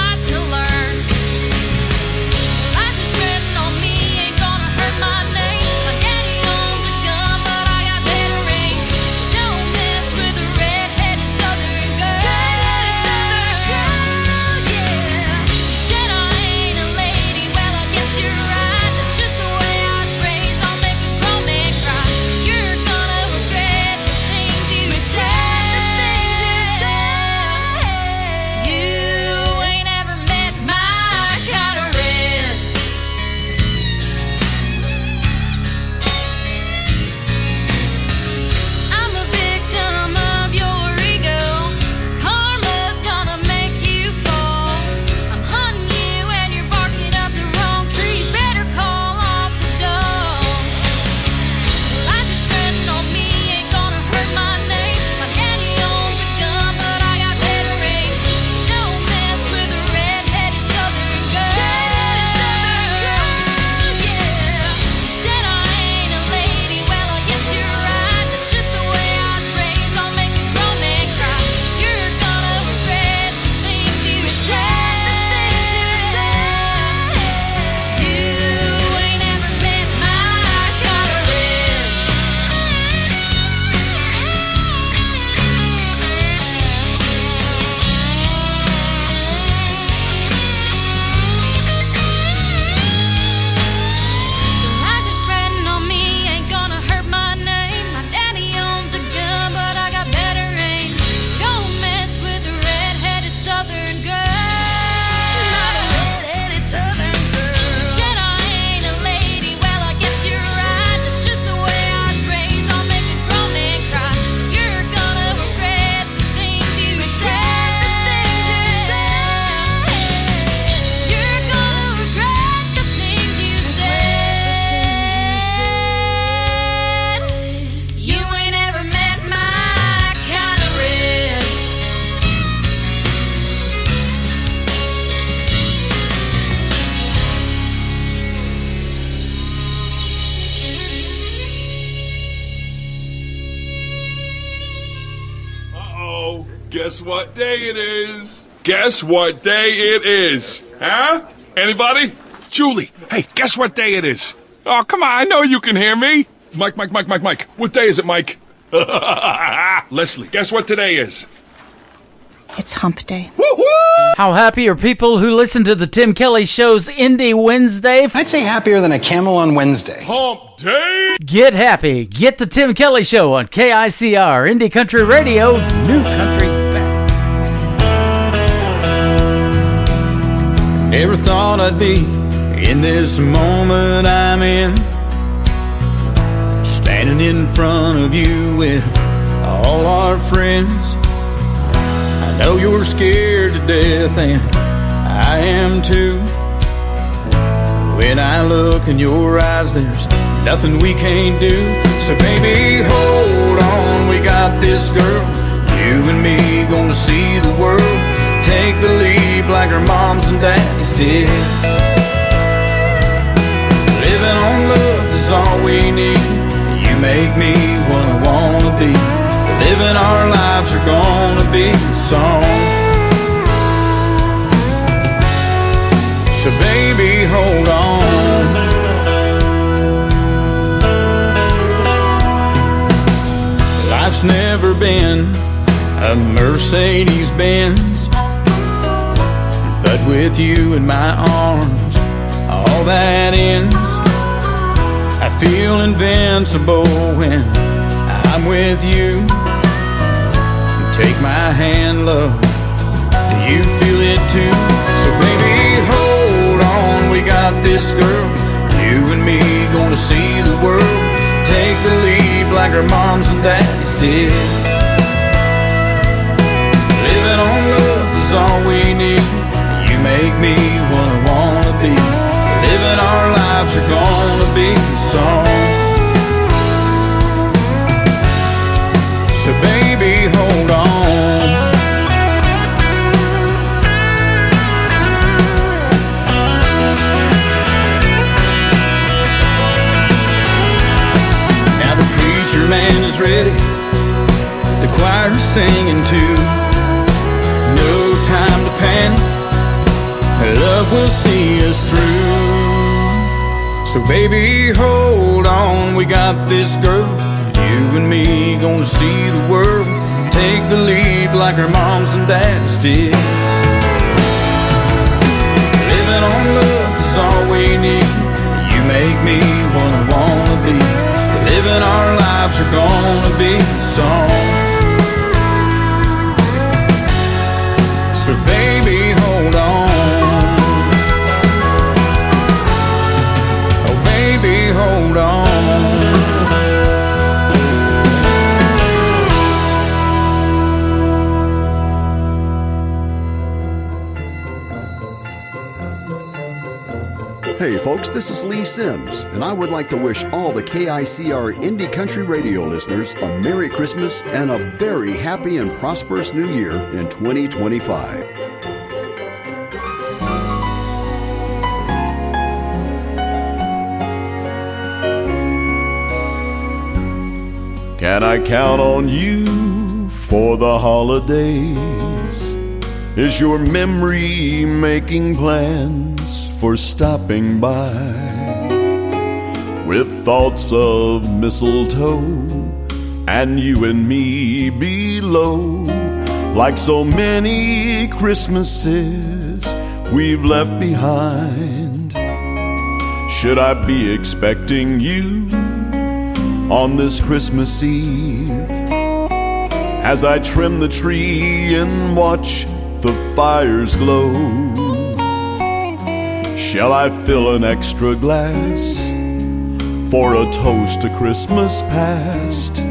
Guess what day it is? Guess what day it is? Huh? Anybody? Julie, hey, guess what day it is? Oh, come on, I know you can hear me. Mike. What day is it, Mike? Leslie, guess what today is? It's hump day. How happy are people who listen to the Tim Kelly Show's Indie Wednesday? I'd say happier than a camel on Wednesday. Hump day! Get happy. Get the Tim Kelly Show on KICR, Indie Country Radio, New Country's best. Never thought I'd be in this moment I'm in, standing in front of you with all our friends. I know you're scared to death, and I am too. When I look in your eyes, there's nothing we can't do. So baby, hold on, we got this, girl. You and me gonna see the world. Take the leap like our moms and daddies did. Living on love is all we need. You make me what I wanna be. Living our lives are gonna be a song. So baby, hold on. Life's never been a Mercedes-Benz, but with you in my arms, all that ends. I feel invincible when I'm with you. Take my hand, love, do you feel it too? So baby, hold on, we got this, girl. You and me gonna see the world. Take the leap like our moms and daddies did. Living on love is all we need. You make me what I wanna be. Living our lives are gonna be a song. So baby, hold on. Now the preacher man is ready, the choir is singing too. No time to panic, love will see us through. So baby, hold on, we got this, girl. You and me gonna see the world. Take the leap like our moms and dads did. Living on love is all we need. You make me what I wanna be. Living our lives are gonna be a song. So baby, hold on. Oh baby, hold on. Hey folks, this is Lee Sims, and I would like to wish all the KICR Indie Country Radio listeners a Merry Christmas and a very happy and prosperous New Year in 2025. Can I count on you for the holidays? Is your memory making plans for stopping by with thoughts of mistletoe and you and me below, like so many Christmases we've left behind? Should I be expecting you on this Christmas Eve as I trim the tree and watch the fires glow? Shall I fill an extra glass for a toast to Christmas past?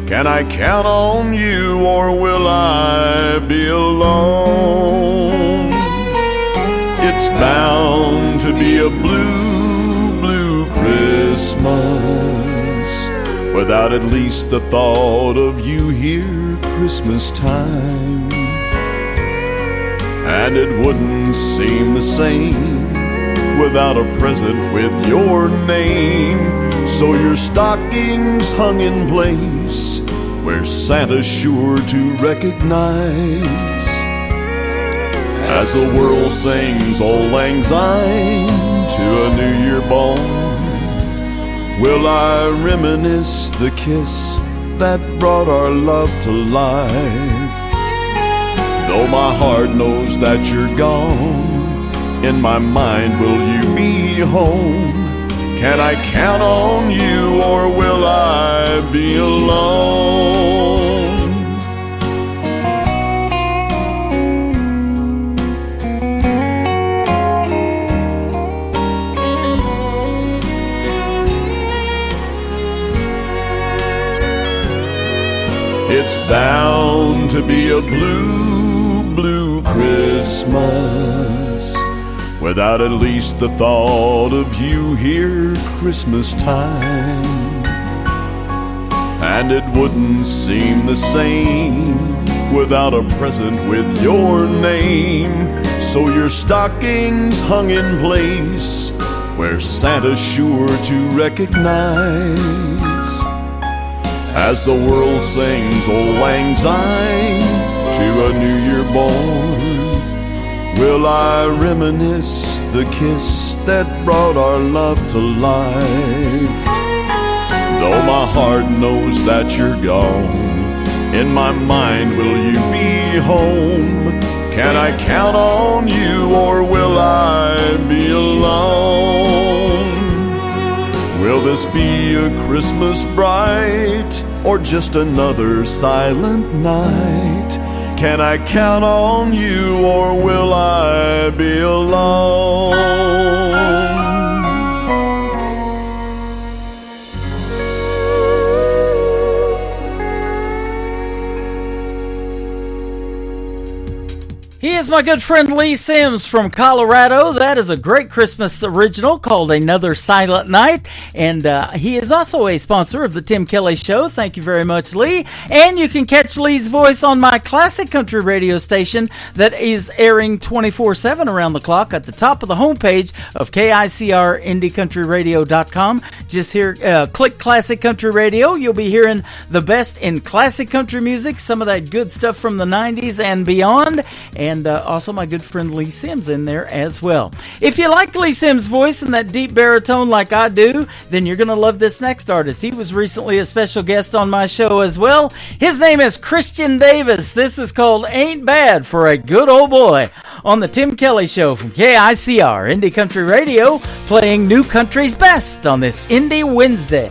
Can I count on you or will I be alone? It's bound to be a blue, blue Christmas without at least the thought of you here Christmas time. And it wouldn't seem the same without a present with your name. So your stocking's hung in place where Santa's sure to recognize. As the world sings Auld Lang Syne to a new year born, will I reminisce the kiss that brought our love to life? Though my heart knows that you're gone, in my mind will you be home? Can I count on you, or will I be alone? It's bound to be a blue, blue Christmas without at least the thought of you here Christmas time. And it wouldn't seem the same without a present with your name. So your stocking's hung in place where Santa's sure to recognize. As the world sings Auld Lang Syne to a new year born, will I reminisce the kiss that brought our love to life? Though my heart knows that you're gone, in my mind will you be home? Can I count on you, or will I be alone? Will this be a Christmas bright, or just another silent night? Can I count on you, or will I be alone? He is my good friend Lee Sims from Colorado. That is a great Christmas original called Another Silent Night. And he is also a sponsor of the Tim Kelly Show. Thank you very much, Lee. And you can catch Lee's voice on my classic country radio station that is airing 24/7 around the clock at the top of the homepage of KICRIndieCountryRadio.com. Just here, click Classic Country Radio. You'll be hearing the best in classic country music, some of that good stuff from the 90s and beyond. And also my good friend Lee Sims in there as well. If you like Lee Sims' voice and that deep baritone like I do, then you're going to love this next artist. He was recently a special guest on my show as well. His name is Christian Davis. This is called Ain't Bad for a Good Old Boy on the Tim Kelly Show from KICR Indie Country Radio, playing New Country's best on this Indie Wednesday.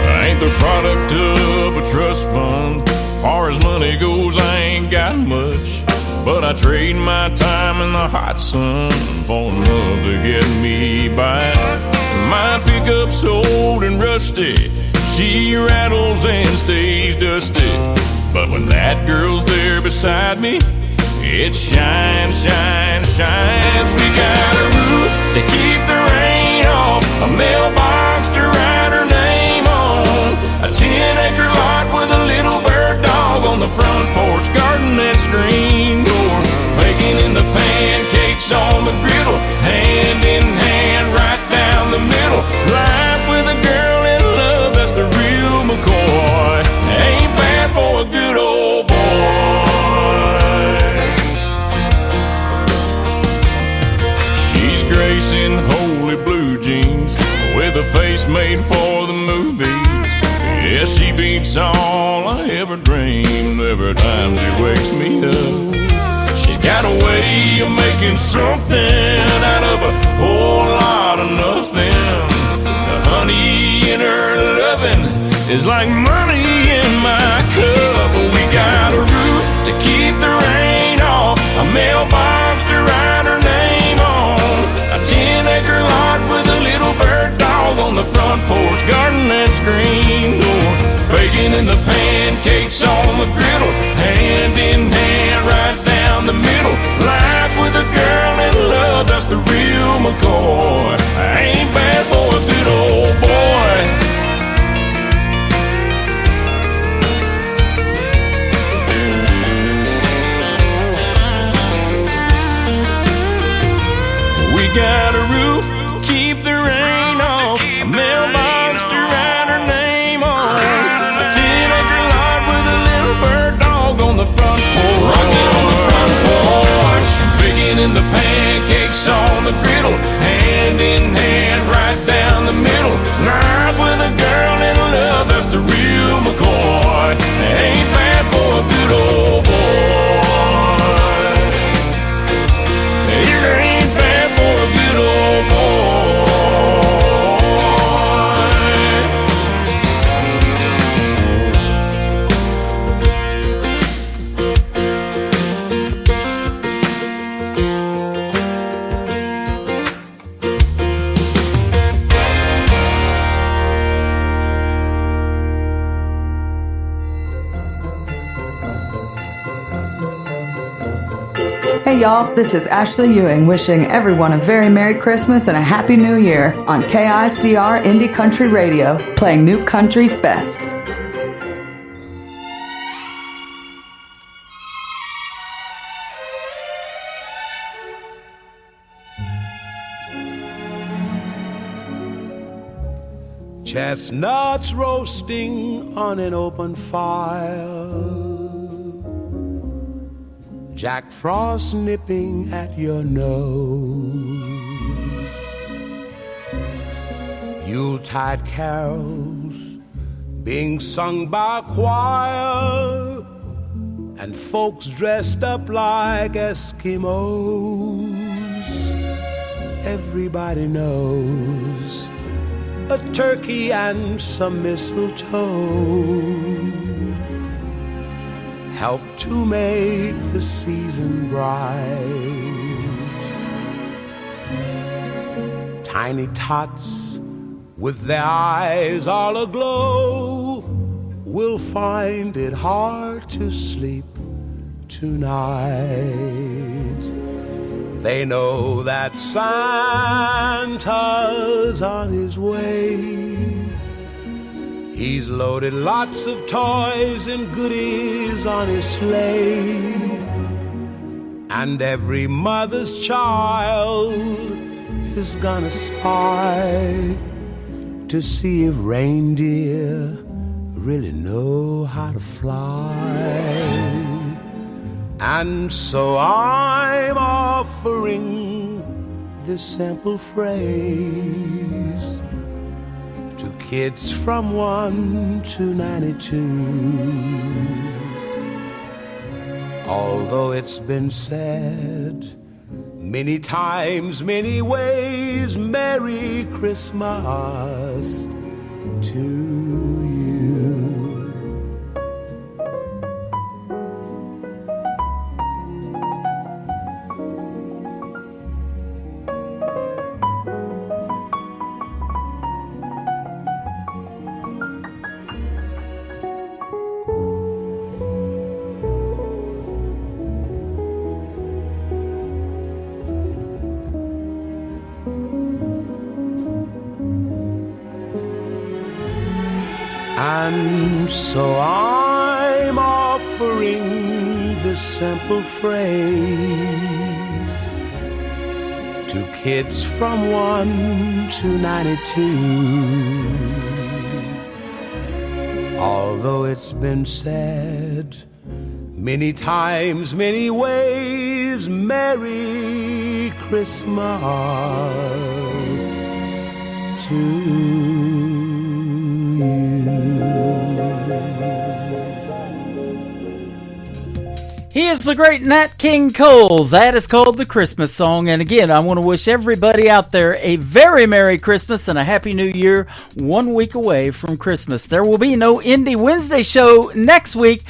I ain't the product of a trust fund. Far as money goes, I ain't got much, but I trade my time in the hot sun for love to get me by. My pickup's old and rusty, she rattles and stays dusty, but when that girl's there beside me, it shines, shines, shines. We got a roof to keep the rain off, a mailbox to write her name on, a 10-acre lot with a little bird dog on the front porch, garden and screen door, baking in the pancakes on the griddle, hand in hand right down the middle. Life with a girl in love, that's the real McCoy. Ain't bad for a good old boy. She's gracing holy blue jeans with a face made for the movies. Yeah, she beats all I ever dreamed every time she wakes me up. She got a way of making something out of a whole lot of nothing. The honey in her loving is like money in my cup. We got a roof to keep the rain off, a mailbox to write her name on, a 10-acre lot with a little bird dog on the front porch, garden and screen door, baking in the pancakes on the griddle, hand in hand right down the middle. Life with a girl in love, that's the real McCoy. Ain't bad for a good old boy. We got a roof, keep the rain off, a mailbox to write her name on, Hey y'all, this is Ashley Ewing wishing everyone a very Merry Christmas and a Happy New Year on KICR Indie Country Radio, playing new country's best. Chestnuts roasting on an open fire, Jack Frost nipping at your nose, Yuletide carols being sung by a choir, and folks dressed up like Eskimos. Everybody knows a turkey and some mistletoe help to make the season bright. Tiny tots with their eyes all aglow will find it hard to sleep tonight. They know that Santa's on his way. He's loaded lots of toys and goodies on his sleigh, and every mother's child is gonna spy to see if reindeer really know how to fly. And so I'm offering this simple phrase to kids from 1 to 92. Although it's been said many times, many ways, Merry Christmas to you. And so I'm offering this simple phrase to kids from 1 to 92. Although it's been said many times, many ways, Merry Christmas to you. He is the great Nat King Cole. That is called the Christmas song. And again, I want to wish everybody out there a very Merry Christmas and a Happy New Year 1 week away from Christmas. There will be no Indie Wednesday show next week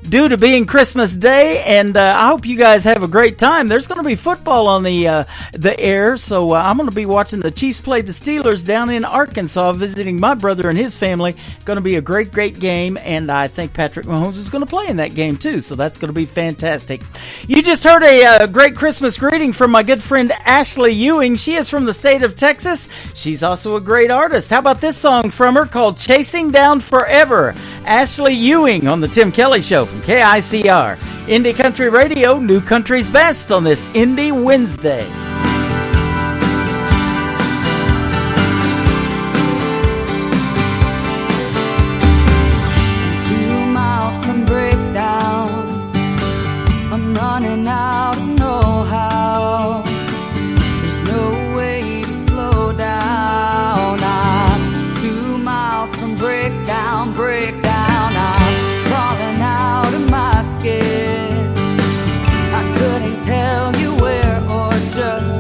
due to being Christmas Day, and I hope you guys have a great time. There's going to be football on the air, so I'm going to be watching the Chiefs play the Steelers down in Arkansas, visiting my brother and his family. Going to be a great, great game, and I think Patrick Mahomes is going to play in that game too, so that's going to be fantastic. You just heard a great Christmas greeting from my good friend Ashley Ewing. She is from the state of Texas. She's also a great artist. How about this song from her called Chasing Down Forever? Ashley Ewing on the Tim Kelly Show from KICR, Indie Country Radio, New Country's Best on this Indie Wednesday. 2 miles from breakdown, I'm running out of know-how. There's no way to slow down. I'm 2 miles from breakdown, I'm crawling out of my skin. I couldn't tell you where or just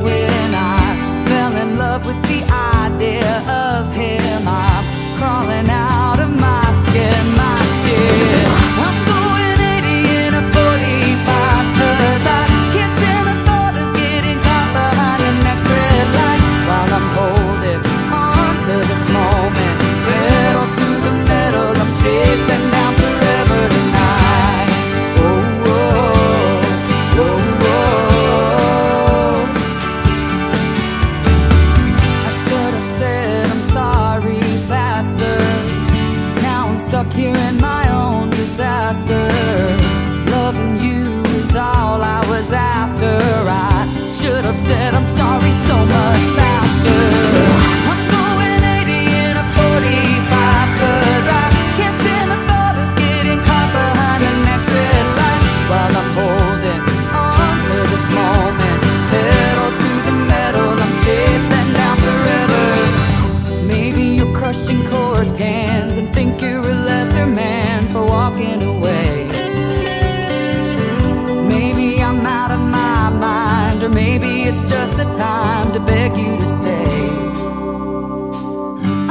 it's just the time to beg you to stay.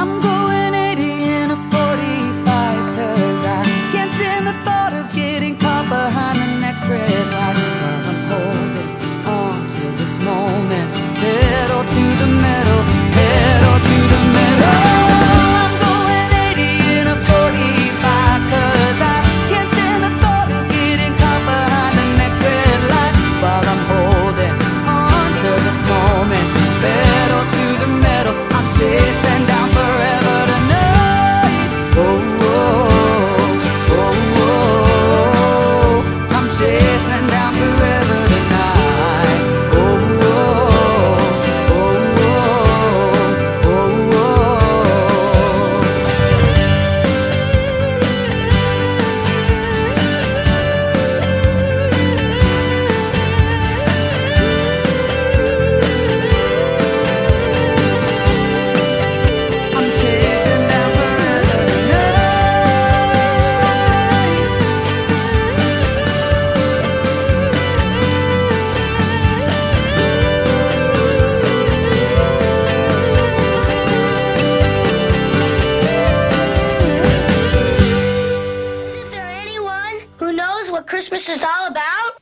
I'm going 80 in a 45, 'cause I can't stand the thought of getting caught behind the next red light. While I'm holding on to this moment, pedal to the metal, pedal to the metal. I'm going 80 in a 45, 'cause I can't stand the thought of getting caught behind the next red light. While I'm holding on to this moment, pedal to the metal. I'm chasing down forever tonight. Oh, oh, oh, oh. I'm chasing down forever tonight. Oh, oh, oh, oh, oh, oh. I'm chasing down forever Is there anyone who knows what Christmas is all about?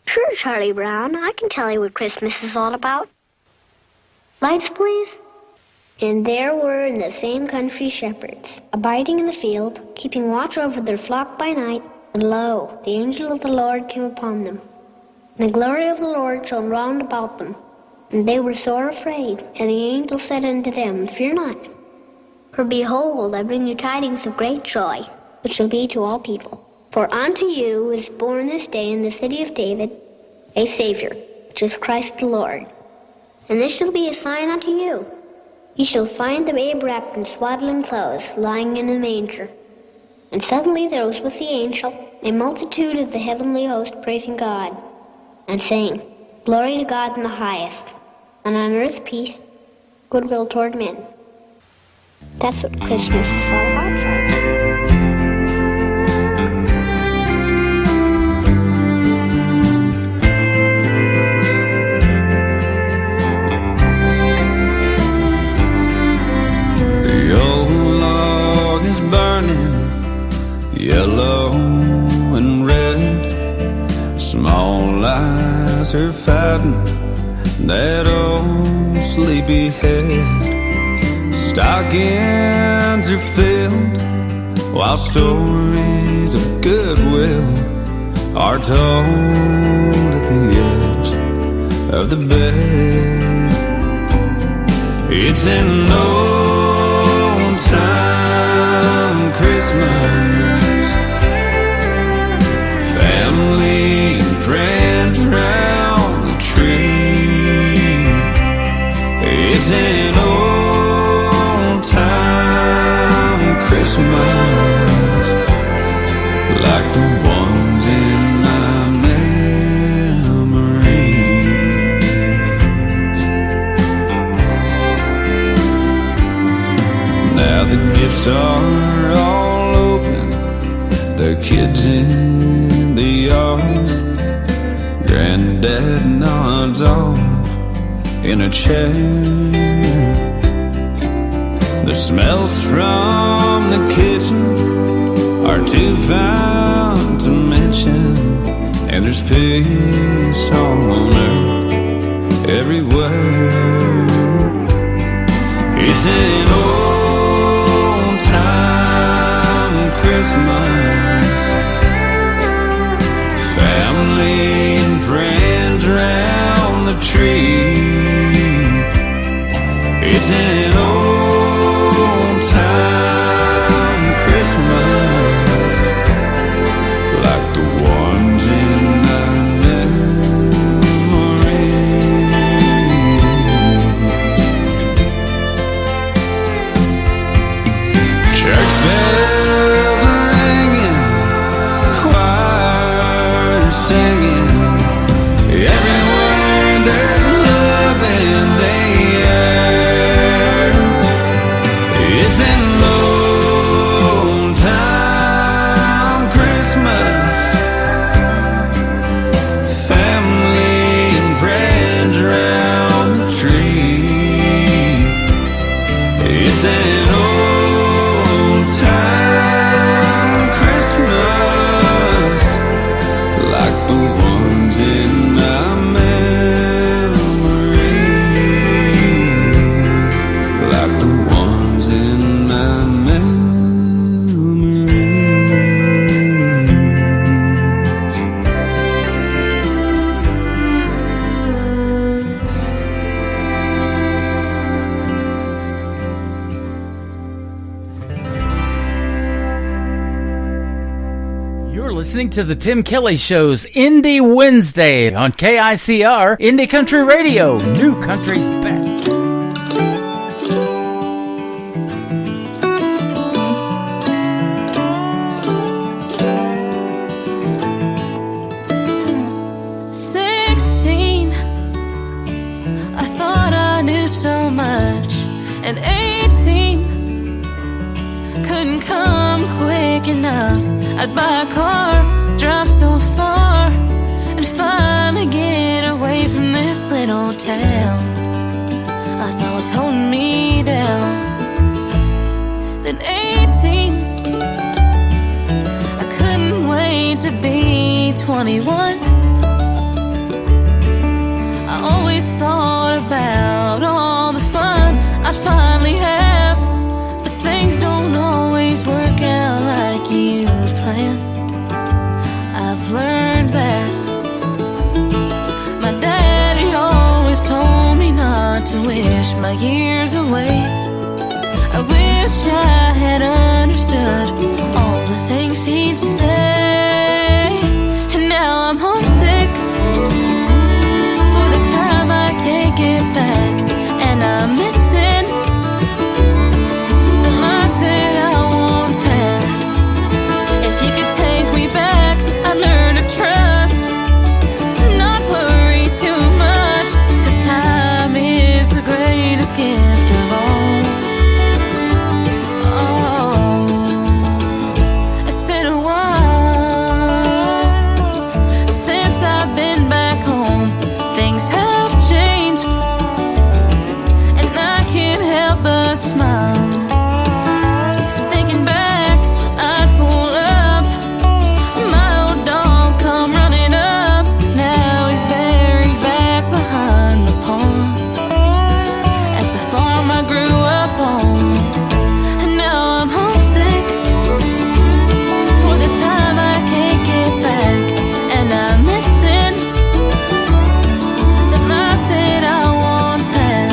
Sure, Charlie Brown. I can tell you what Christmas is all about. Lights, please. And there were in the same country shepherds, abiding in the field, keeping watch over their flock by night. And lo, the angel of the Lord came upon them. And the glory of the Lord shone round about them. And they were sore afraid. And the angel said unto them, Fear not. For behold, I bring you tidings of great joy, which shall be to all people. For unto you is born this day in the city of David a Savior, which is Christ the Lord. And this shall be a sign unto you. You shall find the babe wrapped in swaddling clothes, lying in a manger. And suddenly there was with the angel a multitude of the heavenly host praising God, and saying, Glory to God in the highest, and on earth peace, goodwill toward men. That's what Christmas is all about, Charlie. The old log is burning, yellow and red. Small eyes are fighting that old sleepy head. Stockings are filled, while stories of goodwill are told at the edge of the bed. It's an old time Christmas, family and friends round the tree. It's an old time Christmas, like the ones in my memories. Now the gifts are all open, the kids in the yard. Granddad nods off in a chair. The smells from the kitchen are too fine to mention, and there's peace on earth everywhere. It's an old time Christmas, family and friends round the tree. It's an old time Christmas, like the ones in my memories. Church bells are ringing, choir singing. Everywhere there's love in the air. It's an old time Christmas, family and friends round listening to the Tim Kelly Show's Indie Wednesday on KICR, Indie Country Radio, New Country's Best. I thought I knew so much, and 18 couldn't come quick enough. I'd buy a car, drive so far, and finally get away from this little town I thought was holding me down. Then 18, I couldn't wait to be 21. I always thought about all the fun I'd finally have, but things don't always work out like you plan. I've learned that. My daddy always told me not to wish my years away. I wish I had understood all the things he'd say. And now I'm homesick for the time I can't get back, and I'm missing the life that I once had. If you could take me back, I'd learn to trust, not worry too much, 'cause time is the greatest gift of all. Oh, it's been a while since I've been back home. Things have changed, and I can't help but smile. Thinking back, I'd pull up, my old dog come running up. Now he's buried back behind the pond at the farm I grew up on. And now I'm homesick for the time I can't get back, and I'm missing the life that I once had.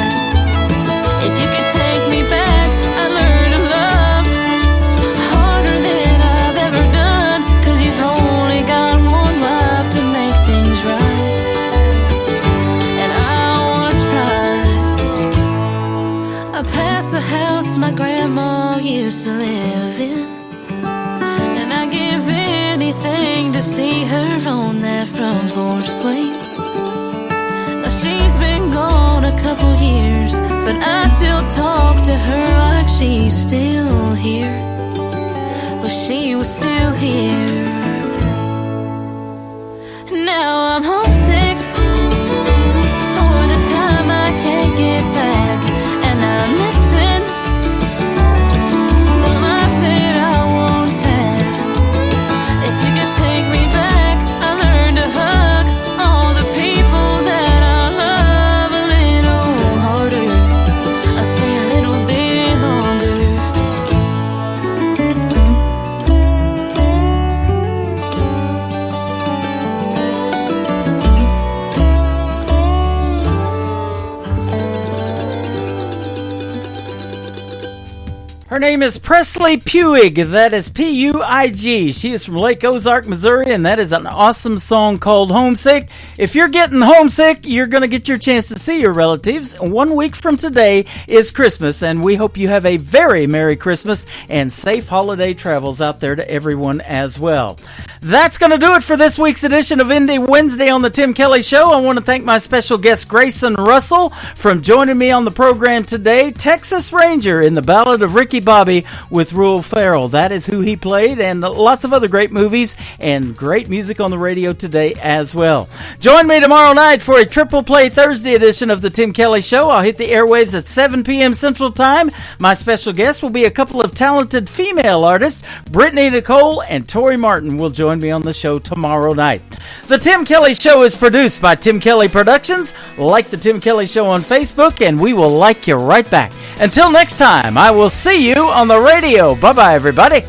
If you could take me back, I'd learn to love harder than I've ever done, 'cause you've only got one life to make things right, and I wanna try. I passed the house my grandma used to live in, and I give anything to see her on that front porch swing. Now she's been gone a couple years, but I still talk to her like she's still here. But she was still here. Now I'm homesick for the time I can't get back, and I'm missing the life that I once had. If you could take me back, I learned to hug all the people that I love a little harder. I'll stay a little bit longer. Her name is Presley Puig. That is P-U-I-G. She is from Lake Ozark, Missouri, and that is an awesome song called Homesick. If you're getting homesick, you're going to get your chance to see your relatives. 1 week from today is Christmas, and we hope you have a very Merry Christmas and safe holiday travels out there to everyone as well. That's going to do it for this week's edition of Indie Wednesday on the Tim Kelly Show. I want to thank my special guest, Grayson Russell, from joining me on the program today. Texas Ranger in the Ballad of Ricky Bobby with Ruel Ferrell. That is who he played, and lots of other great movies and great music on the radio today as well. Join me tomorrow night for a Triple Play Thursday edition of the Tim Kelly Show. I'll hit the airwaves at 7 p.m. Central Time. My special guest will be a couple of talented female artists. Brittany Nicole and Tori Martin will join me on the show tomorrow night. The Tim Kelly Show is produced by Tim Kelly Productions. Like the Tim Kelly Show on Facebook, and we will like you right back. Until next time, I will see you on the radio. Bye-bye, everybody.